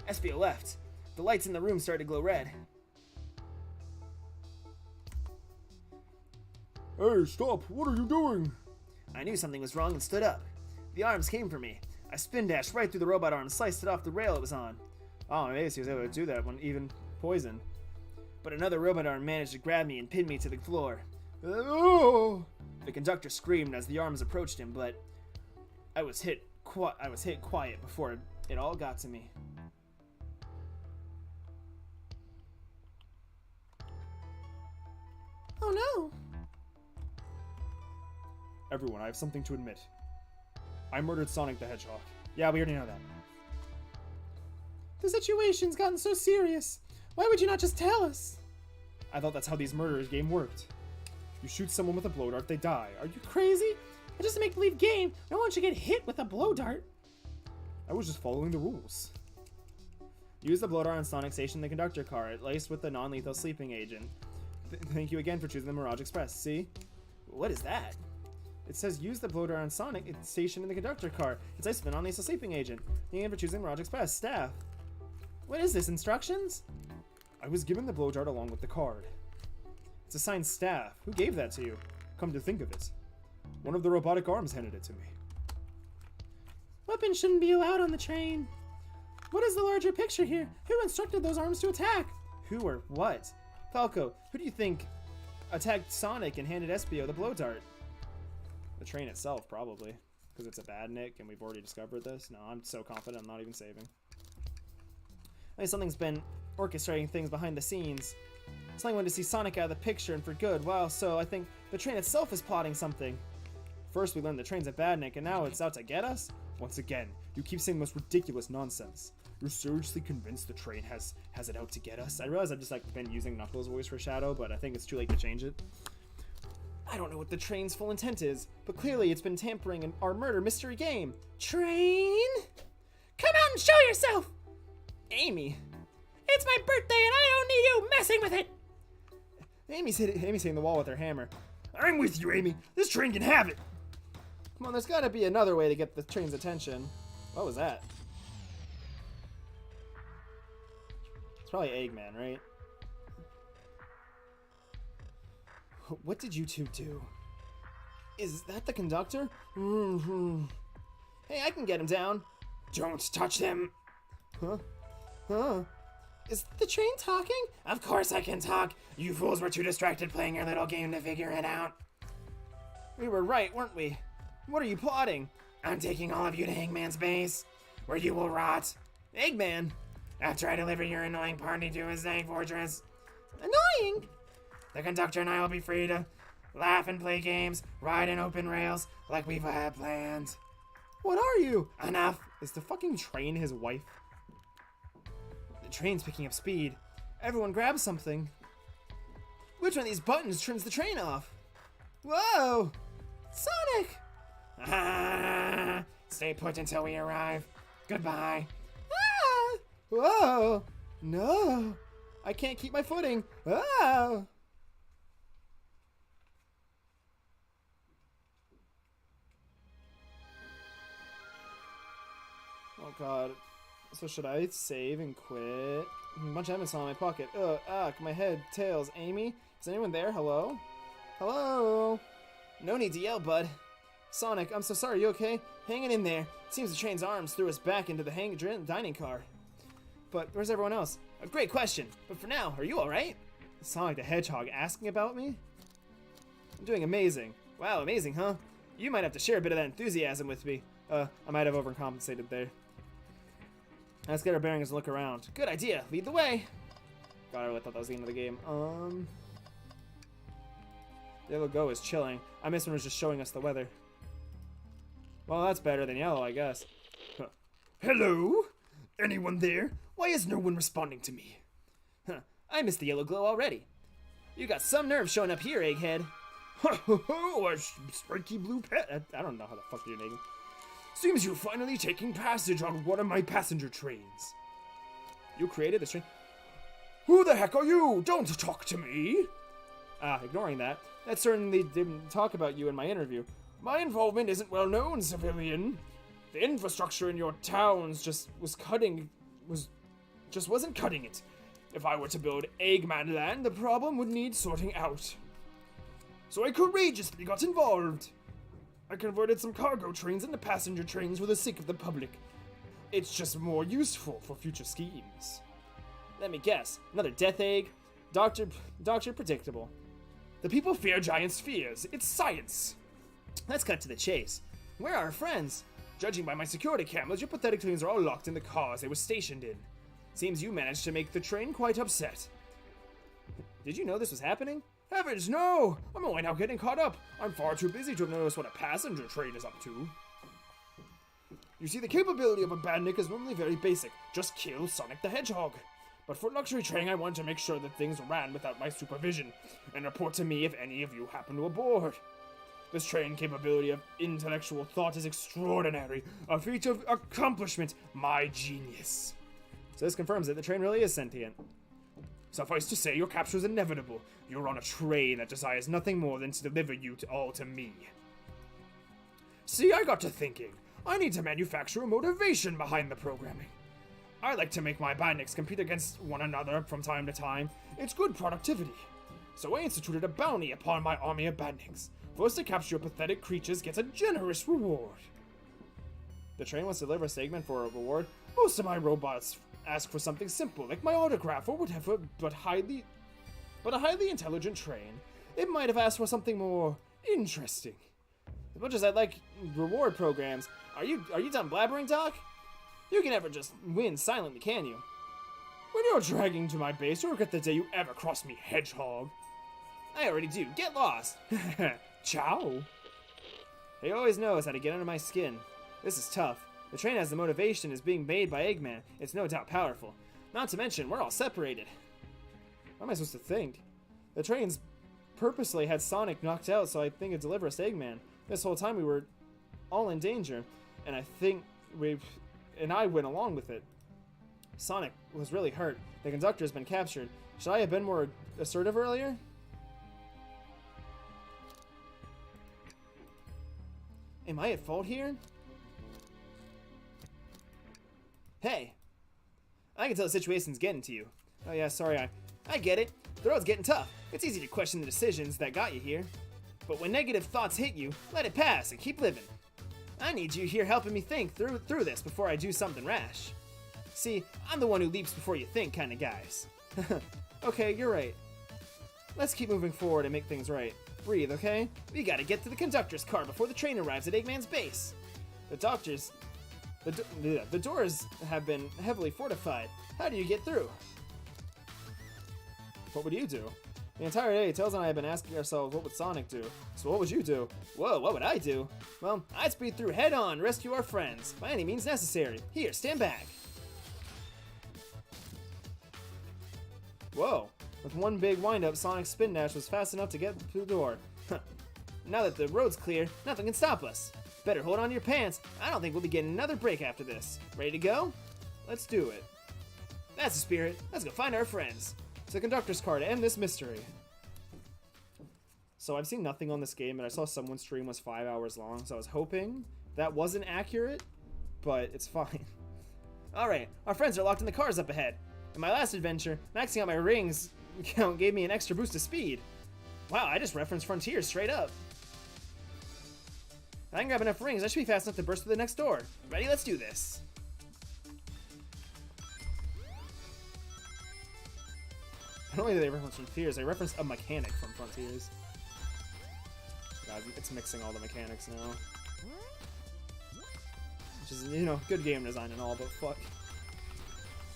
Espio left. The lights in the room started to glow red. Hey, stop! What are you doing? I knew something was wrong and stood up. The arms came for me. I spin dashed right through the robot arm and sliced it off the rail it was on. Oh, maybe he was able to do that when even poisoned. But another robot arm managed to grab me and pin me to the floor. Oh! The conductor screamed as the arms approached him, but I was hit quiet before it all got to me. Oh no. Everyone, I have something to admit. I murdered Sonic the Hedgehog. Yeah, we already know that. The situation's gotten so serious. Why would you not just tell us? I thought that's how these murderers game worked. You shoot someone with a blow dart, they die. Are you Crazy? It's just a make-believe game. No one should get hit with a blow dart. I was just following the rules. Use the blow dart on Sonic Station the conductor car, laced with the non-lethal sleeping agent. Thank you again for choosing the Mirage Express. See? What is that? It says use the blow dart on Sonic Station in the conductor car. It's laced with the non-lethal sleeping agent. Thank you again for choosing the Mirage Express. Staff. What is this, instructions? I was given the blow dart along with the card. It's assigned staff. Who gave that to you? Come to think of it, one of the robotic arms handed it to me. Weapons shouldn't be allowed on the train. What is the larger picture here? Who instructed those arms to attack? Who or what? Falco, who do you think attacked Sonic and handed Espio the blow dart? The train itself, probably. Because it's a badnik and we've already discovered this. No, I'm so confident I'm not even saving. I think something's been orchestrating things behind the scenes. Something wanted to see Sonic out of the picture and for good. Wow, so I think the train itself is plotting something. First we learned the train's a badnik and now it's out to get us? Once again, you keep saying the most ridiculous nonsense. You're seriously convinced the train has it out to get us? I realize I've just been using Knuckles' voice for Shadow, but I think it's too late to change it. I don't know what the train's full intent is, but clearly it's been tampering in our murder mystery game. Train? Come out and show yourself! Amy! It's my birthday and I don't need you messing with it! Amy's hitting the wall with her hammer. I'm with you, Amy. This train can have it. Come on, there's gotta be another way to get the train's attention. What was that? It's probably Eggman, right? What did you two do? Is that the conductor? Hey, I can get him down. Don't touch them. Huh? Huh? Is the train talking? Of course I can talk. You fools were too distracted playing your little game to figure it out. We were right, weren't we? What are you plotting? I'm taking all of you to Eggman's base, where you will rot. Eggman? After I deliver your annoying party to his egg fortress. Annoying? The conductor and I will be free to laugh and play games, ride in open rails, like we've had planned. What are you? Enough. Is the fucking train his wife? The train's picking up speed. Everyone grab something. Which one of these buttons turns the train off? Whoa! Sonic! Ah, stay put until we arrive. Goodbye. Ah! Whoa! No! I can't keep my footing. Ah! Oh god. So should I save and quit? A bunch of evidence in my pocket. Ugh, my head, tails. Amy? Is anyone there? Hello? Hello? No need to yell, bud. Sonic, I'm so sorry. You okay? Hanging in there. It seems the train's arms threw us back into the dining car. But where's everyone else? A great question, but for now, are you alright? Sonic the Hedgehog asking about me? I'm doing amazing. Wow, amazing, huh? You might have to share a bit of that enthusiasm with me. I might have overcompensated there. Let's get our bearings and look around. Good idea. Lead the way. God, I really thought that was the end of the game. Yellow Go is chilling. I miss when it was just showing us the weather. Well, that's better than yellow, I guess. Hello? Anyone there? Why is no one responding to me? Huh, I missed the yellow glow already. You got some nerve showing up here, Egghead. A spiky blue pet. I don't know how the fuck you're naming. Seems you're finally taking passage on one of my passenger trains. You created this train? Who the heck are you? Don't talk to me. Ignoring that, certainly didn't talk about you in my interview. My involvement isn't well known, civilian. The infrastructure in your towns wasn't cutting it. If I were to build Eggman Land, the problem would need sorting out. So I courageously got involved. I converted some cargo trains into passenger trains for the sake of the public. It's just more useful for future schemes. Let me guess, another death egg? Doctor Predictable. The people fear giants' fears. It's science. Let's cut to the chase. Where are our friends? Judging by my security cameras, your pathetic trains are all locked in the cars they were stationed in. Seems you managed to make the train quite upset. Did you know this was happening? Heavens, no! I'm only now getting caught up. I'm far too busy to have noticed what a passenger train is up to. You see, the capability of a bandit is normally very basic. Just kill Sonic the Hedgehog. But for luxury training, I wanted to make sure that things ran without my supervision, and report to me if any of you happen to aboard. This train capability of intellectual thought is extraordinary, a feat of accomplishment, my genius. So this confirms that the train really is sentient. Suffice to say, your capture is inevitable. You're on a train that desires nothing more than to deliver you all to me. See, I got to thinking. I need to manufacture a motivation behind the programming. I like to make my bandits compete against one another from time to time. It's good productivity. So I instituted a bounty upon my army of bandits. First to capture pathetic creatures gets a generous reward. The train wants to deliver a segment for a reward? Most of my robots ask for something simple, like my autograph or whatever, but a highly intelligent train, it might have asked for something more interesting. As much as I like reward programs, are you done blabbering, Doc? You can never just win silently, can you? When you're dragging to my base, you'll regret the day you ever crossed me, Hedgehog. I already do. Get lost. Ciao. He always knows how to get under my skin. This is tough. The train has the motivation is being made by Eggman. It's no doubt powerful. Not to mention, we're all separated. What am I supposed to think? The train's purposely had Sonic knocked out so I think it'd deliver us Eggman. This whole time we were all in danger, and I think I went along with it. Sonic was really hurt. The conductor's been captured. Should I have been more assertive earlier? Am I at fault here? Hey! I can tell the situation's getting to you. Oh yeah, sorry, I get it. The road's getting tough. It's easy to question the decisions that got you here. But when negative thoughts hit you, let it pass and keep living. I need you here helping me think through this before I do something rash. See, I'm the one who leaps before you think kind of guys. Okay, you're right. Let's keep moving forward and make things right. Breathe, okay? We gotta get to the conductor's car before the train arrives at Eggman's base. The doors have been heavily fortified. How do you get through? What would you do? The entire day, Tails and I have been asking ourselves, what would Sonic do? So what would you do? Whoa, what would I do? Well, I'd speed through head on, rescue our friends, by any means necessary. Here, stand back. Whoa, with one big wind-up, Sonic's spin dash was fast enough to get through the door. Now that the road's clear, nothing can stop us. Better hold on to your pants. I don't think we'll be getting another break after this. Ready to go? Let's do it. That's the spirit. Let's go find our friends. To the conductor's car to end this mystery. So I've seen nothing on this game, and I saw someone's stream was 5 hours long, so I was hoping that wasn't accurate, but it's fine. Alright, our friends are locked in the cars up ahead. In my last adventure, maxing out my rings count gave me an extra boost of speed. Wow, I just referenced Frontiers straight up. If I can grab enough rings, I should be fast enough to burst through the next door. Ready? Let's do this. Not only did they reference Frontiers, they referenced a mechanic from Frontiers. God, it's mixing all the mechanics now. Which is, you know, good game design and all, but fuck.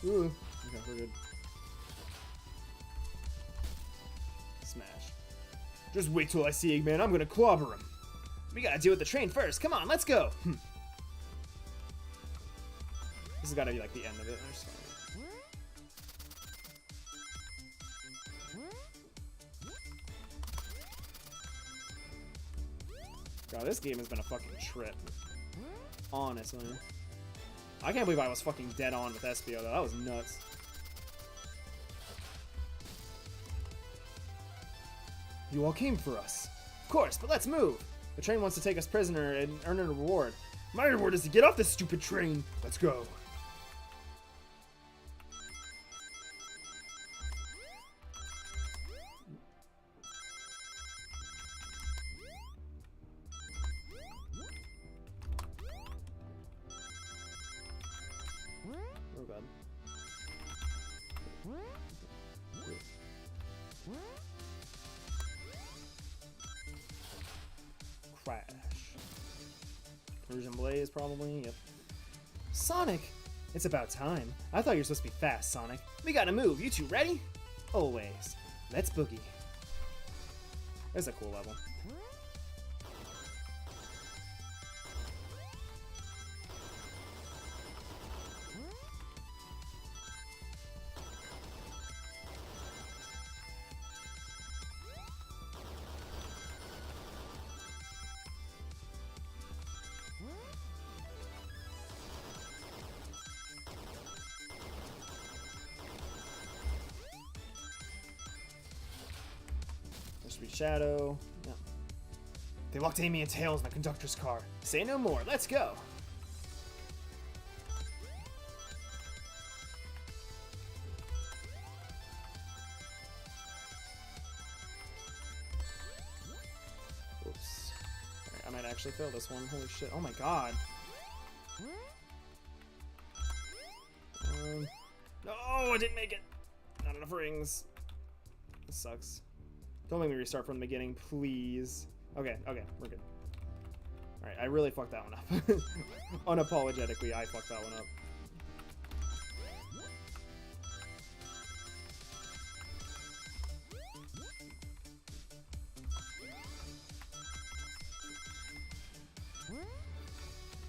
Ooh. Okay, we're good. Smash. Just wait till I see Eggman, I'm gonna clobber him. We gotta deal with the train first. Come on, let's go. This has gotta be like the end of it. God, this game has been a fucking trip. Honestly. I can't believe I was fucking dead on with Espio, though. That was nuts. You all came for us. Of course, but let's move. The train wants to take us prisoner and earn a reward. My reward is to get off this stupid train. Let's go. Oh god. Crash. Rouge and Blaze, probably. Yep. Sonic! It's about time. I thought you were supposed to be fast, Sonic. We gotta move. You two ready? Always. Let's boogie. That's a cool level. Sweet Shadow. Yeah. They locked Amy and Tails in the conductor's car. Say no more. Let's go. Oops. Alright, I might actually fail this one. Holy shit. Oh my god. No, I didn't make it. Not enough rings. This sucks. Don't make me restart from the beginning, please. Okay, we're good. Alright, I really fucked that one up. Unapologetically, I fucked that one up.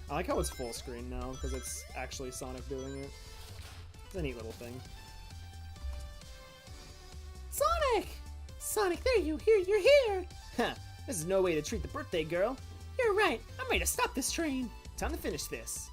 I like how it's full screen now, because it's actually Sonic doing it. It's a neat little thing. Sonic! Sonic, there you're here! Huh. This is no way to treat the birthday girl. You're right, I'm ready to stop this train. Time to finish this.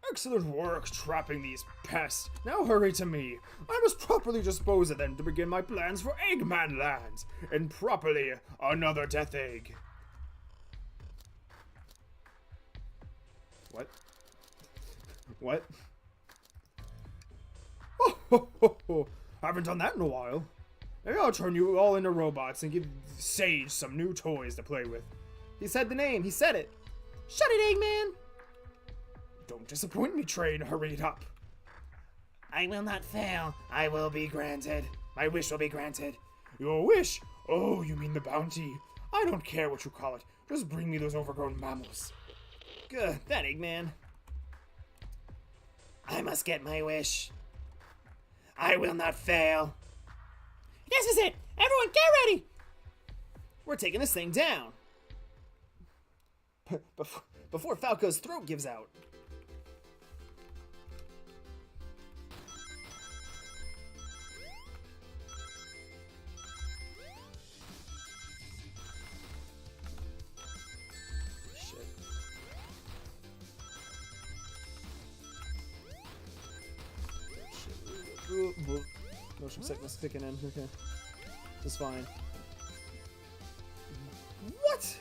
Excellent work trapping these pests. Now hurry to me. I must properly dispose of them to begin my plans for Eggman Land. And properly another Death Egg. What? What? Ho, ho, ho, ho. Haven't done that in a while. Maybe I'll turn you all into robots and give Sage some new toys to play with. He said the name. He said it. Shut it, Eggman! Don't disappoint me, train. Hurry it up. I will not fail. I will be granted. My wish will be granted. Your wish? Oh, you mean the bounty? I don't care what you call it. Just bring me those overgrown mammals. Good. That Eggman. I must get my wish. I will not fail. This is it! Everyone get ready! We're taking this thing down. Before Falco's throat gives out. Shit. Shit. Motion sickness kicking in. Okay. It's fine. What?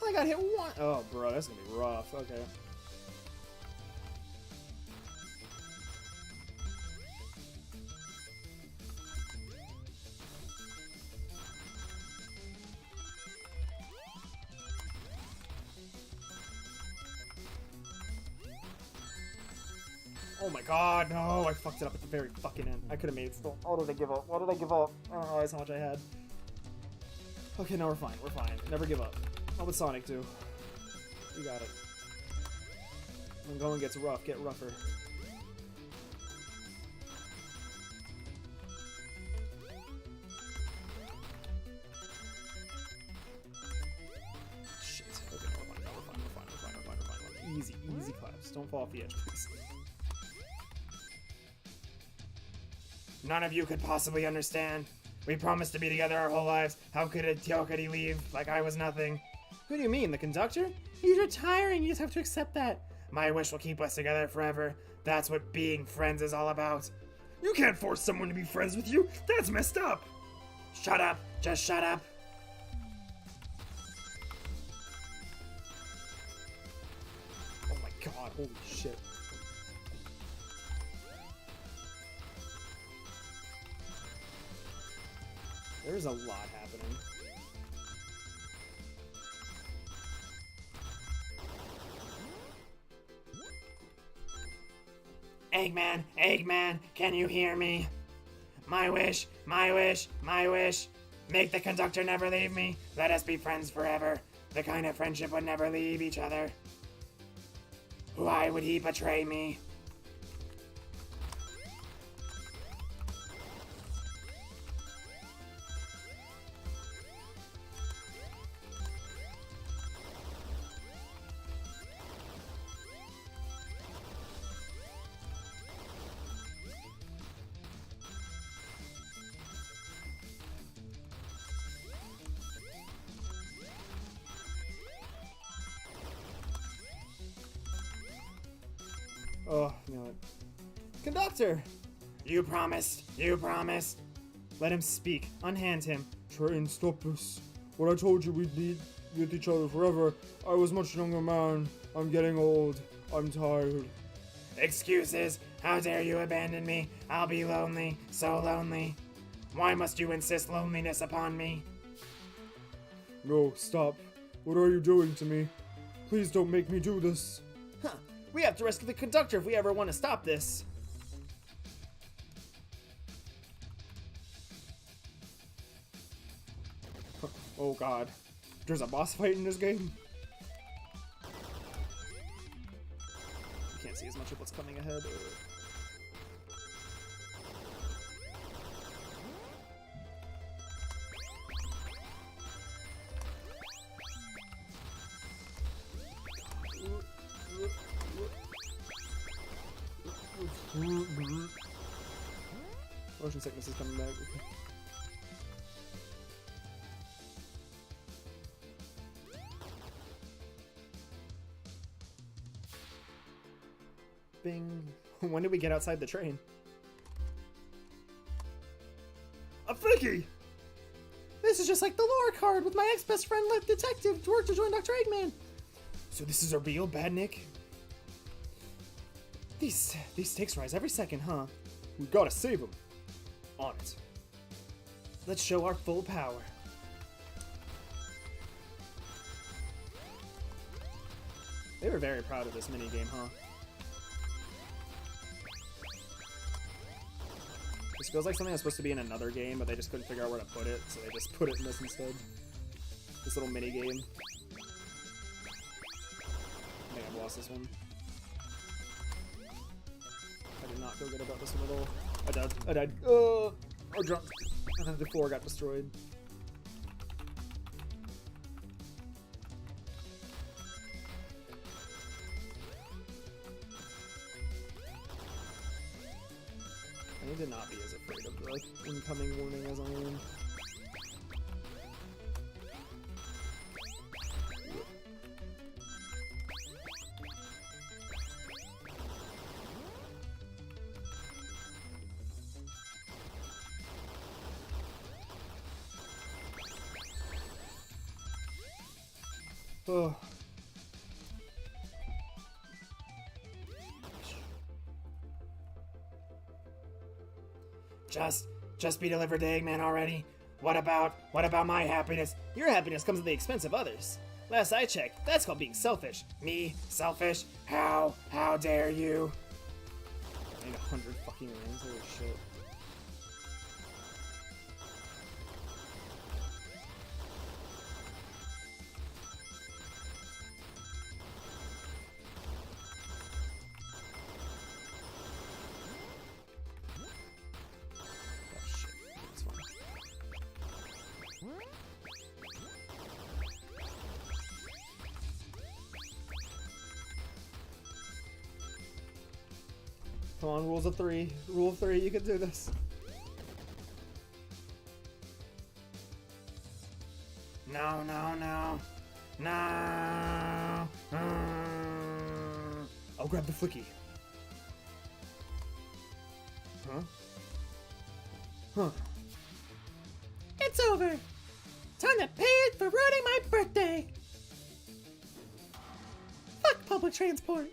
I got hit one. Oh, bro, that's gonna be rough. Okay. Oh my god, no, I fucked it up at the very fucking end. I could have made it still. Why did I give up? Why did I give up? I don't realize how much I had. Okay, no, we're fine. We're fine. Never give up. What would Sonic do? You got it. When going gets rough, get rougher. Shit. Okay, no, we're fine. No, we're fine. We're fine. We're fine. We're fine. We're fine. Easy, easy claps. Don't fall off the edge, please. None of you could possibly understand. We promised to be together our whole lives. How could he leave like I was nothing? Who do you mean, the conductor? He's retiring. You just have to accept that. My wish will keep us together forever. That's what being friends is all about. You can't force someone to be friends with you. That's messed up. Shut up. Just shut up. Oh my god, holy shit. There's a lot happening. Eggman, can you hear me? My wish, make the conductor never leave me. Let us be friends forever. The kind of friendship would never leave each other. Why would he betray me? Oh, no. Conductor! You promised. Let him speak. Unhand him. Train, stop this. When I told you we'd be with each other forever, I was much younger man. I'm getting old. I'm tired. Excuses. How dare you abandon me? I'll be lonely, so lonely. Why must you insist loneliness upon me? No, stop. What are you doing to me? Please don't make me do this. Huh. We have to rescue the conductor if we ever want to stop this. Oh god. There's a boss fight in this game? You can't see as much of what's coming ahead. Motion sickness is coming back. Bing. When did we get outside the train? A Vicky! This is just like the lore card with my ex-best friend left detective to work to join Dr. Eggman. So this is a real Badnik? These stakes rise every second, huh? We gotta save him. On it. Let's show our full power. They were very proud of this minigame, huh? This feels like something that's supposed to be in another game, but they just couldn't figure out where to put it, so they just put it in this instead. This little minigame. I think I've lost this one. I did not feel good about this one at all. I died. I jumped. And then the floor got destroyed. I need to not be as afraid of the incoming warning as I am. Oh. Just be delivered to Eggman already. What about my happiness? Your happiness comes at the expense of others. Last I checked, that's called being selfish. Me? Selfish? How dare you? I need 100 fucking rings, holy shit. Come on, rules of 3. Rule of 3, you can do this. No, no, no. No. I'll grab the flicky. Huh? Huh. It's over. Time to pay it for ruining my birthday. Fuck public transport.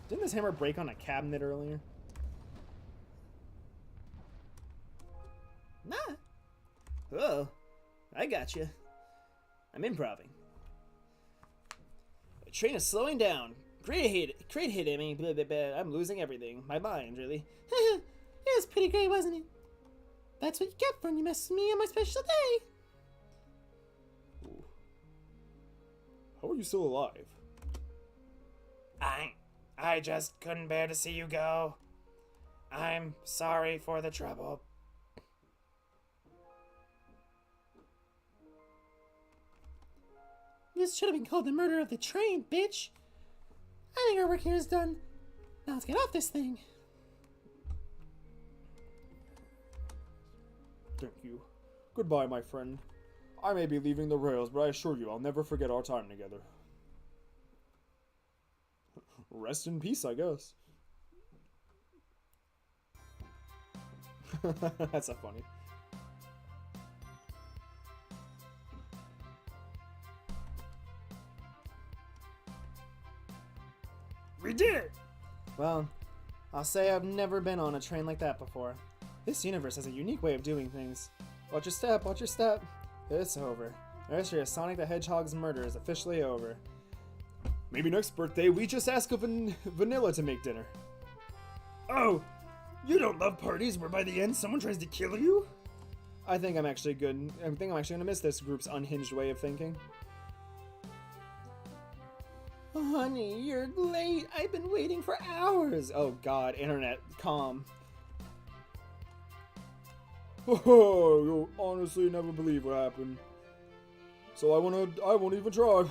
Didn't this hammer break on a cabinet earlier? Nah. Oh, I got you. I'm improving. The train is slowing down. Great hit, Emmy. Blah, blah, blah. I'm losing everything. My mind, really. It was pretty great, wasn't it? That's what you get when you mess with me on my special day. Ooh. How are you still alive? I just couldn't bear to see you go. I'm sorry for the trouble. This should have been called the murder of the train, bitch. I think our work here is done. Now let's get off this thing. Thank you. Goodbye, my friend. I may be leaving the rails, but I assure you I'll never forget our time together. Rest in peace, I guess. That's so funny. We did it! Well, I'll say I've never been on a train like that before. This universe has a unique way of doing things. Watch your step, watch your step. It's over. The history of Sonic the Hedgehog's murder is officially over. Maybe next birthday we just ask of Vanilla to make dinner. Oh, you don't love parties where by the end someone tries to kill you? I think I'm actually gonna miss this group's unhinged way of thinking. Honey, you're late. I've been waiting for hours. Oh god, internet, calm. Oh, you'll honestly never believe what happened. So I won't even try.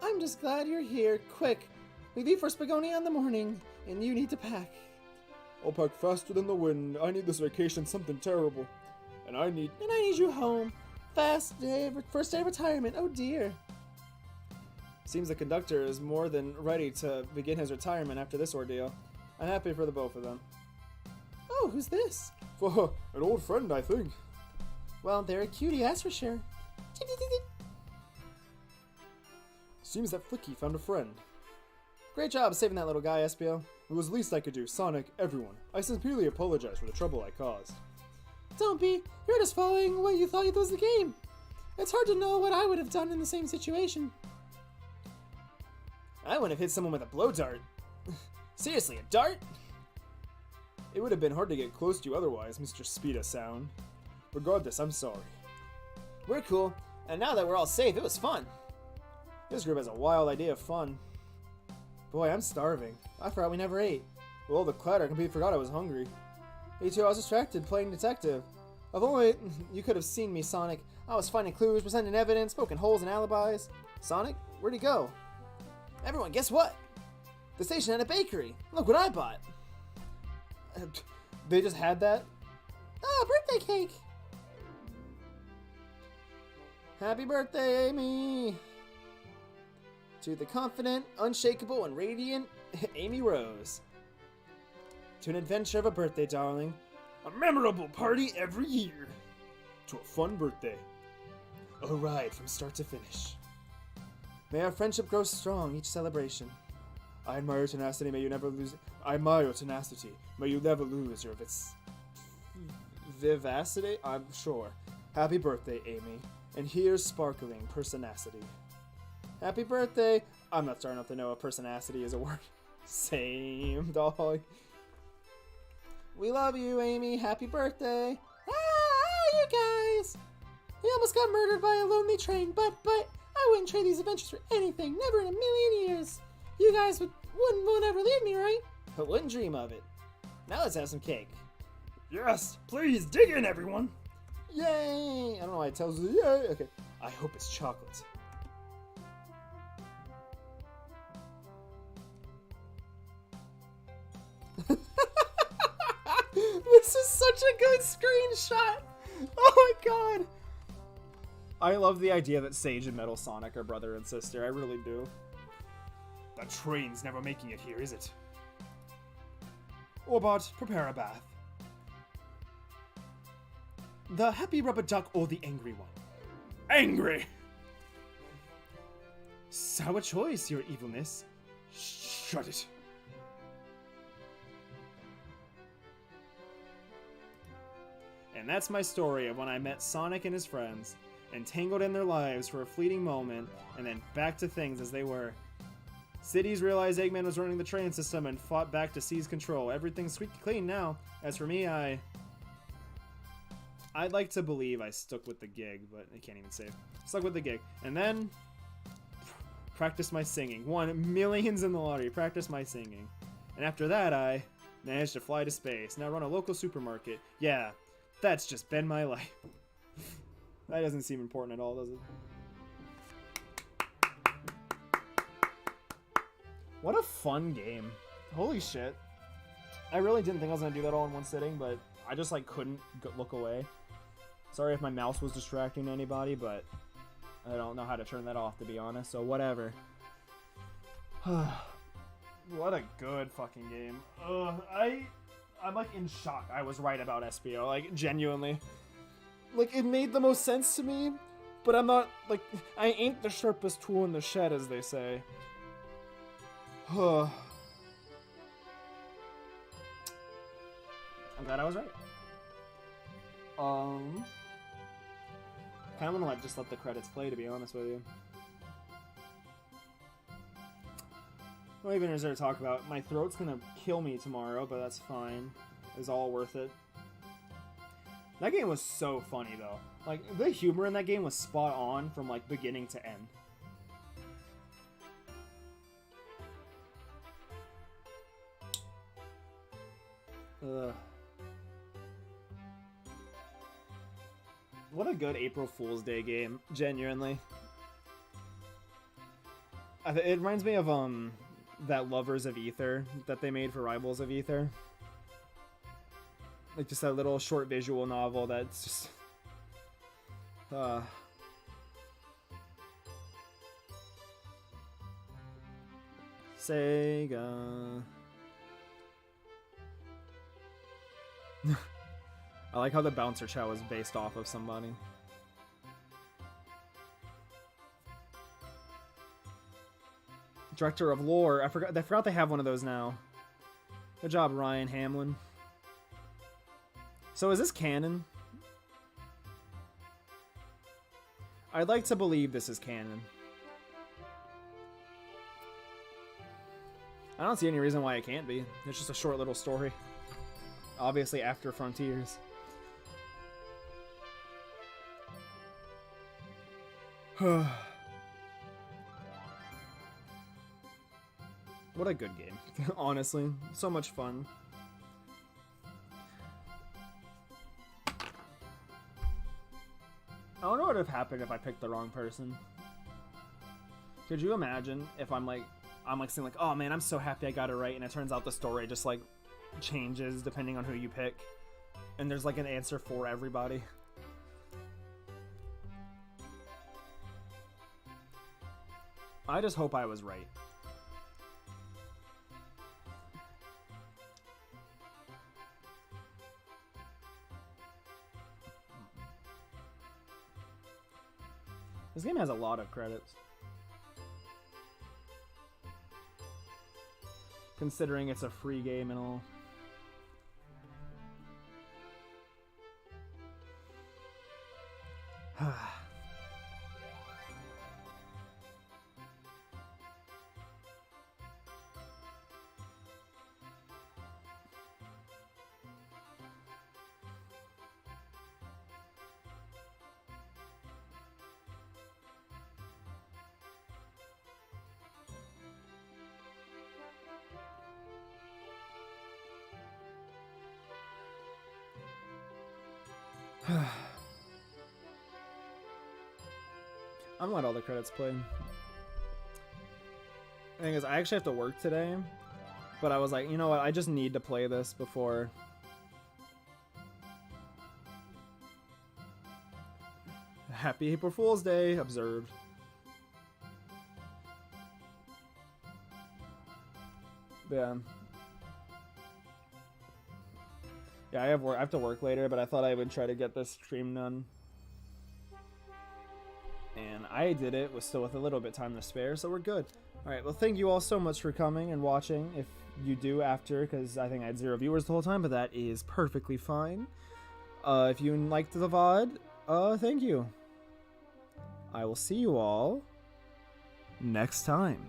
I'm just glad you're here. Quick, we leave for Spagoni in the morning, and you need to pack. I'll pack faster than the wind. I need this vacation something terrible. And I need you home. First day of retirement. Oh dear. Seems the conductor is more than ready to begin his retirement after this ordeal. I'm happy for the both of them. Oh, who's this? an old friend, I think. Well, they're a cutie, that's for sure. Seems that Flicky found a friend. Great job saving that little guy, Espio. It was the least I could do. Sonic, everyone. I sincerely apologize for the trouble I caused. Don't be. You're just following what you thought was the game. It's hard to know what I would have done in the same situation. I wouldn't have hit someone with a blow dart. Seriously, a dart? It would have been hard to get close to you otherwise, Mr. Speeda Sound. Regardless, I'm sorry. We're cool, and now that we're all safe, it was fun. This group has a wild idea of fun. Boy, I'm starving. I forgot we never ate. With all the clutter, I completely forgot I was hungry. Me too, I was distracted playing detective. If only you could have seen me, Sonic. I was finding clues, presenting evidence, poking holes in alibis. Sonic, where'd he go? Everyone, guess what? The station had a bakery. Look what I bought. They just had that? Ah, birthday cake. Happy birthday, Amy! To the confident, unshakable, and radiant Amy Rose. To an adventure of a birthday, darling. A memorable party every year. To a fun birthday. A ride from start to finish. May our friendship grow strong each celebration. I admire your tenacity. May you never lose. I admire your tenacity. May you never lose your Vivacity? I'm sure. Happy birthday, Amy. And here's sparkling personacity. Happy birthday! I'm not starting off to know if personacity is a word. Same, dog. We love you, Amy. Happy birthday! You guys. We almost got murdered by a lonely train, but I wouldn't trade these adventures for anything. Never in a million years. You guys won't ever leave me, right? I wouldn't dream of it. Now let's have some cake. Yes, please dig in, everyone. Yay! I don't know why it tells us yay. Okay. I hope it's chocolate. This is such a good screenshot. Oh my god. I love the idea that Sage and Metal Sonic are brother and sister. I really do. That train's never making it here, is it? Orbot, prepare a bath. The happy rubber duck or the angry one? Angry! Sour choice, your evilness. Shut it. And that's my story of when I met Sonic and his friends, entangled in their lives for a fleeting moment, and then back to things as they were. Cities realized Eggman was running the train system and fought back to seize control. Everything's squeaky clean now. As for me, I'd like to believe I stuck with the gig, but I can't even say. Stuck with the gig. And then practiced my singing. Won millions in the lottery. Practiced my singing. And after that, I managed to fly to space. Now run a local supermarket. Yeah, that's just been my life. That doesn't seem important at all, does it? What a fun game. Holy shit. I really didn't think I was going to do that all in one sitting, but I just like couldn't look away. Sorry if my mouse was distracting anybody, but I don't know how to turn that off, to be honest, so whatever. What a good fucking game. I'm like in shock. I was right about SPO, like genuinely. Like it made the most sense to me, but I'm not like I ain't the sharpest tool in the shed, as they say. I'm glad I was right. Kind of want to just let the credits play, to be honest with you. What even is there to talk about? My throat's gonna kill me tomorrow, but that's fine. It's all worth it. That game was so funny, though. Like, the humor in that game was spot on from, like, beginning to end. Ugh. What a good April Fool's Day game, genuinely. It reminds me of, that Lovers of Ether that they made for Rivals of Ether. Like, just that little short visual novel that's just... Sega... I like how the bouncer chat was based off of somebody. Director of Lore. I forgot they have one of those now. Good job, Ryan Hamlin. So is this canon? I'd like to believe this is canon. I don't see any reason why it can't be. It's just a short little story. Obviously after Frontiers. What a good game. Honestly, so much fun. I don't know what would have happened if I picked the wrong person. Could you imagine if I'm saying like, oh man, I'm so happy I got it right, and it turns out the story just like changes depending on who you pick, and there's like an answer for everybody. I just hope I was right. This game has a lot of credits. Considering it's a free game and all. I'm gonna let all the credits play. The thing is, I actually have to work today, but I was like, you know what, I just need to play this before Happy April Fool's Day observed. Yeah. Yeah, I have to work later, but I thought I would try to get this stream done. And I did it still with a little bit time to spare, so we're good. Alright, well thank you all so much for coming and watching. If you do after, because I think I had 0 viewers the whole time, but that is perfectly fine. If you liked the VOD, thank you. I will see you all next time.